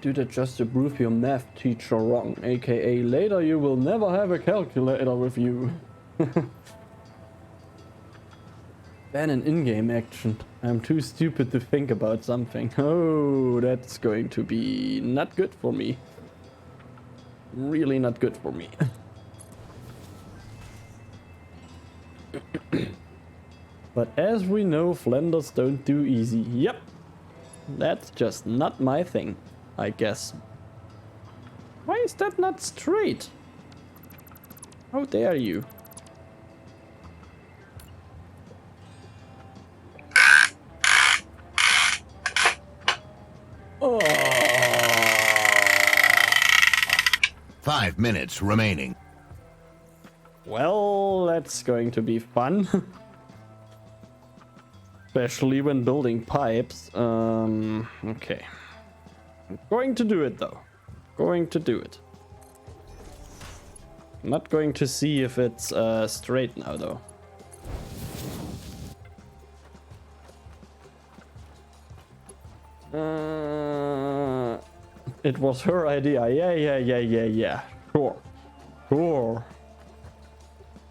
Do that just to prove your math teacher wrong, aka later you will never have a calculator with you. Ban an in-game action. I'm too stupid to think about something. Oh, that's going to be not good for me. Really not good for me. But as we know, Flanders don't do easy. Yep. That's just not my thing, I guess. Why is that not straight? How dare you? Oh. 5 minutes remaining. Well, that's going to be fun. Especially when building pipes. Okay. I'm going to do it though. Going to do it. Not going to see if it's straight now though. It was her idea. Yeah. Sure.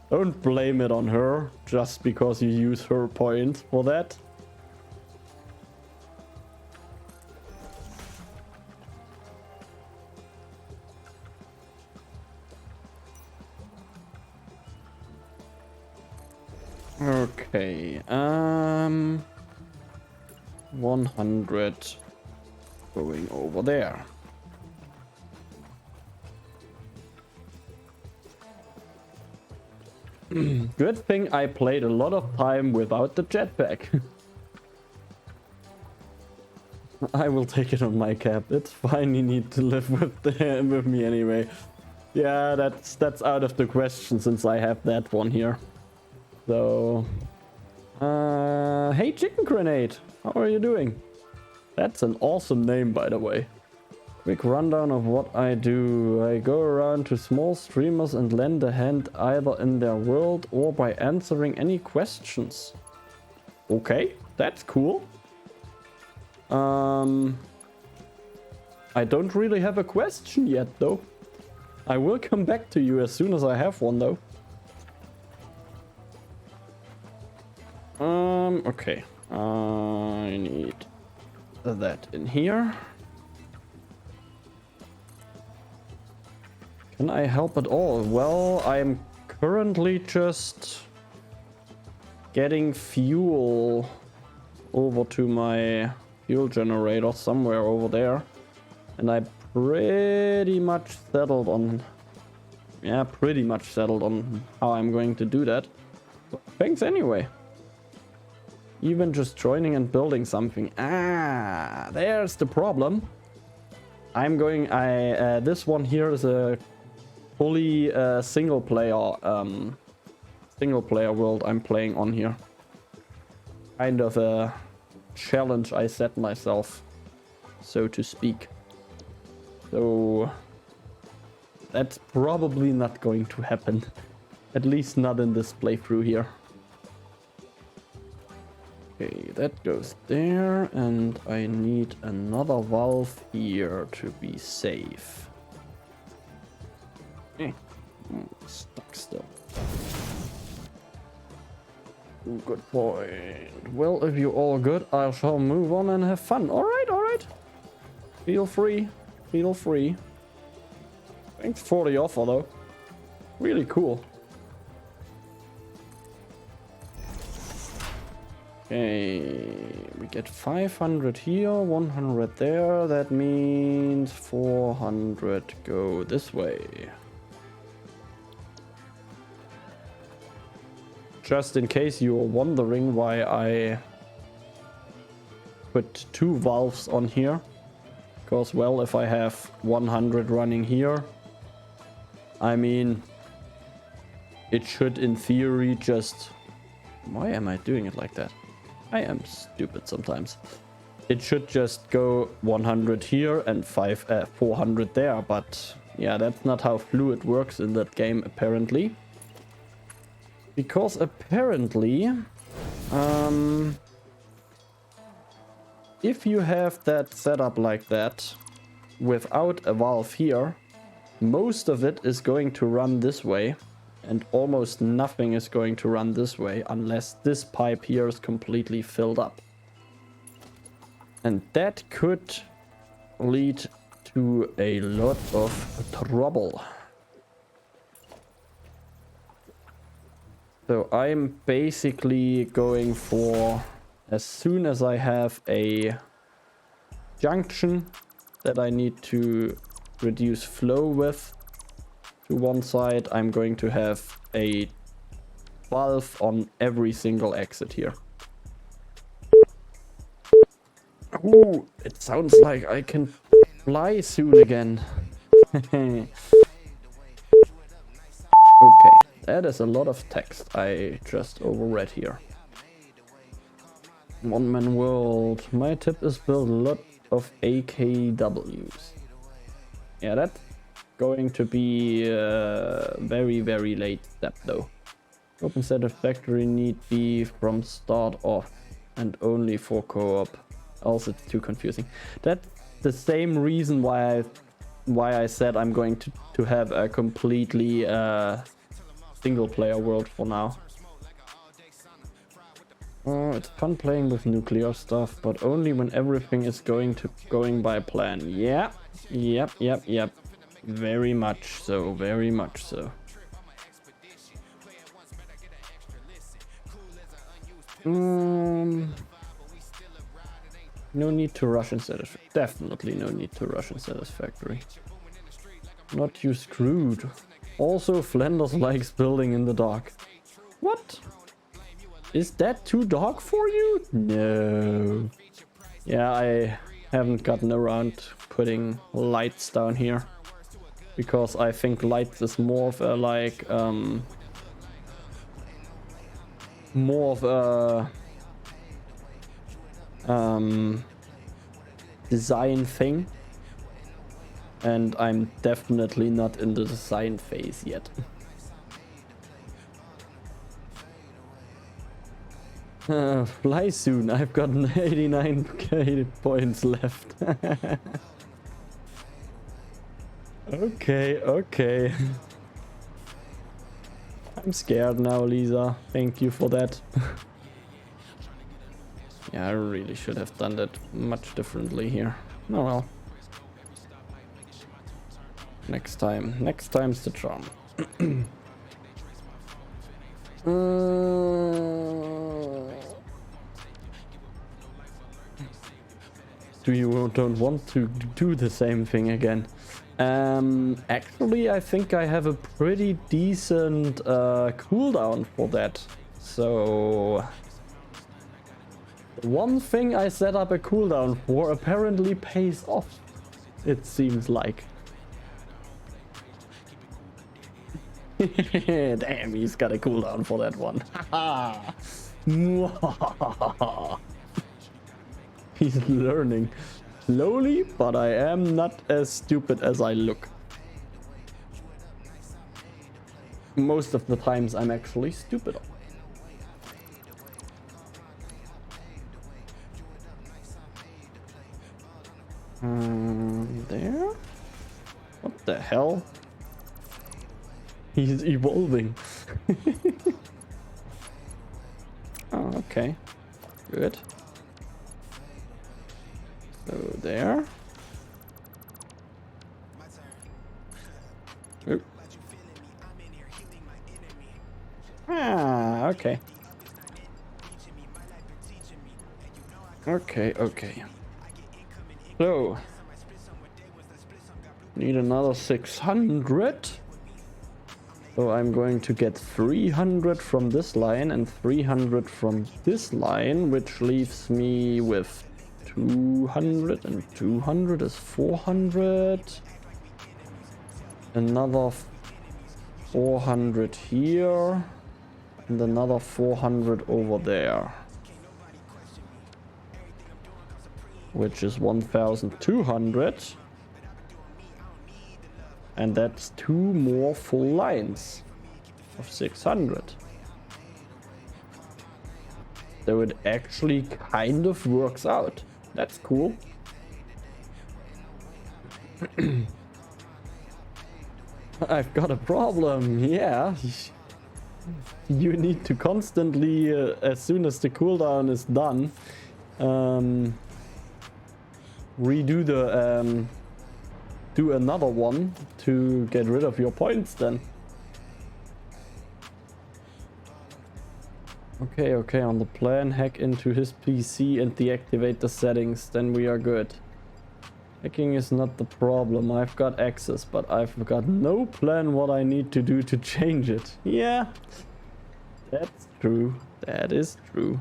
Don't blame it on her just because you use her points for that. Okay, 100 going over there. Good thing I played a lot of time without the jetpack. I will take it on my cap. It's fine. You need to live with me anyway. Yeah, that's out of the question since I have that one here. So, hey Chicken Grenade, how are you doing? That's an awesome name, by the way. Quick rundown of what I do. I go around to small streamers and lend a hand either in their world or by answering any questions. Okay, that's cool. I don't really have a question yet though. I will come back to you as soon as I have one though. Okay. I need that in here. Can I help at all? Well, I'm currently just getting fuel over to my fuel generator somewhere over there. And I pretty much settled on... Yeah, pretty much settled on how I'm going to do that. But thanks anyway. Even just joining and building something. Ah, there's the problem. This one here is a fully single player world I'm playing on here. Kind of a challenge I set myself, so to speak. So that's probably not going to happen. At least not in this playthrough here. Okay, that goes there, and I need another valve here to be safe. Stuck still. Good point. Well, if you're all good, I shall move on and have fun. Alright, alright. Feel free. Feel free. Thanks for the offer, though. Really cool. Okay, we get 500 here, 100 there. That means 400 go this way. Just in case you're wondering why I put 2 valves on here. Because, well, if I have 100 running here, I mean, it should in theory just... Why am I doing it like that? I am stupid sometimes. It should just go 100 here and 400 there, but yeah, that's not how fluid works in that game, apparently. Because apparently, if you have that set up like that, without a valve here, most of it is going to run this way. And almost nothing is going to run this way unless this pipe here is completely filled up. And that could lead to a lot of trouble. So I'm basically going for, as soon as I have a junction that I need to reduce flow with, to one side, I'm going to have a valve on every single exit here. Ooh, it sounds like I can fly soon again. Okay, that is a lot of text I just overread here. One man world. My tip is build a lot of AKWs. Yeah, that's going to be a very, very late step though. Open Satisfactory need be from start off and only for co-op. Also, it's too confusing. That's the same reason why I said I'm going to have a completely single player world for now. Oh, it's fun playing with nuclear stuff, but only when everything is going by plan. Yeah, yep. Very much so, very much so. No need to rush in Satisfactory. Definitely no need to rush in Satisfactory. Not you screwed. Also, Flanders likes building in the dark. What? Is that too dark for you? No. Yeah, I haven't gotten around putting lights down here. Because I think lights is more of a like design thing, and I'm definitely not in the design phase yet. Fly soon. I've got 89k points left. Okay. I'm scared now, Lisa. Thank you for that. Yeah, I really should have done that much differently here. Oh well. Next time. Next time's the charm. Don't want to do the same thing again. Actually, I think I have a pretty decent cooldown for that. So one thing I set up a cooldown for apparently pays off, it seems like. Damn, he's got a cooldown for that one. He's learning slowly, but I am not as stupid as I look. Most of the times I'm actually stupider. There? What the hell? He's evolving. Oh, okay. Good. So there. Oop. Ah, okay. Okay. So, need another 600. So I'm going to get 300 from this line and 300 from this line, which leaves me with 200, and 200 is 400. Another 400 here, and another 400 over there, which is 1,200. And that's 2 more full lines of 600. So it actually kind of works out. That's cool. I've got a problem, yeah. You need to constantly, as soon as the cooldown is done, redo the... do another one to get rid of your points then. Okay, on the plan, hack into his PC and deactivate the settings, then we are good. Hacking is not the problem, I've got access, but I've got no plan what I need to do to change it. Yeah, that's true, that is true.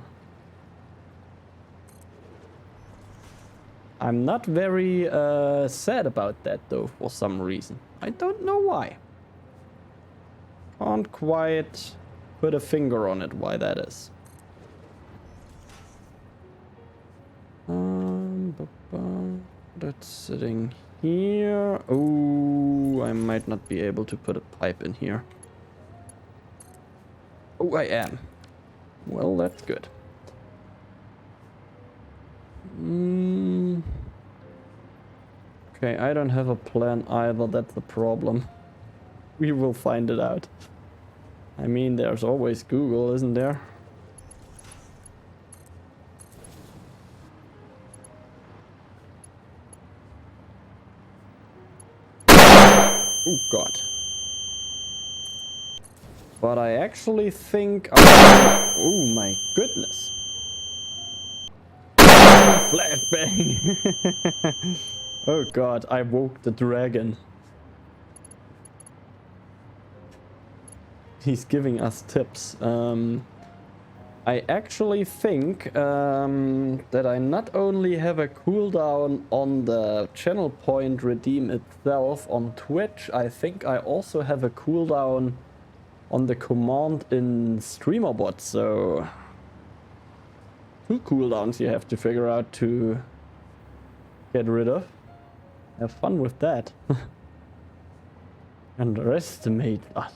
I'm not very sad about that though, for some reason. I don't know why. Can't quite put a finger on it why that is. That's sitting here. Oh, I might not be able to put a pipe in here. Oh, I am. Well, that's good. Okay, I don't have a plan either, that's the problem. We will find it out. I mean, there's always Google, isn't there? Oh god. But I actually think... Oh my goodness. Flashbang! Oh god, I woke the dragon. He's giving us tips. I actually think that I not only have a cooldown on the channel point redeem itself on Twitch, I think I also have a cooldown on the command in StreamerBot, so 2 cooldowns you have to figure out to get rid of. Have fun with that. Underestimate us.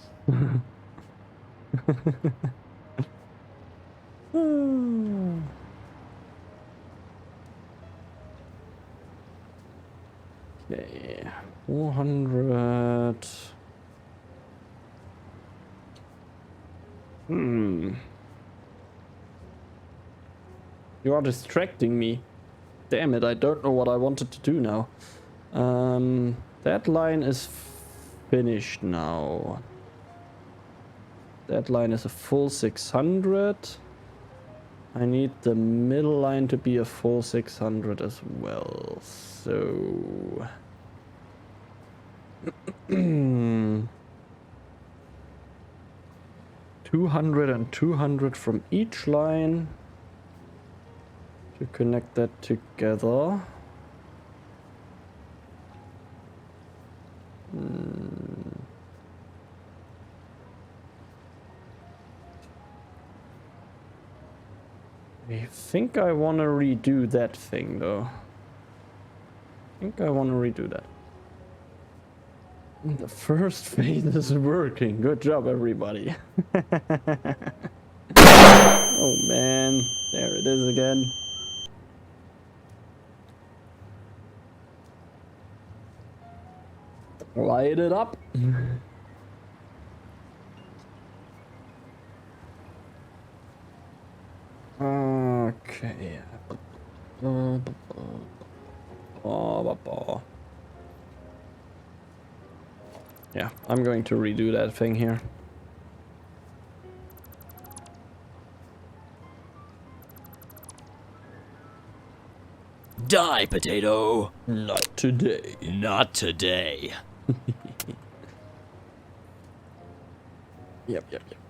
Okay, 400. You are distracting me. Damn it, I don't know what I wanted to do now. That line is finished now. That line is a full 600. I need the middle line to be a full 600 as well. So... 200 and 200 from each line to connect that together. I think I want to redo that thing though. I think I want to redo that. The first phase is working. Good job, everybody. Oh man, there it is again. Light it up. Okay. Yeah, I'm going to redo that thing here. Die, potato. Not today. Not today. Yep.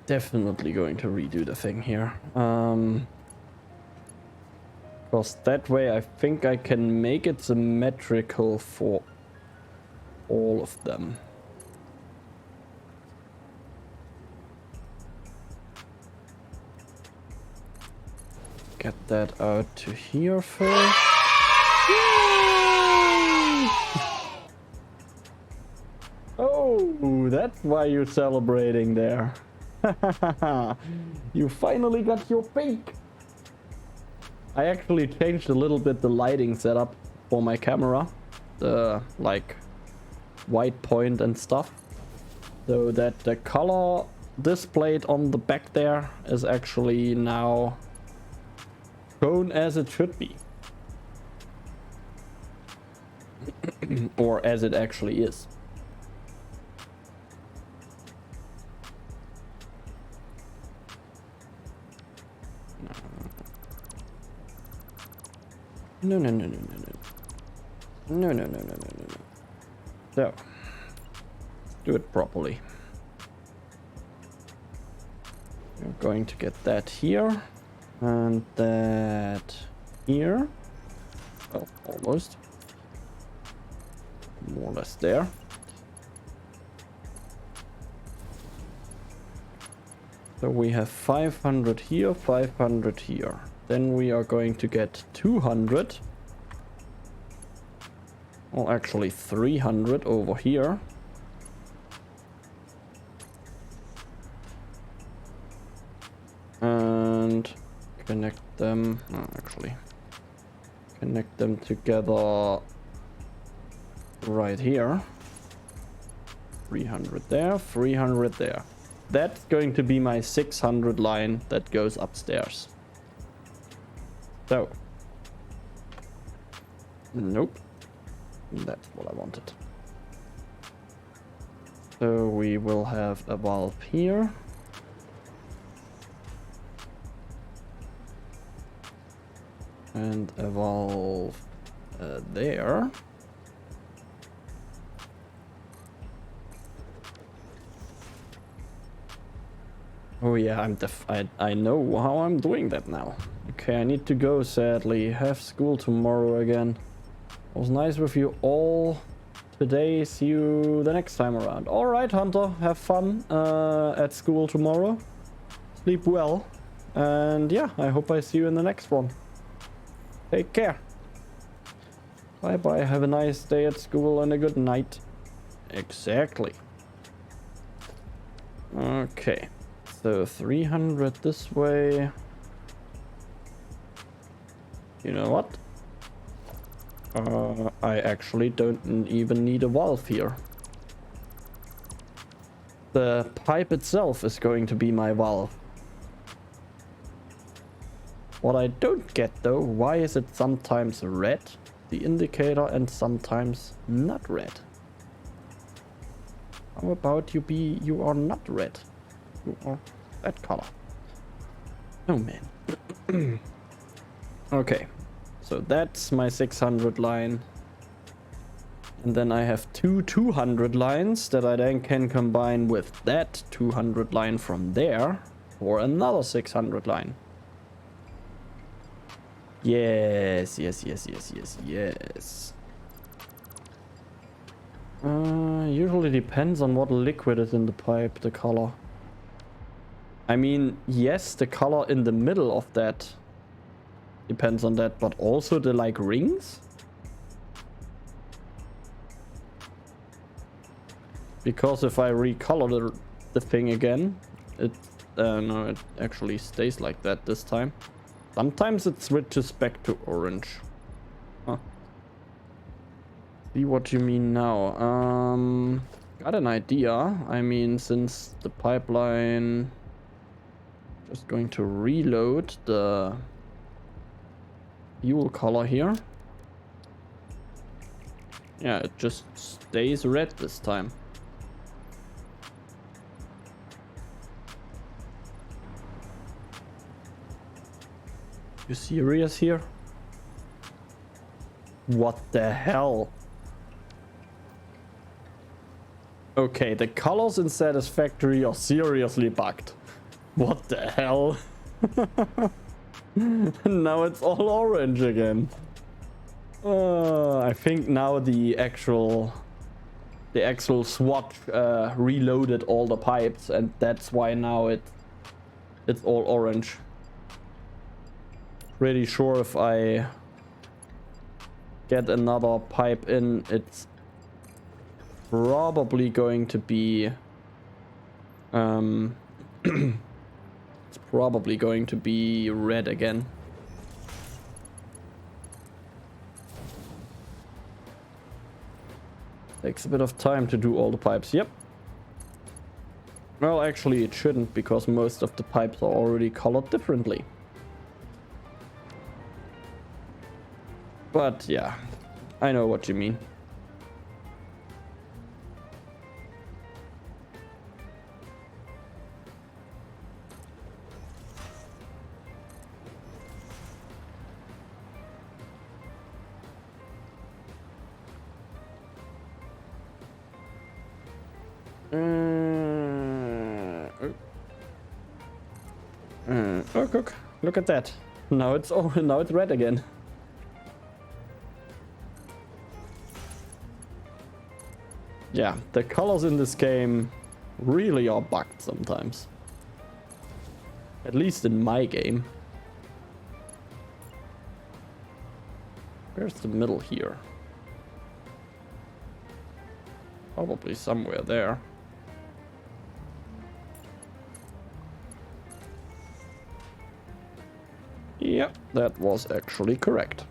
Definitely going to redo the thing here. Because that way I think I can make it symmetrical for all of them. Get that out to here first. Oh, that's why you're celebrating there. You finally got your pink. I actually changed a little bit the lighting setup for my camera. The like white point and stuff. So that the color displayed on the back there is actually now shown as it should be. Or as it actually is. No. So, do it properly. We're going to get that here and that here. Well, almost. More or less there. So we have 500 here, 500 here. Then we are going to get 200. Well, actually 300 over here. And connect them. Oh, actually, connect them together right here. 300 there, 300 there. That's going to be my 600 line that goes upstairs. So, nope, that's what I wanted. So we will have a valve here. And a valve there. Oh yeah, I know how I'm doing that now. Okay, I need to go, sadly. Have school tomorrow again. It was nice with you all today. See you the next time around. Alright, Hunter, have fun at school tomorrow. Sleep well. And yeah, I hope I see you in the next one. Take care. Bye bye. Have a nice day at school and a good night. Exactly. Okay. So 300 this way. You know what? I actually don't even need a valve here. The pipe itself is going to be my valve. What I don't get though, why is it sometimes red, the indicator, and sometimes not red? How about you are not red? You are that color. Oh man. Okay, so that's my 600 line. And then I have two 200 lines that I then can combine with that 200 line from there for another 600 line. Yes. Usually depends on what liquid is in the pipe, the color. I mean, yes, the color in the middle of that depends on that, but also the like rings. Because if I recolor the thing again, no, it actually stays like that this time. Sometimes it switches back to orange. Huh. See what you mean now. Got an idea. I mean, since the pipeline... Just going to reload the fuel color here. Yeah, it just stays red this time. You serious here? What the hell? Okay, the colors in Satisfactory are seriously bugged. What the hell? Now it's all orange again. I think now the actual swatch reloaded all the pipes, and that's why now it's all orange. Pretty sure if I get another pipe in, it's probably going to be it's probably going to be red again. Takes a bit of time to do all the pipes. Yep. Well, actually it shouldn't, because most of the pipes are already colored differently. But yeah, I know what you mean. Oh, look at that. Now it's red again. Yeah, the colors in this game really are bugged sometimes. At least in my game. Where's the middle here? Probably somewhere there. Yep, that was actually correct.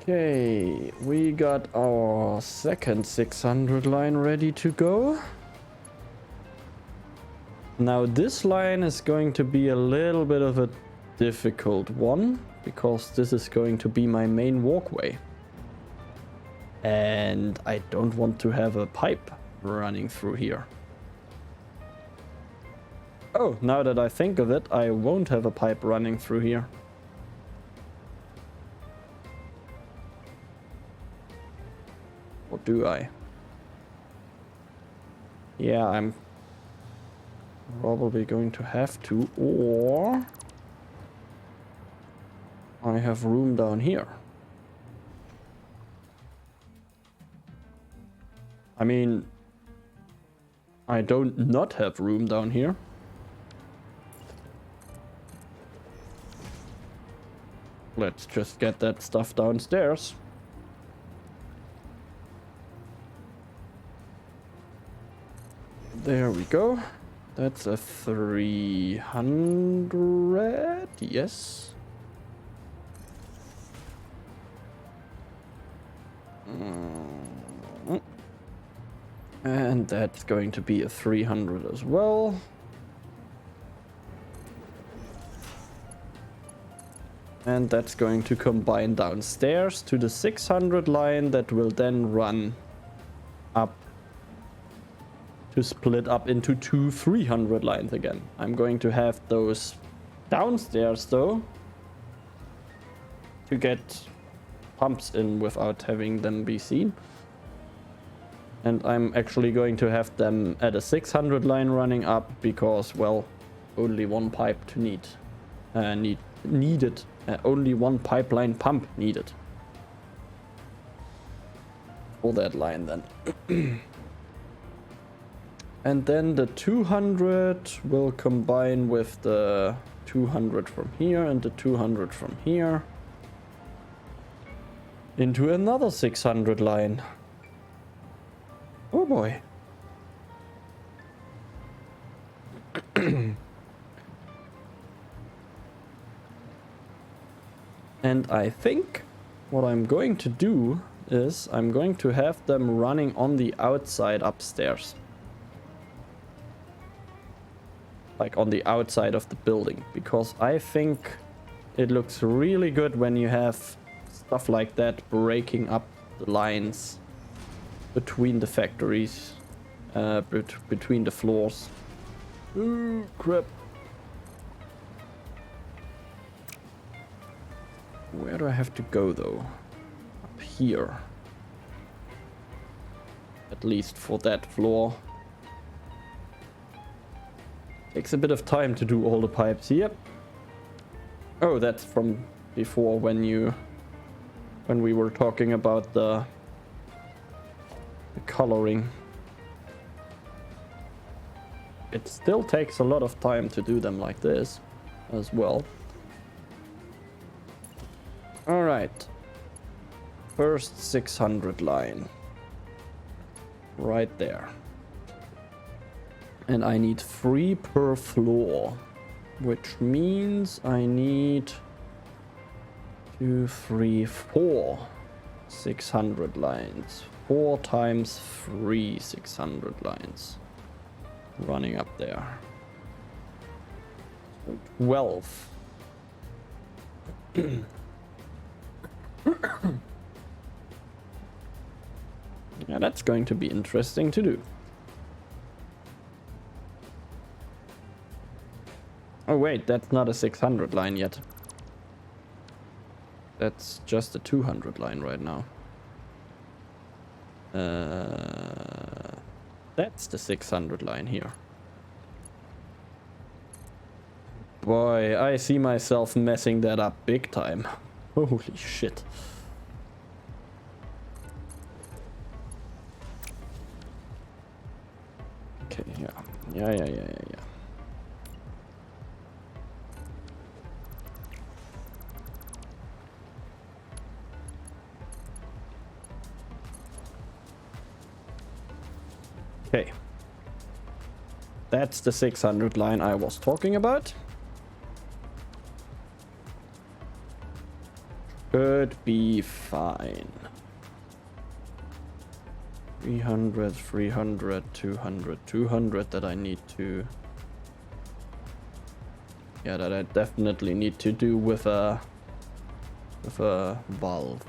Okay, we got our second 600 line ready to go. Now this line is going to be a little bit of a difficult one, because this is going to be my main walkway. And I don't want to have a pipe running through here. Oh, now that I think of it, I won't have a pipe running through here. Or do I? Yeah, I'm probably going to have to, or I have room down here. I mean, I don't not have room down here. Let's just get that stuff downstairs. There we go. That's a 300. Yes. And that's going to be a 300 as well. And that's going to combine downstairs to the 600 line that will then run up to split up into two 300 lines again. I'm going to have those downstairs though to get pumps in without having them be seen. And I'm actually going to have them at a 600 line running up because, well, only one pipe to needed. Only one pipeline pump needed for that line then. And then the 200 will combine with the 200 from here and the 200 from here into another 600 line. Oh boy. And I think what I'm going to do is I'm going to have them running on the outside upstairs. Like on the outside of the building. Because I think it looks really good when you have stuff like that breaking up the lines between the factories, between the floors. Ooh, crap. Where do I have to go though? Up here. At least for that floor. Takes a bit of time to do all the pipes. Yep. Oh, that's from before when we were talking about the coloring. It still takes a lot of time to do them like this as well. All right. First 600 line. Right there. And I need 3 per floor. Which means I need 2, 3, 4 600 lines. 4 times 3 600 lines. Running up there. So 12. Yeah, that's going to be interesting to do. Oh wait, that's not a 600 line yet. That's just a 200 line right now. That's the 600 line here. Boy, I see myself messing that up big time. Holy shit. Okay, yeah. Yeah. Okay. That's the 600 line I was talking about. Should be fine. 300, 300, 200, 200 that I need to... Yeah, that I definitely need to do with a valve.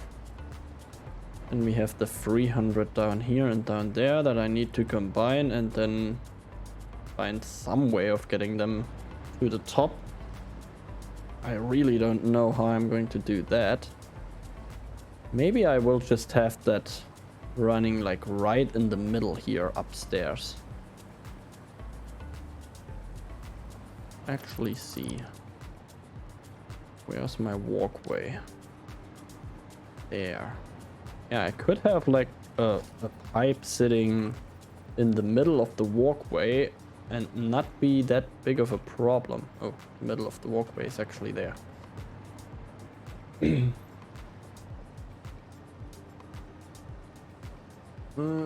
And we have the 300 down here and down there that I need to combine and then find some way of getting them to the top. I really don't know how I'm going to do that. Maybe I will just have that running like right in the middle here upstairs. Actually see. Where's my walkway? There. Yeah, I could have like a pipe sitting in the middle of the walkway and not be that big of a problem. Oh, the middle of the walkway is actually there.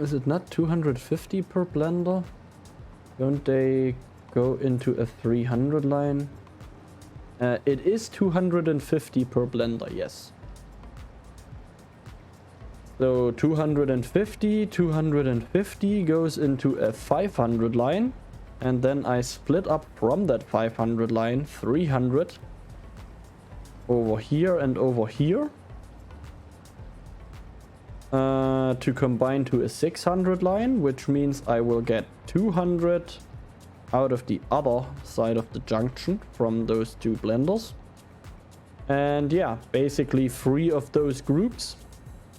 Is it not 250 per blender? Don't they go into a 300 line? It is 250 per blender, yes. So 250 goes into a 500 line, and then I split up from that 500 line 300 over here and over here to combine to a 600 line, which means I will get 200 out of the other side of the junction from those two blenders. And yeah, basically 3 of those groups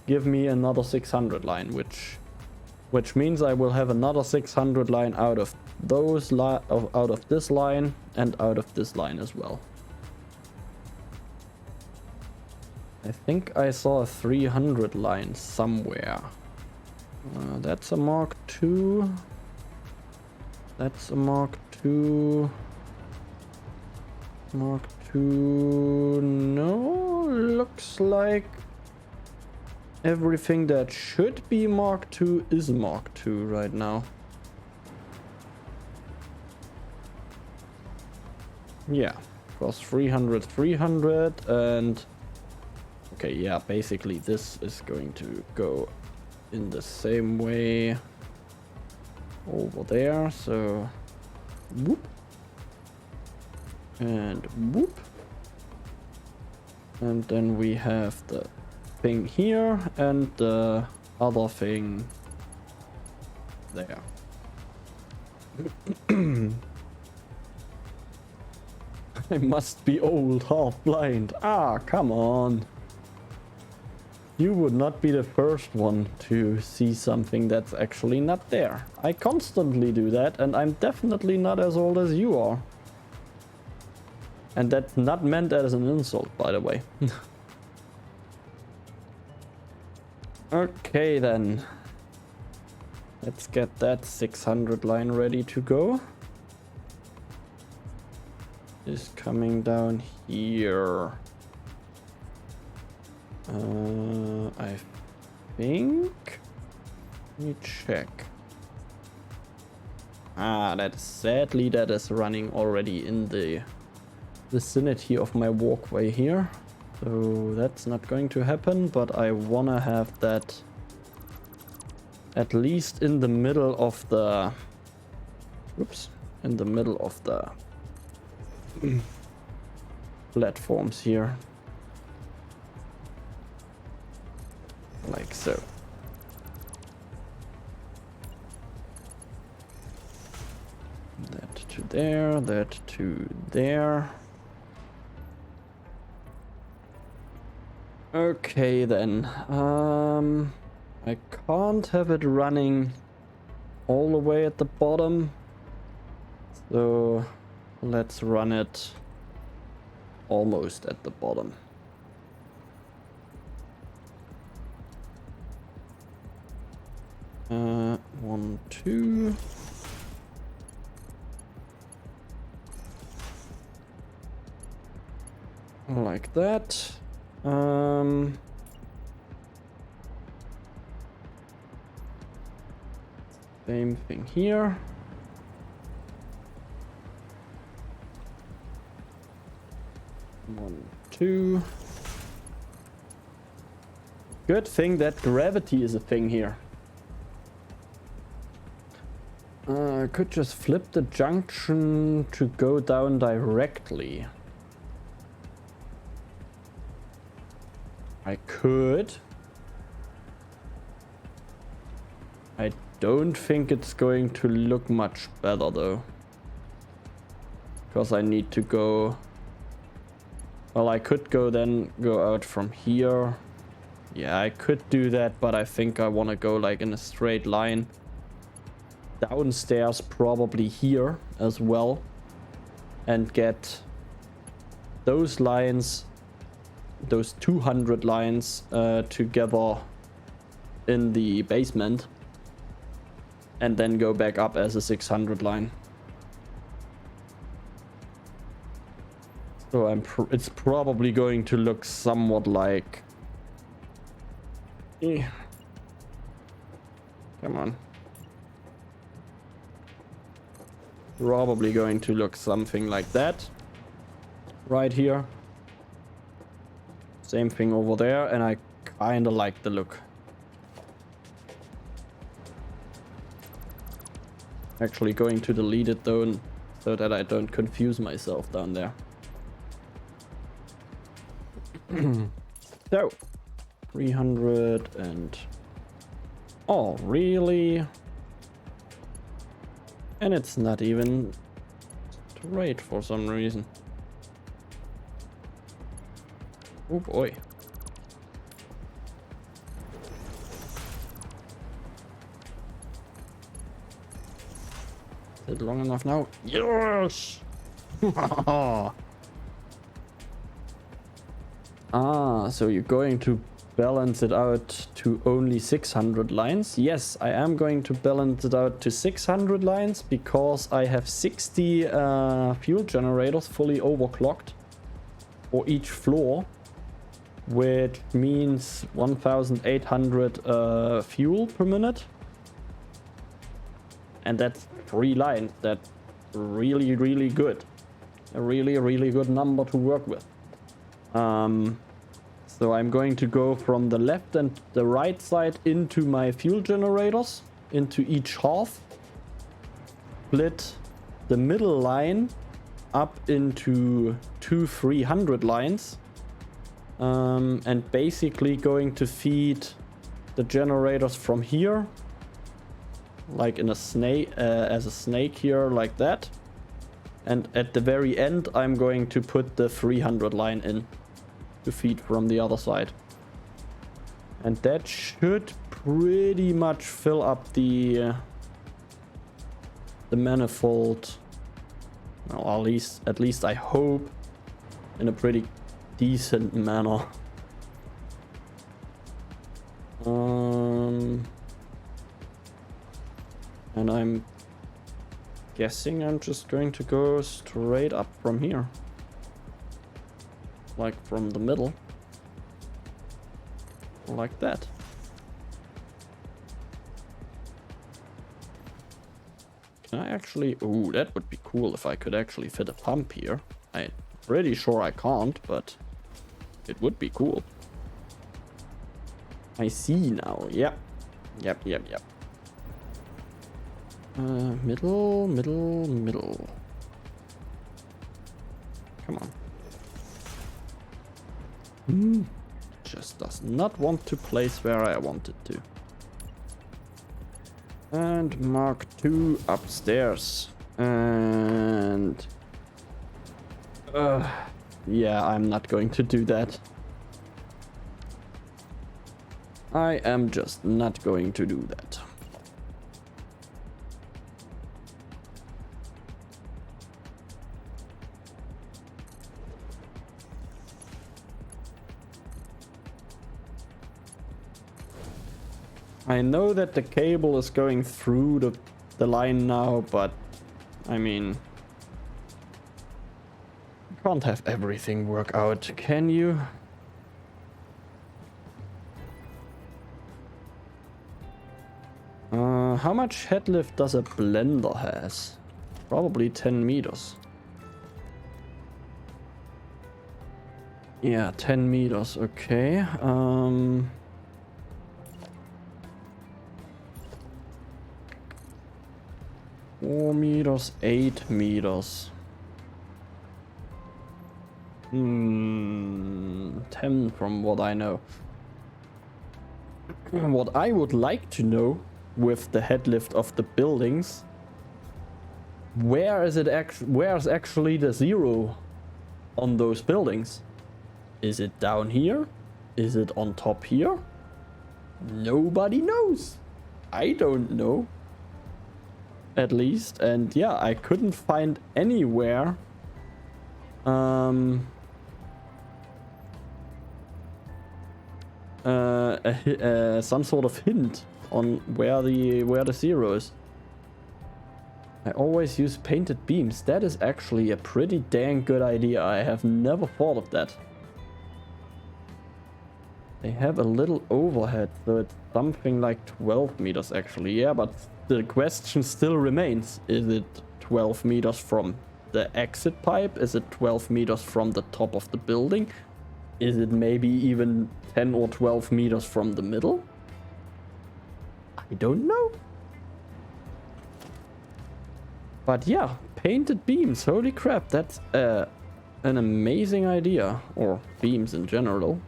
give me another 600 line, which means I will have another 600 line out of those out of this line and out of this line as well. I think I saw a 300 line somewhere. That's a Mark II. That's a Mark II. Mark II. No, looks like everything that should be Mark II is Mark II right now. Yeah, cost 300, 300, and okay, yeah, basically this is going to go in the same way over there, so whoop and whoop, and then we have the thing here and the other thing there. I must be old, half blind. Ah, come on. You would not be the first one to see something that's actually not there. I constantly do that, and I'm definitely not as old as you are. And that's not meant as an insult, by the way. Okay then. Let's get that 600 line ready to go. Is coming down here. I think. Let me check. Ah, sadly that is running already in the vicinity of my walkway here. So that's not going to happen, but I wanna have that at least in the middle of the in the middle of the platforms here, like so. That to there, that to there. Okay then, I can't have it running all the way at the bottom, so let's run it almost at the bottom. One, two. Like that. Same thing here. One, two. Good thing that gravity is a thing here. I could just flip the junction to go down directly. I could. I don't think it's going to look much better though. Because I need to go... Well, I could go out from here. Yeah, I could do that, but I think I want to go like in a straight line. Downstairs, probably here as well. And get those lines, those 200 lines together in the basement. And then go back up as a 600 line. So it's probably going to look somewhat like... Come on. Probably going to look something like that. Right here. Same thing over there, and I kinda like the look. Actually going to delete it though, so that I don't confuse myself down there. So, 300 and... Oh, really? And it's not even straight for some reason. Oh boy. Is it long enough now? Yes! Ah, so you're going to balance it out to only 600 lines. Yes, I am going to balance it out to 600 lines because I have 60 fuel generators fully overclocked for each floor, which means 1800 fuel per minute. And that's 3 lines. That's really, really good. A really, really good number to work with. So I'm going to go from the left and the right side into my fuel generators, into each half. Split the middle line up into 2 300 lines. And basically going to feed the generators from here, like in a snake, as a snake here, like that. And at the very end, I'm going to put the 300 line in to feed from the other side. And that should pretty much fill up the manifold. Well, at least I hope, in a pretty decent manner. And I'm guessing I'm just going to go straight up from here. Like from the middle. Like that. Can I actually... Ooh, that would be cool if I could actually fit a pump here. I'm pretty sure I can't, but it would be cool. I see now. Yep. Yep. Middle. Come on. Just does not want to place where I want it to. And Mark II upstairs. And... yeah, I'm not going to do that. I am just not going to do that. I know that the cable is going through the line now, but I mean, you can't have everything work out, can you? How much head lift does a blender has? Probably 10 meters. Yeah, 10 meters, okay. 4 meters, 8 meters. 10 from what I know. What I would like to know with the head lift of the buildings, where is actually the 0 on those buildings? Is it down here? Is it on top here? Nobody knows. I don't know. At least, and yeah, I couldn't find anywhere some sort of hint on where the 0 is. I always use painted beams. That is actually a pretty dang good idea. I have never thought of that. They have a little overhead, so it's something like 12 meters actually. Yeah, but the question still remains. Is it 12 meters from the exit pipe? Is it 12 meters from the top of the building? Is it maybe even 10 or 12 meters from the middle? I don't know. But yeah, painted beams. Holy crap, that's an amazing idea. Or beams in general.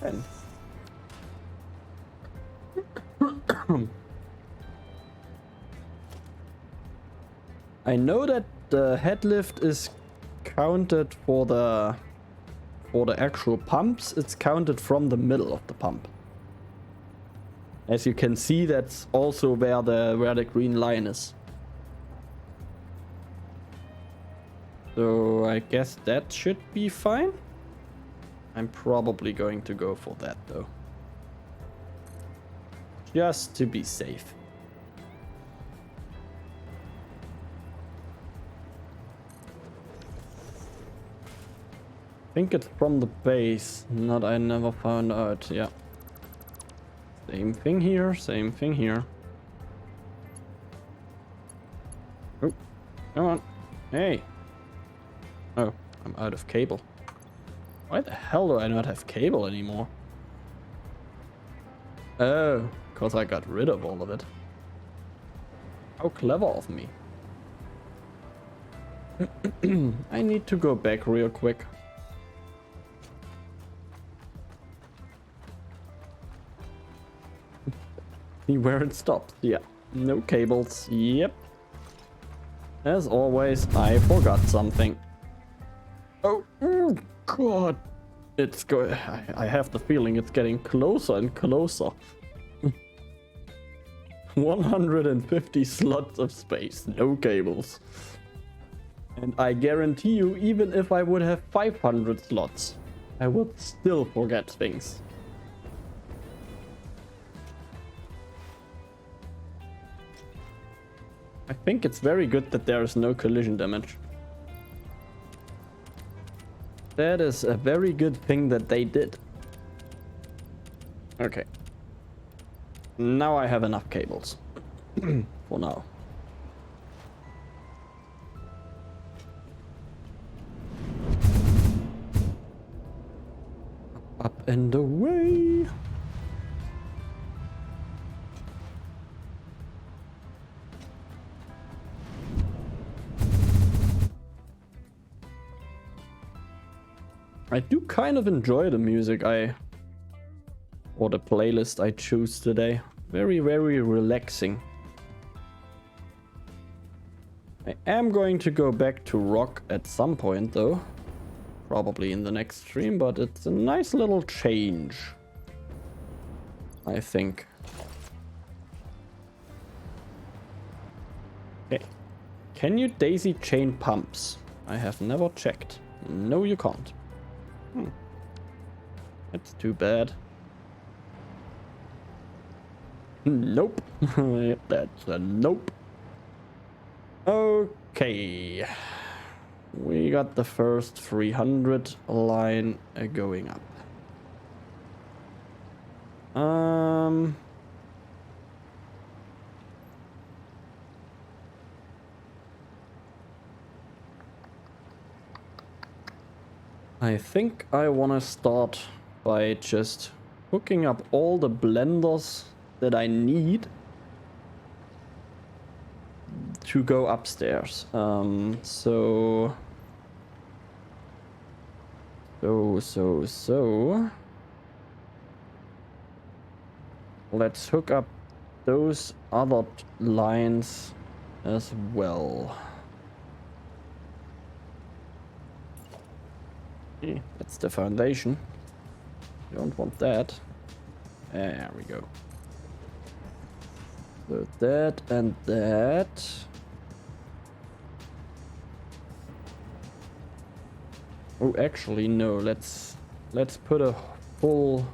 10. I know that the head lift is counted for the actual pumps. It's counted from the middle of the pump. As you can see, that's also where the green line is. So I guess that should be fine. I'm probably going to go for that though. Just to be safe. I think it's from the base. Not, I never found out. Yeah. Same thing here, same thing here. Oh, come on. Hey. Oh, I'm out of cable. Why the hell do I not have cable anymore? Oh, because I got rid of all of it. How clever of me. I need to go back real quick. See where it stops. Yeah. No cables. Yep. As always, I forgot something. Oh, God. It's go. I have the feeling it's getting closer and closer. 150 slots of space, no cables. And I guarantee you, even if I would have 500 slots, I would still forget things. I think it's very good that there is no collision damage. That is a very good thing that they did. Okay. Now I have enough cables. For now. Up and away. I do kind of enjoy the music or the playlist I choose today. Very, very relaxing. I am going to go back to rock at some point though. Probably in the next stream, but it's a nice little change, I think. Okay. Can you daisy chain pumps? I have never checked. No, you can't. That's too bad. Nope. That's a nope. Okay. We got the first 300 line going up. I think I want to start by just hooking up all the blenders that I need to go upstairs. So let's hook up those other lines as well. Okay, that's the foundation. Don't want that. There we go. So that and that. Oh, actually, no. Let's put a full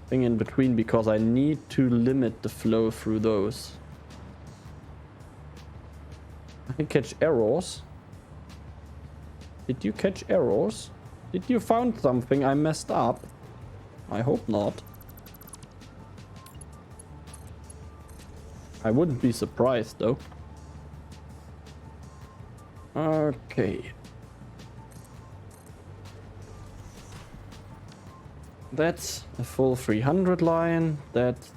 thing in between because I need to limit the flow through those. I can catch errors. Did you catch errors? Did you found something I messed up? I hope not. I wouldn't be surprised though. Okay. That's a full 300 line. That's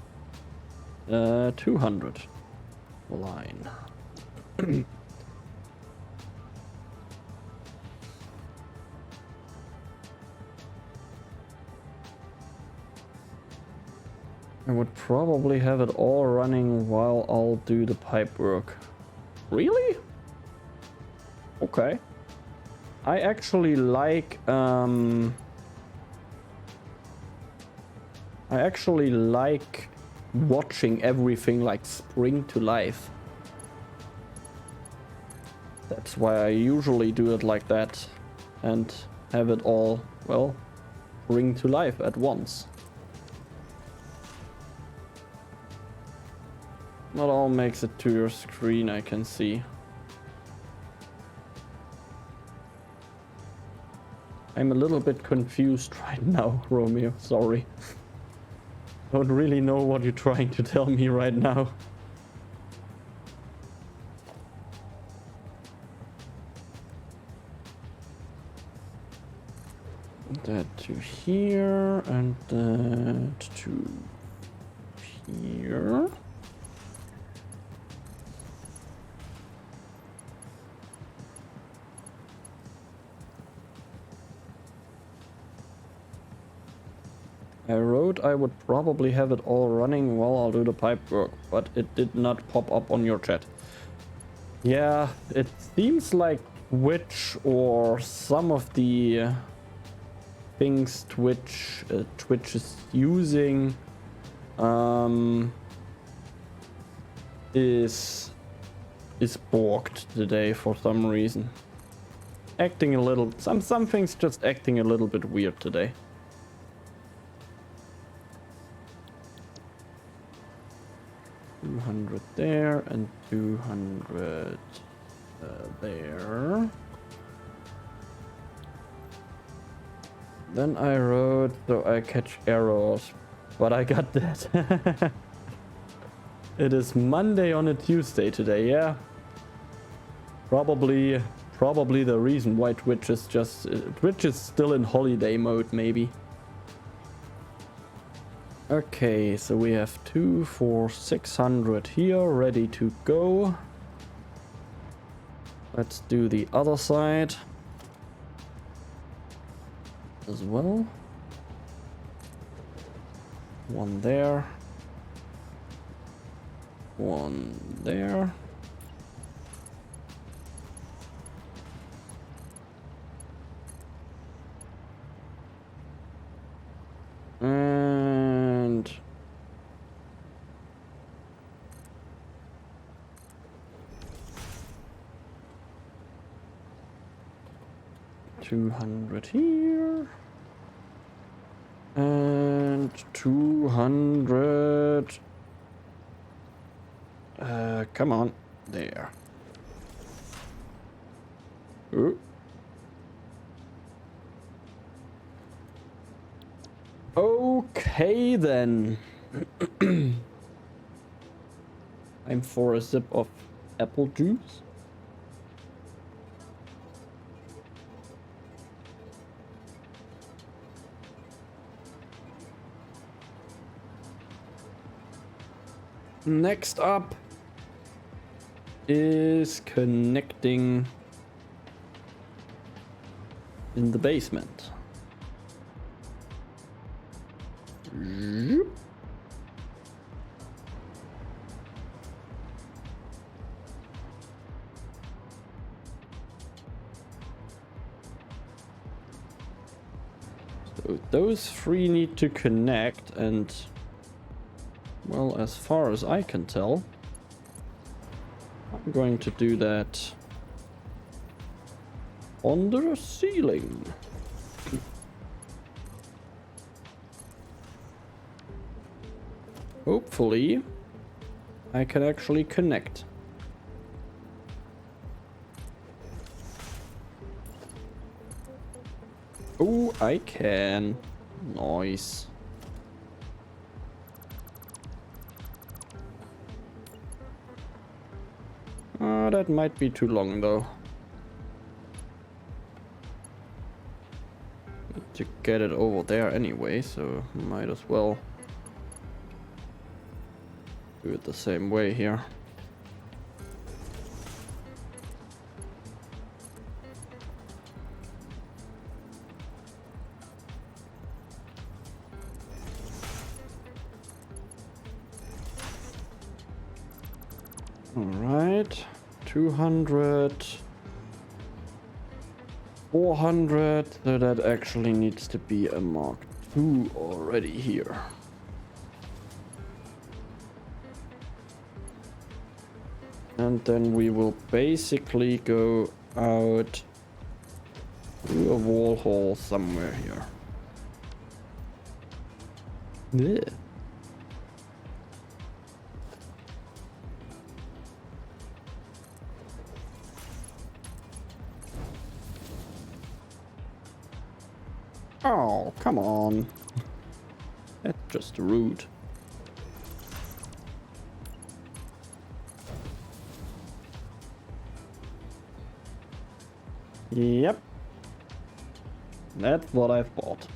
200 line. I would probably have it all running while I'll do the pipe work. Really? Okay. I actually like watching everything like spring to life. That's why I usually do it like that and have it all, well, bring to life at once. Not all makes it to your screen, I can see. I'm a little bit confused right now, Romeo, sorry. Don't really know what you're trying to tell me right now. That to here and that to here. I wrote I would probably have it all running while I'll do the pipe work, but it did not pop up on your chat. Yeah, it seems like Twitch or some of the things Twitch is using is borked today for some reason. Acting a little, some things just acting a little bit weird today. $200 there and 200 there. Then I wrote so I catch errors, but I got that. It is Monday on a Tuesday today, yeah. Probably the reason why Twitch is still in holiday mode, maybe. Okay, so we have 2 for 600 here, ready to go. Let's do the other side as well. One there. One there. And $200 here. And 200. Come on. There. Ooh. Okay then. I'm for a sip of apple juice. Next up is connecting in the basement. So those three need to connect, and well, as far as I can tell, I'm going to do that on the ceiling. Hopefully, I can actually connect. Oh, I can. Nice. That might be too long though. Need to get it over there anyway, so might as well do it the same way here. All right. 200, 400, so that actually needs to be a Mark II already here. And then we will basically go out through a wall hole somewhere here. Yeah. Oh, come on. That's just rude. Yep. That's what I thought.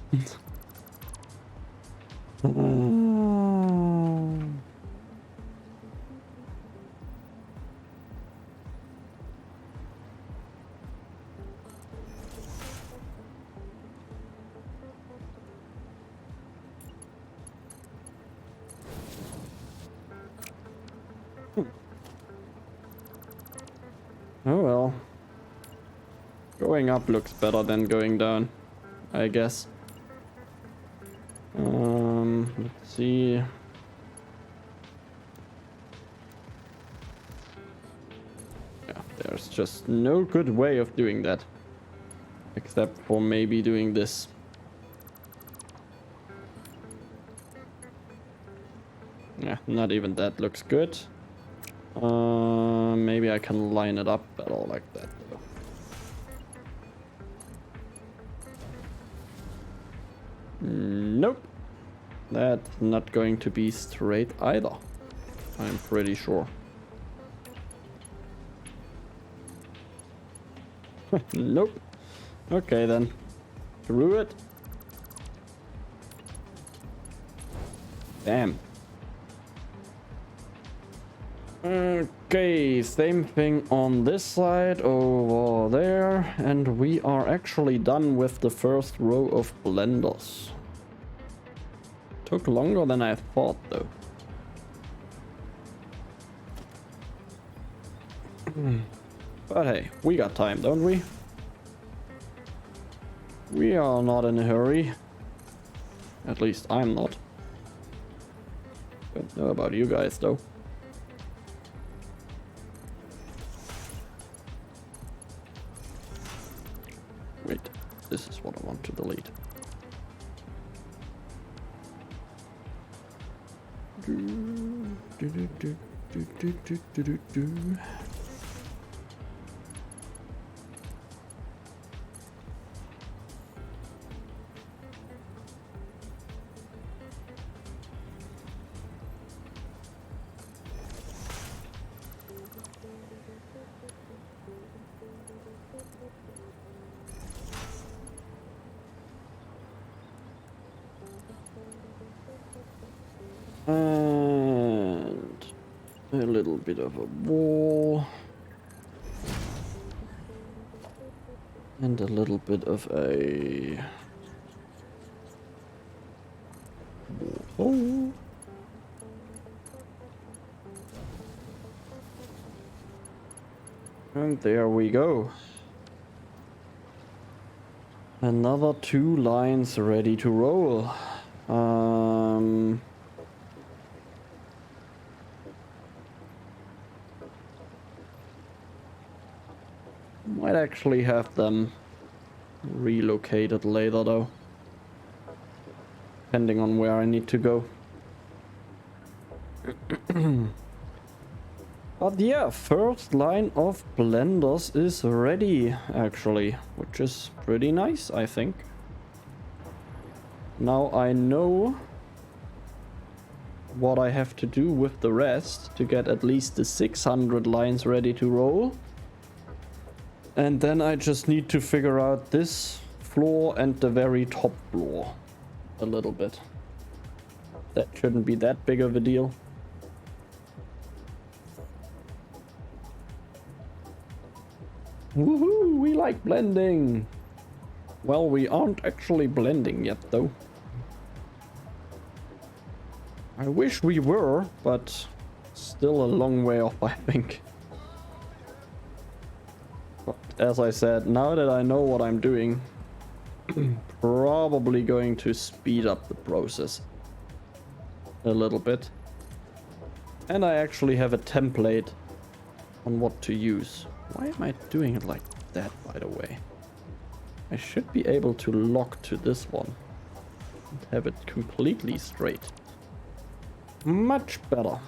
Oh well. Going up looks better than going down, I guess. Let's see. Yeah, there's just no good way of doing that. Except for maybe doing this. Yeah, not even that looks good. Maybe I can line it up better like that though. Nope. That's not going to be straight either. I'm pretty sure. Nope. Okay then. Through it. Damn. Okay, same thing on this side over there, and we are actually done with the first row of blenders. Took longer than I thought though. But hey, we got time, don't we? We are not in a hurry. At least I'm not. Don't know about you guys though. Wait, this is what I want to delete. And a little bit of a wall. And a little bit of a wall. And there we go. Another 2 lines ready to roll. Might actually have them relocated later though, depending on where I need to go. But yeah, first line of blenders is ready actually, which is pretty nice, I think. Now I know what I have to do with the rest to get at least the 600 lines ready to roll. And then I just need to figure out this floor and the very top floor a little bit. That shouldn't be that big of a deal. Woohoo! We like blending! Well, we aren't actually blending yet though. I wish we were, but still a long way off, I think. But as I said, now that I know what I'm doing, probably going to speed up the process a little bit. And I actually have a template on what to use. Why am I doing it like that, by the way? I should be able to lock to this one and have it completely straight. Much better.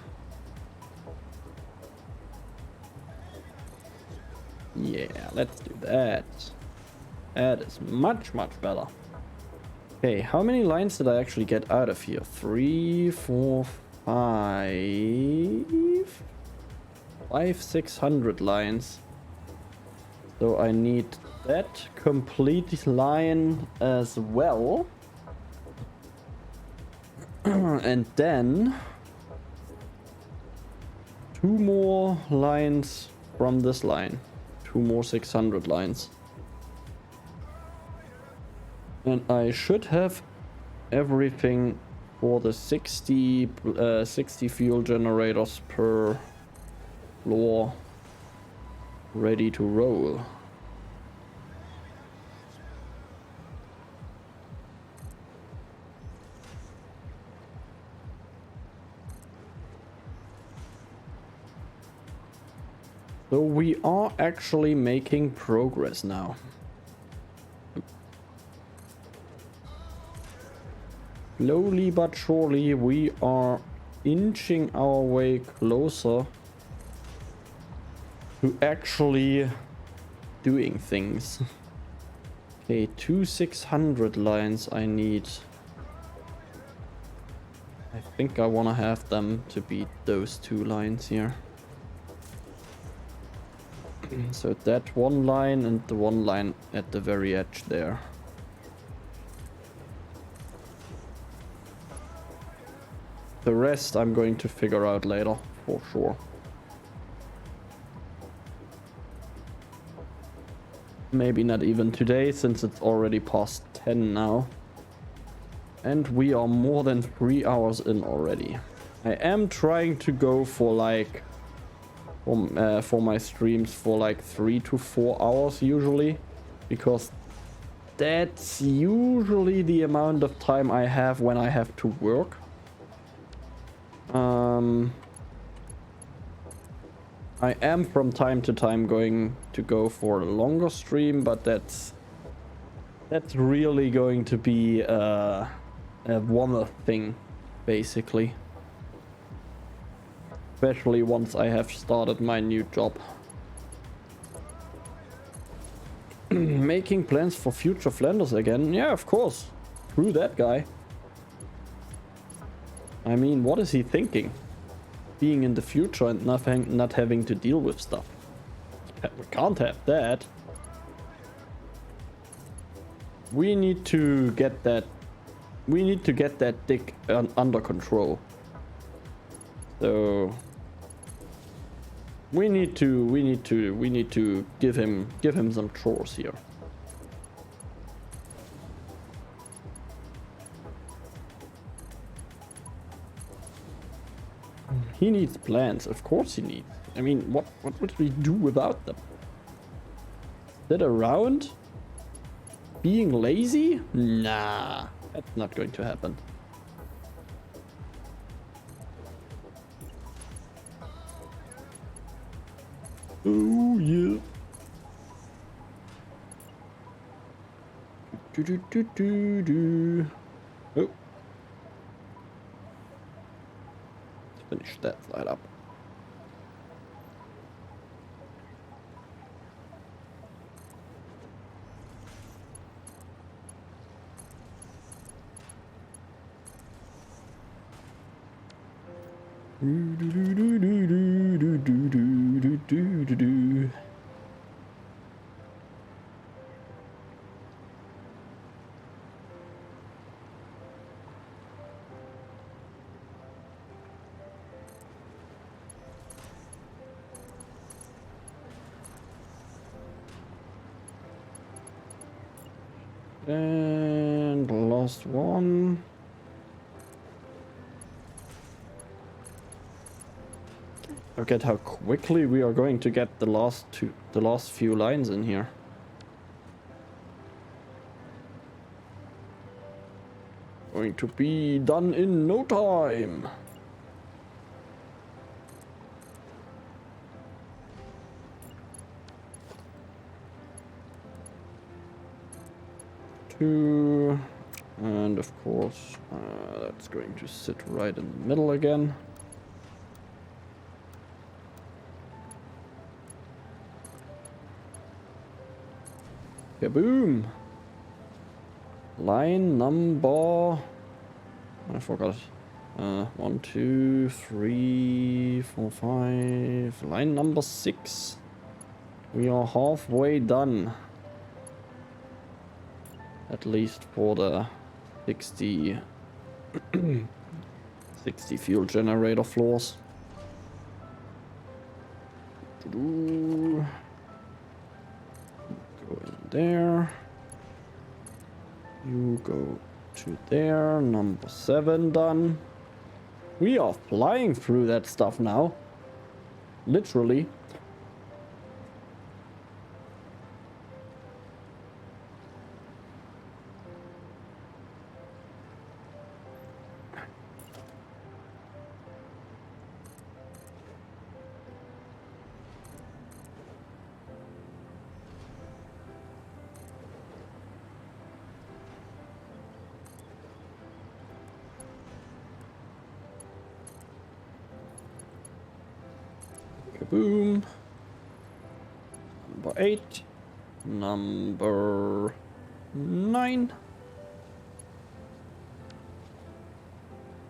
Yeah, let's do that. That is much, much better. Okay, how many lines did I actually get out of here? 3, 4, 5... 600 lines. So I need that complete line as well. And then 2 more lines from this line. 2 more 600 lines. And I should have everything for the 60 fuel generators per floor ready to roll. So we are actually making progress now. Slowly but surely we are inching our way closer to actually doing things. Okay, 2 600 lines I need. I think I want to have them to beat those 2 lines here. So that 1 line and the 1 line at the very edge there. The rest I'm going to figure out later, for sure. Maybe not even today, since it's already past 10 now. And we are more than 3 hours in already. I am trying to go for like... for my streams for like 3 to 4 hours usually. Because that's usually the amount of time I have when I have to work. I am from time to time going to go for a longer stream, but that's really going to be a one-off thing, basically. Especially once I have started my new job. Making plans for future Flanders again? Yeah, of course. Screw that guy. I mean, what is he thinking? Being in the future and not having to deal with stuff. We can't have that. We need to get that. We need to get that dick under control. So we need to give him some chores here. He needs plans, of course he needs. I mean, what would we do without them? Sit around? Being lazy? Nah, that's not going to happen. Oh yeah. Do. Oh. Finish that slide up. And last one. Look at how quickly we are going to get the last few lines in here. Going to be done in no time. 2. And of course, that's going to sit right in the middle again. Kaboom! Line number... I forgot. 1, 2, 3, 4, 5. Line number 6. We are halfway done. At least for the 60 fuel generator floors. Go in there. You go to there. Number 7 done. We are flying through that stuff now. Literally. Kaboom. Number 8. Number 9.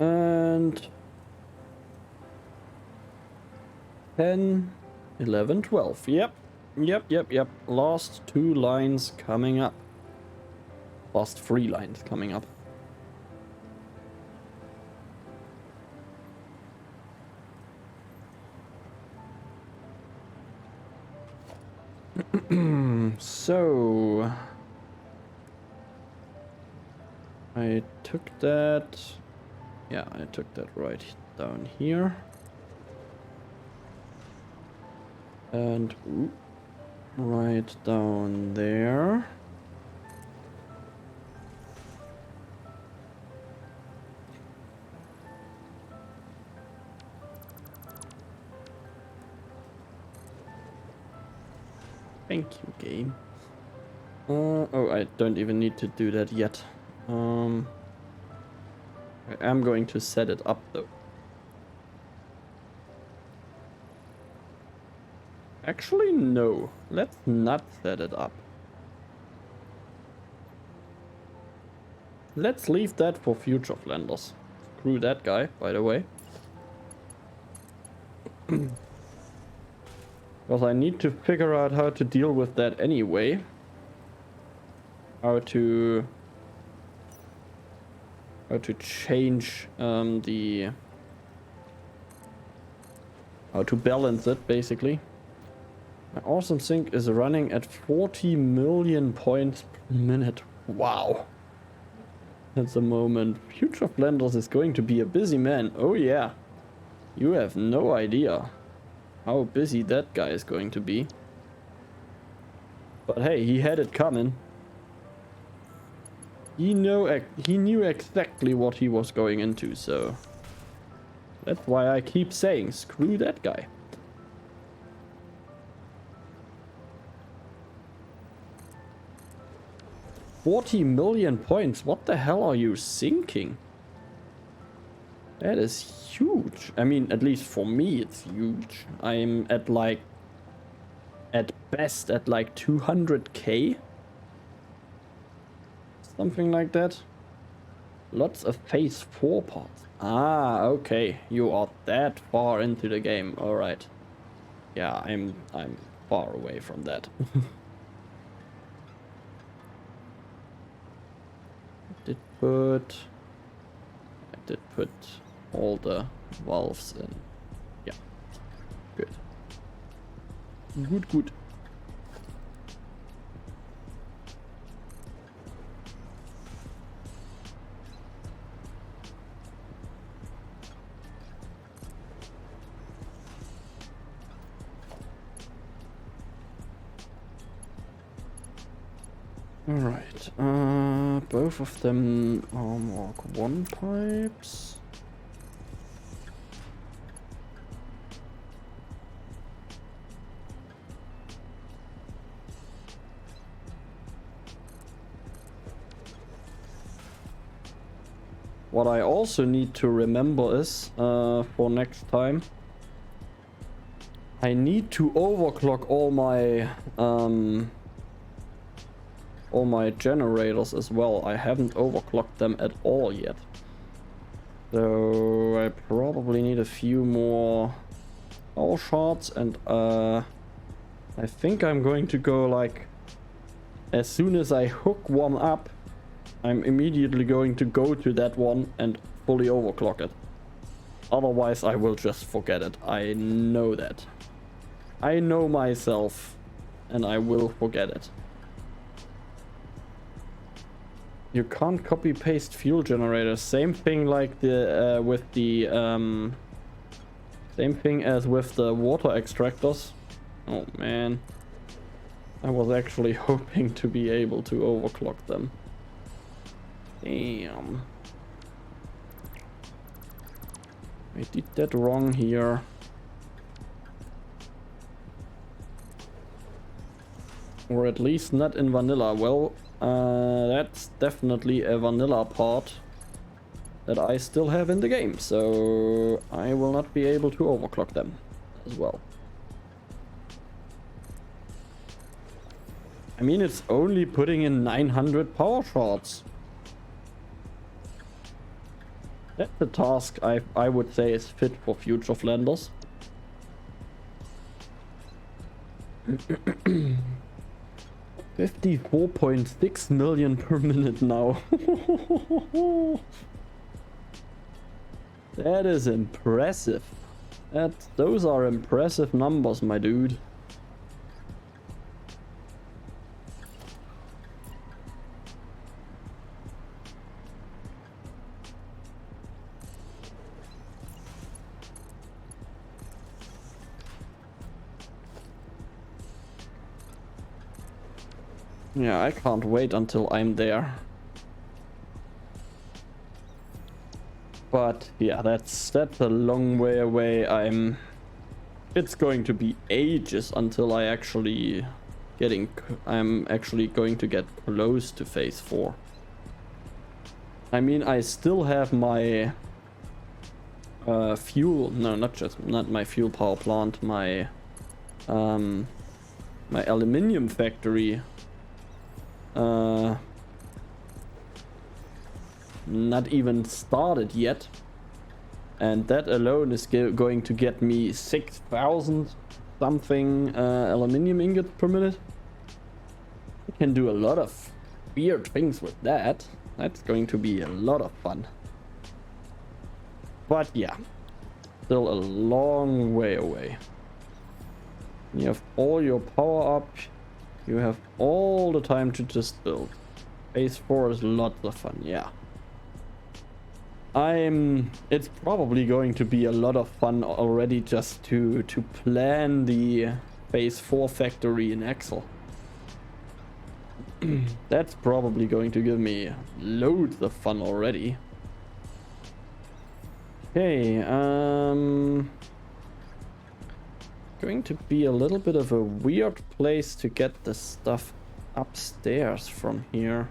And 10, 11, 12. Yep. Last 2 lines coming up. Last 3 lines coming up. So I took that. Yeah, I took that right down here. And right down there. Thank you, game. Oh, I don't even need to do that yet. I am going to set it up though. Actually, no. Let's not set it up. Let's leave that for future Flanders. Screw that guy, by the way. Because I need to figure out how to deal with that anyway. How to change how to balance it, basically. My awesome sync is running at 40 million points per minute. Wow. At the moment, future Flanders is going to be a busy man. Oh yeah. You have no idea how busy that guy is going to be. But hey, he had it coming. He knew exactly what he was going into, so that's why I keep saying, screw that guy. $40 million points. What the hell are you thinking? That is huge. I mean, at least for me, it's huge. I'm at like, at best, at like 200k. Something like that. Lots of phase 4 parts. Ah, okay. You are that far into the game. All right. Yeah, I'm far away from that. I did put all the valves in. Yeah. Good. Good. Alright, both of them are Mark 1 pipes. What I also need to remember is, for next time, I need to overclock all my generators as well. I haven't overclocked them at all yet. So I probably need a few more power shards, and I think I'm going to go like, as soon as I hook one up, I'm immediately going to go to that one and fully overclock it. Otherwise I will just forget it. I know that. I know myself, and I will forget it. You can't copy paste fuel generators. Same thing like the with the same thing as with the water extractors. Oh man, I was actually hoping to be able to overclock them. Damn, I did that wrong here. Or at least not in vanilla. Well, that's definitely a vanilla part that I still have in the game, so I will not be able to overclock them as well. I mean, it's only putting in 900 power shards. That's a task I would say is fit for future Flanders. 54.6 million per minute now. That is impressive. Those are impressive numbers, my dude. Yeah, I can't wait until I'm there. But yeah, that's a long way away. It's going to be ages until I'm actually going to get close to phase 4. I mean, I still have my not my fuel power plant, my aluminium factory. Not even started yet, and that alone is going to get me 6,000 something aluminium ingots per minute. I can do a lot of weird things with that. That's going to be a lot of fun. But yeah, still a long way away. You have all your power up. You have all the time to just build. Phase 4 is lots of fun, yeah. It's probably going to be a lot of fun already just to plan the phase 4 factory in Excel. That's probably going to give me loads of fun already. Okay, going to be a little bit of a weird place to get the stuff upstairs from here.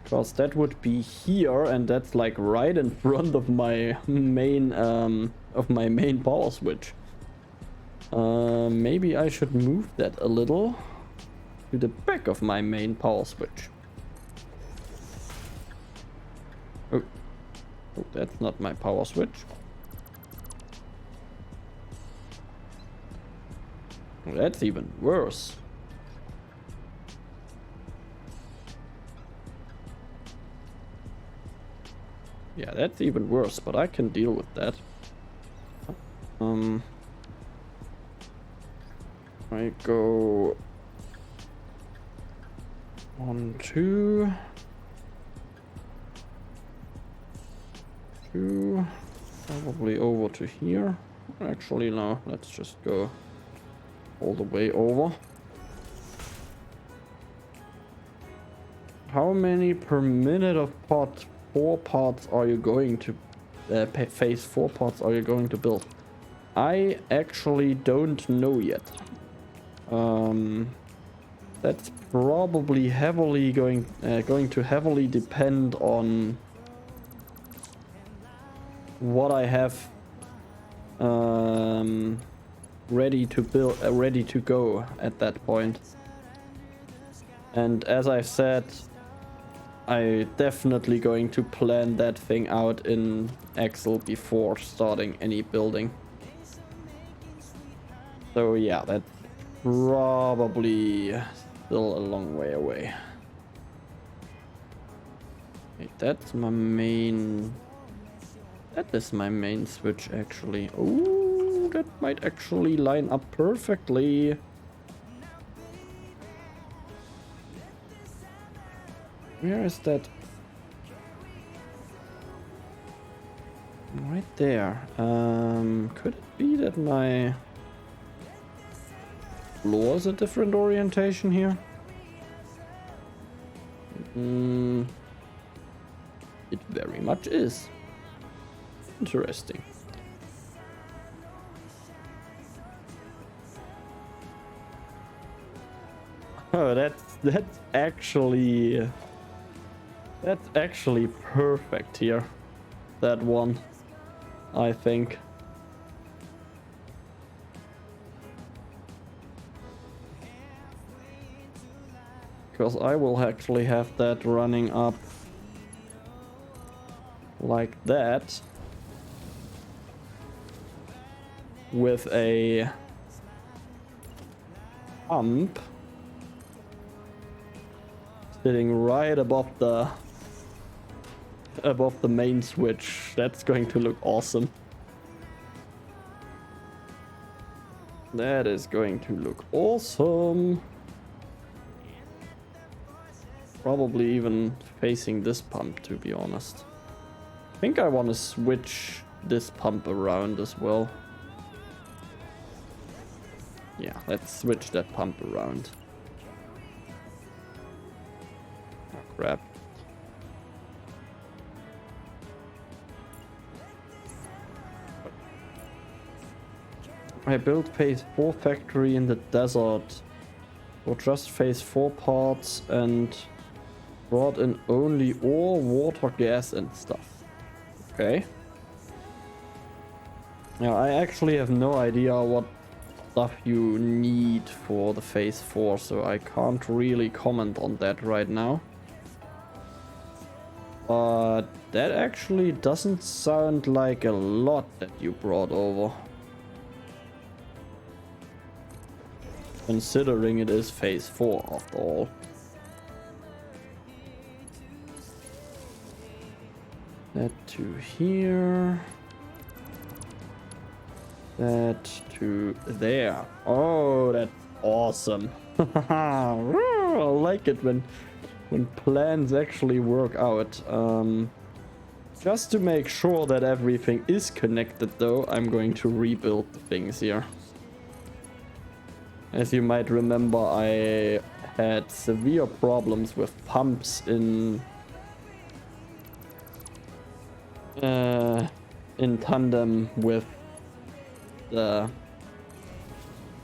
Because that would be here, and that's like right in front of my main power switch. Maybe I should move that a little to the back of my main power switch. Oh, that's not my power switch. That's even worse. Yeah, that's even worse, but I can deal with that. I go 1, 2, 2, probably over to here. Actually, no, let's just go all the way over. How many per minute of part 4 parts are you going to phase 4 parts are you going to build? I actually don't know yet. That's probably heavily going to heavily depend on what I have ready to build, ready to go at that point. And as I said, I definitely going to plan that thing out in Excel before starting any building. So yeah, that's probably still a long way away. Okay, that's my main... That is my main switch actually. Oh, that might actually line up perfectly. Where is that? Right there. Could it be that my floor is a different orientation here? It very much is. Interesting. Oh, that's actually perfect here. That one, I think. Because I will actually have that running up like that. With a pump sitting right above the main switch. That's going to look awesome. That is going to look awesome. Probably even facing this pump, to be honest. I think I want to switch this pump around as well. Yeah, let's switch that pump around. Oh, crap. I built phase 4 factory in the desert. Or just phase 4 parts and brought in only ore, water, gas and stuff. Okay. Now I actually have no idea what stuff you need for the phase 4, so I can't really comment on that right now. But that actually doesn't sound like a lot that you brought over. Considering it is phase 4 after all. That to here. That to there. Oh, that's awesome. I like it when plans actually work out. Just to make sure that everything is connected though, I'm going to rebuild the things here. As you might remember, I had severe problems with pumps in tandem with the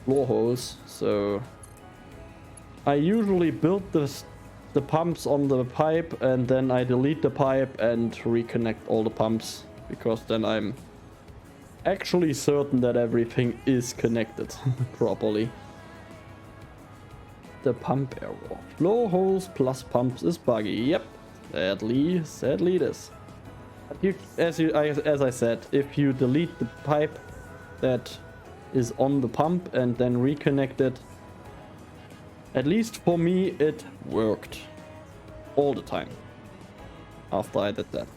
floor hose, so I usually build the pumps on the pipe and then I delete the pipe and reconnect all the pumps, because then I'm actually certain that everything is connected properly. The pump error. Floor hose plus pumps is buggy. Yep, sadly it is. But as I said, if you delete the pipe that is on the pump and then reconnect it, at least for me it worked all the time after I did that.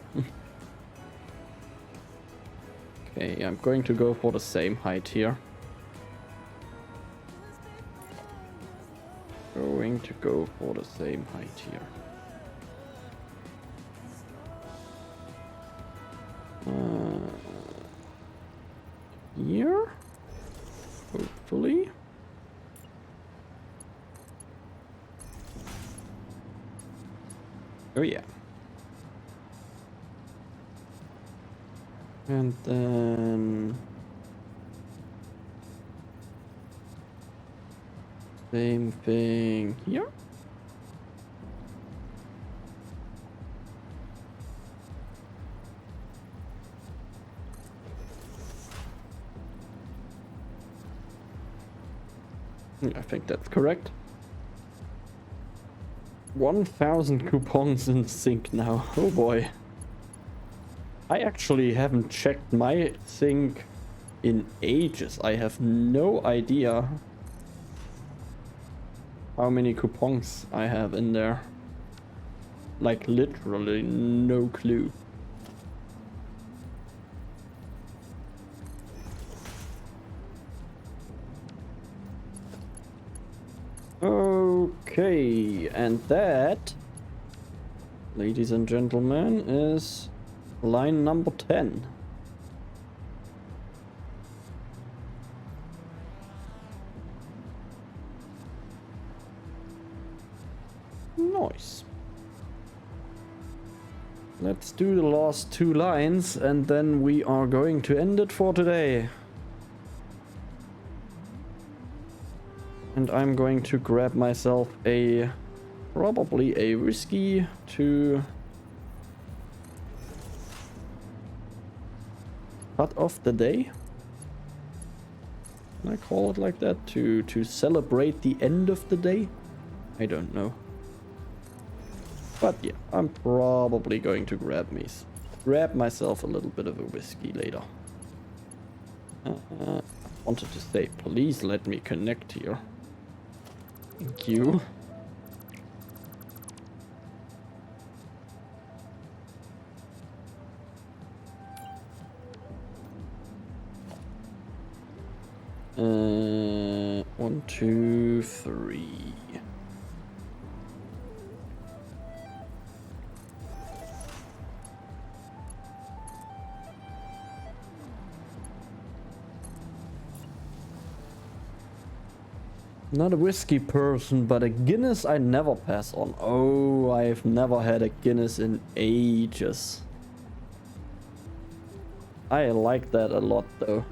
Okay, I'm going to go for the same height here. Going to go for the same height here. Here, hopefully. Oh yeah. And then Same thing here. I think that's correct. 1,000 coupons in sync now. Oh boy. I actually haven't checked my sync in ages. I have no idea how many coupons I have in there. Like literally no clue. Okay, and that, ladies and gentlemen, is line number 10. Nice. Let's do the last 2 lines and then we are going to end it for today. And I'm going to grab myself probably a whiskey to cut off the day. Can I call it like that? To celebrate the end of the day? I don't know. But yeah, I'm probably going to grab myself a little bit of a whiskey later. I wanted to say, please let me connect here. Thank you. One, two, three. Not a whiskey person, but a Guinness I never pass on. Oh, I've never had a Guinness in ages. I like that a lot though.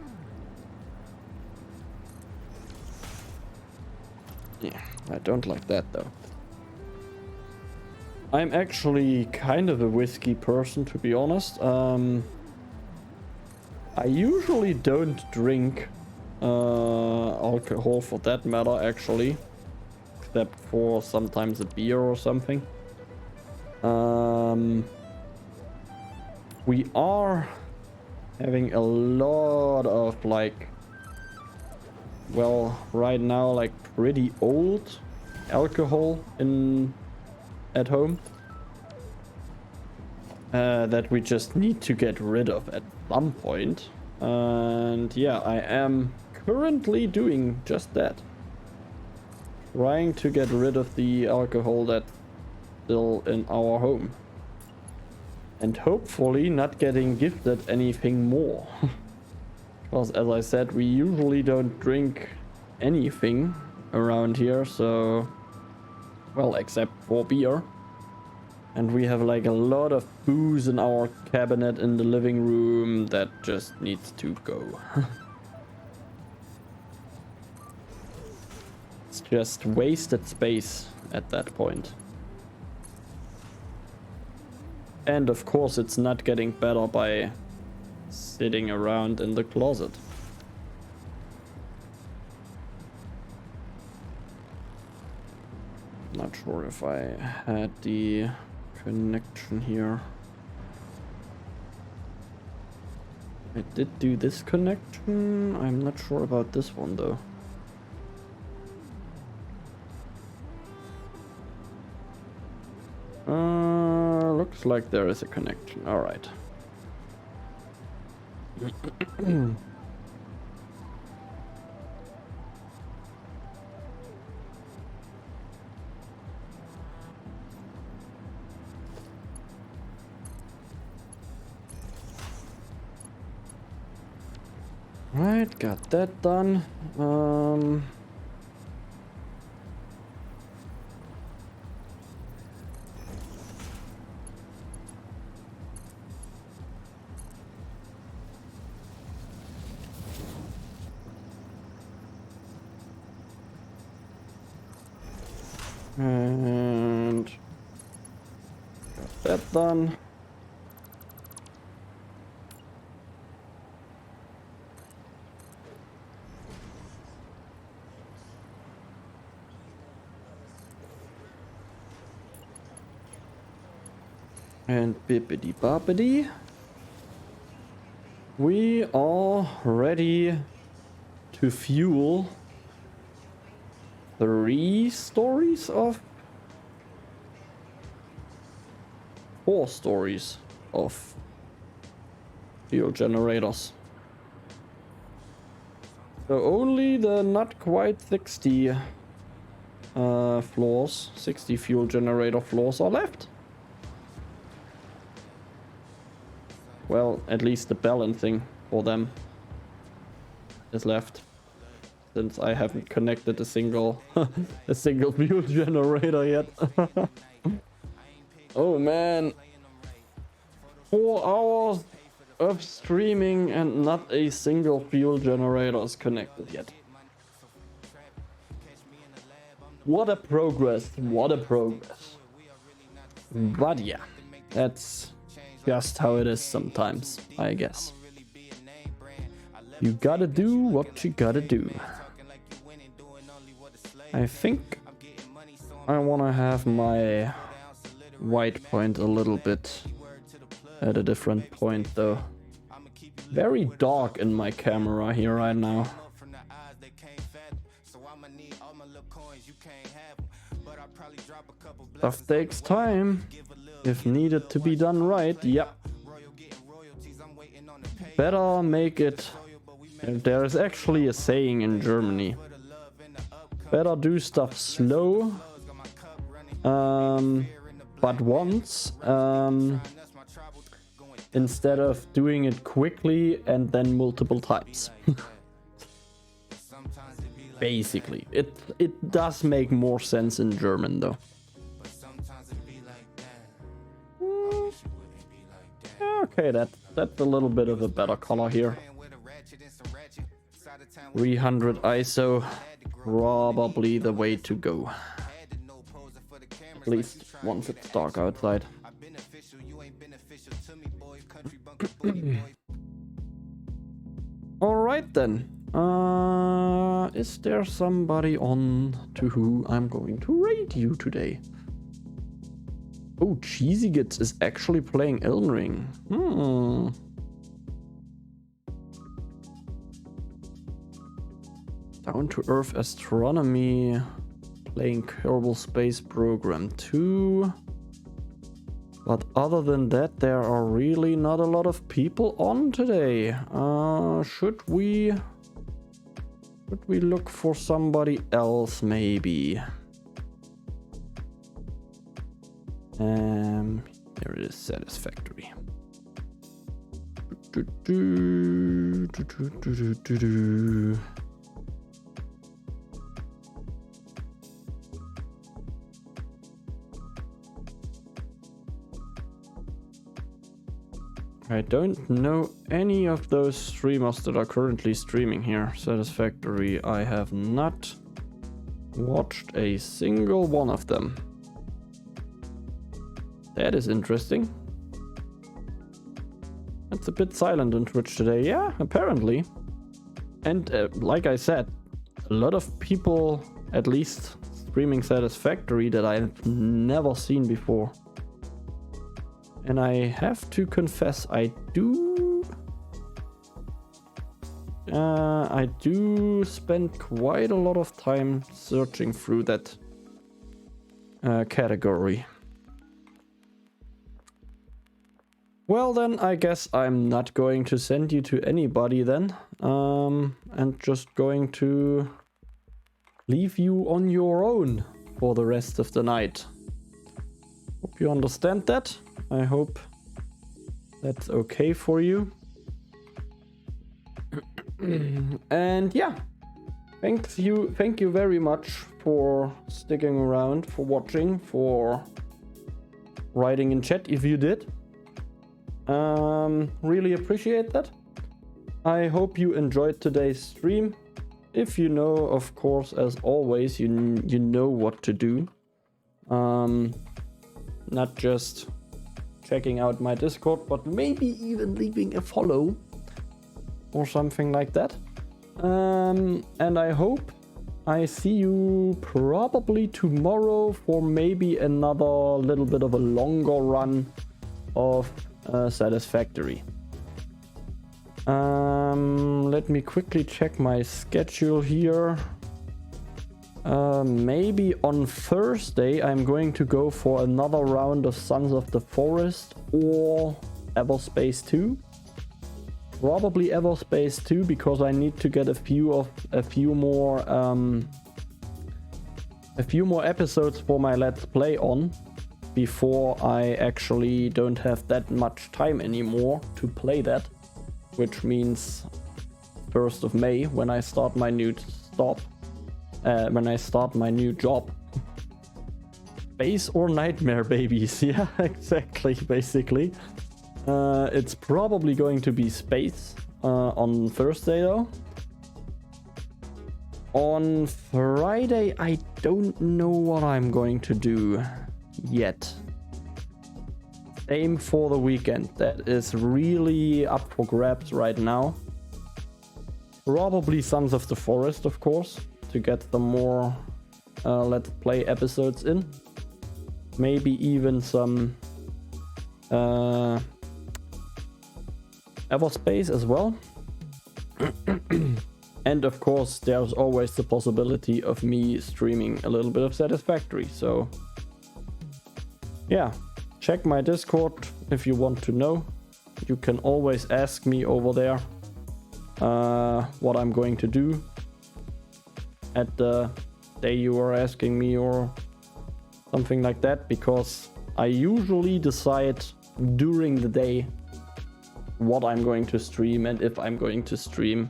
Yeah, I don't like that though. I'm actually kind of a whiskey person, to be honest. I usually don't drink alcohol for that matter, actually, except for sometimes a beer or something. We are having a lot of right now pretty old alcohol at home that we just need to get rid of at some point. And yeah, I am currently doing just that. Trying to get rid of the alcohol that's still in our home. And hopefully not getting gifted anything more. Because as I said, we usually don't drink anything around here, so... well, except for beer. And we have a lot of booze in our cabinet in the living room that just needs to go. It's just wasted space at that point. And of course it's not getting better by sitting around in the closet. Not sure if I had the connection here. I did do this connection. I'm not sure about this one though. Looks like there is a connection. All right. Right, got that done. And got that done. And bippity boppity. We are ready to fuel 3 stories of 4 stories of fuel generators. So only the not quite 60 floors, 60 fuel generator floors are left. Well, at least the balancing for them is left, since I haven't connected a single a single fuel generator yet. Oh man, 4 hours of streaming and not a single fuel generator is connected yet. What a progress, what a progress. But yeah, that's just how it is sometimes, I guess. You gotta do what you gotta do. I think I wanna have my white point a little bit at a different point though. Very dark in my camera here right now. Stuff takes time. If needed to be done right, yeah. Better make it. There is actually a saying in Germany. Better do stuff slow, but once, instead of doing it quickly and then multiple times. Basically, it does make more sense in German though. Okay, that's a little bit of a better color here. 300 ISO, probably the way to go. At least once it's dark outside. Alright then. Is there somebody on to who I'm going to raid you today? Oh, Cheesy Gits is actually playing Elden Ring. Down to Earth Astronomy, playing Kerbal Space Program 2. But other than that, there are really not a lot of people on today. Should we look for somebody else maybe? Here it is, Satisfactory. I don't know any of those streamers that are currently streaming here. Satisfactory, I have not watched a single one of them. That is interesting. It's a bit silent on Twitch today. Yeah, apparently. And like I said, a lot of people, at least streaming Satisfactory, that I've never seen before. And I have to confess, I do spend quite a lot of time searching through that category. Well then, I guess I'm not going to send you to anybody then, and just going to leave you on your own for the rest of the night. Hope you understand that. I hope that's okay for you. And yeah, thank you very much for sticking around, for watching, for writing in chat if you did. Really appreciate that. I hope you enjoyed today's stream. If you know, of course, as always, you know what to do. Not just checking out my Discord, but maybe even leaving a follow or something like that. And I hope I see you probably tomorrow for maybe another little bit of a longer run of Satisfactory. Let me quickly check my schedule here. Maybe on Thursday I'm going to go for another round of Sons of the Forest or Everspace 2. Probably Everspace 2 because I need to get a few more episodes for my Let's Play on before I actually don't have that much time anymore to play that, which means 1st of May when I start my new job. Space or nightmare babies? Yeah, exactly, basically. It's probably going to be space on Thursday though. On Friday, I don't know what I'm going to do yet. Aim for the weekend. That is really up for grabs right now. Probably Sons of the Forest, of course, to get the more Let's Play episodes in. Maybe even some Everspace as well. And of course, there's always the possibility of me streaming a little bit of Satisfactory. So yeah, check my Discord if you want to know. You can always ask me over there what I'm going to do at the day you are asking me or something like that, because I usually decide during the day what I'm going to stream and if I'm going to stream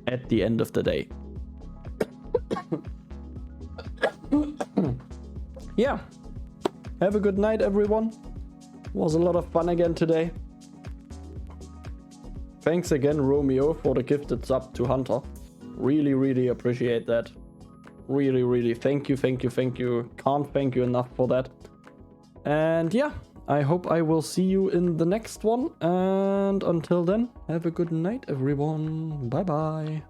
at the end of the day. Yeah, have a good night everyone. Was a lot of fun again today. Thanks again Romeo for the gifted sub to Hunter. Really appreciate that. Really thank you. Can't thank you enough for that. And yeah, I hope I will see you in the next one. And until then, have a good night everyone. Bye bye.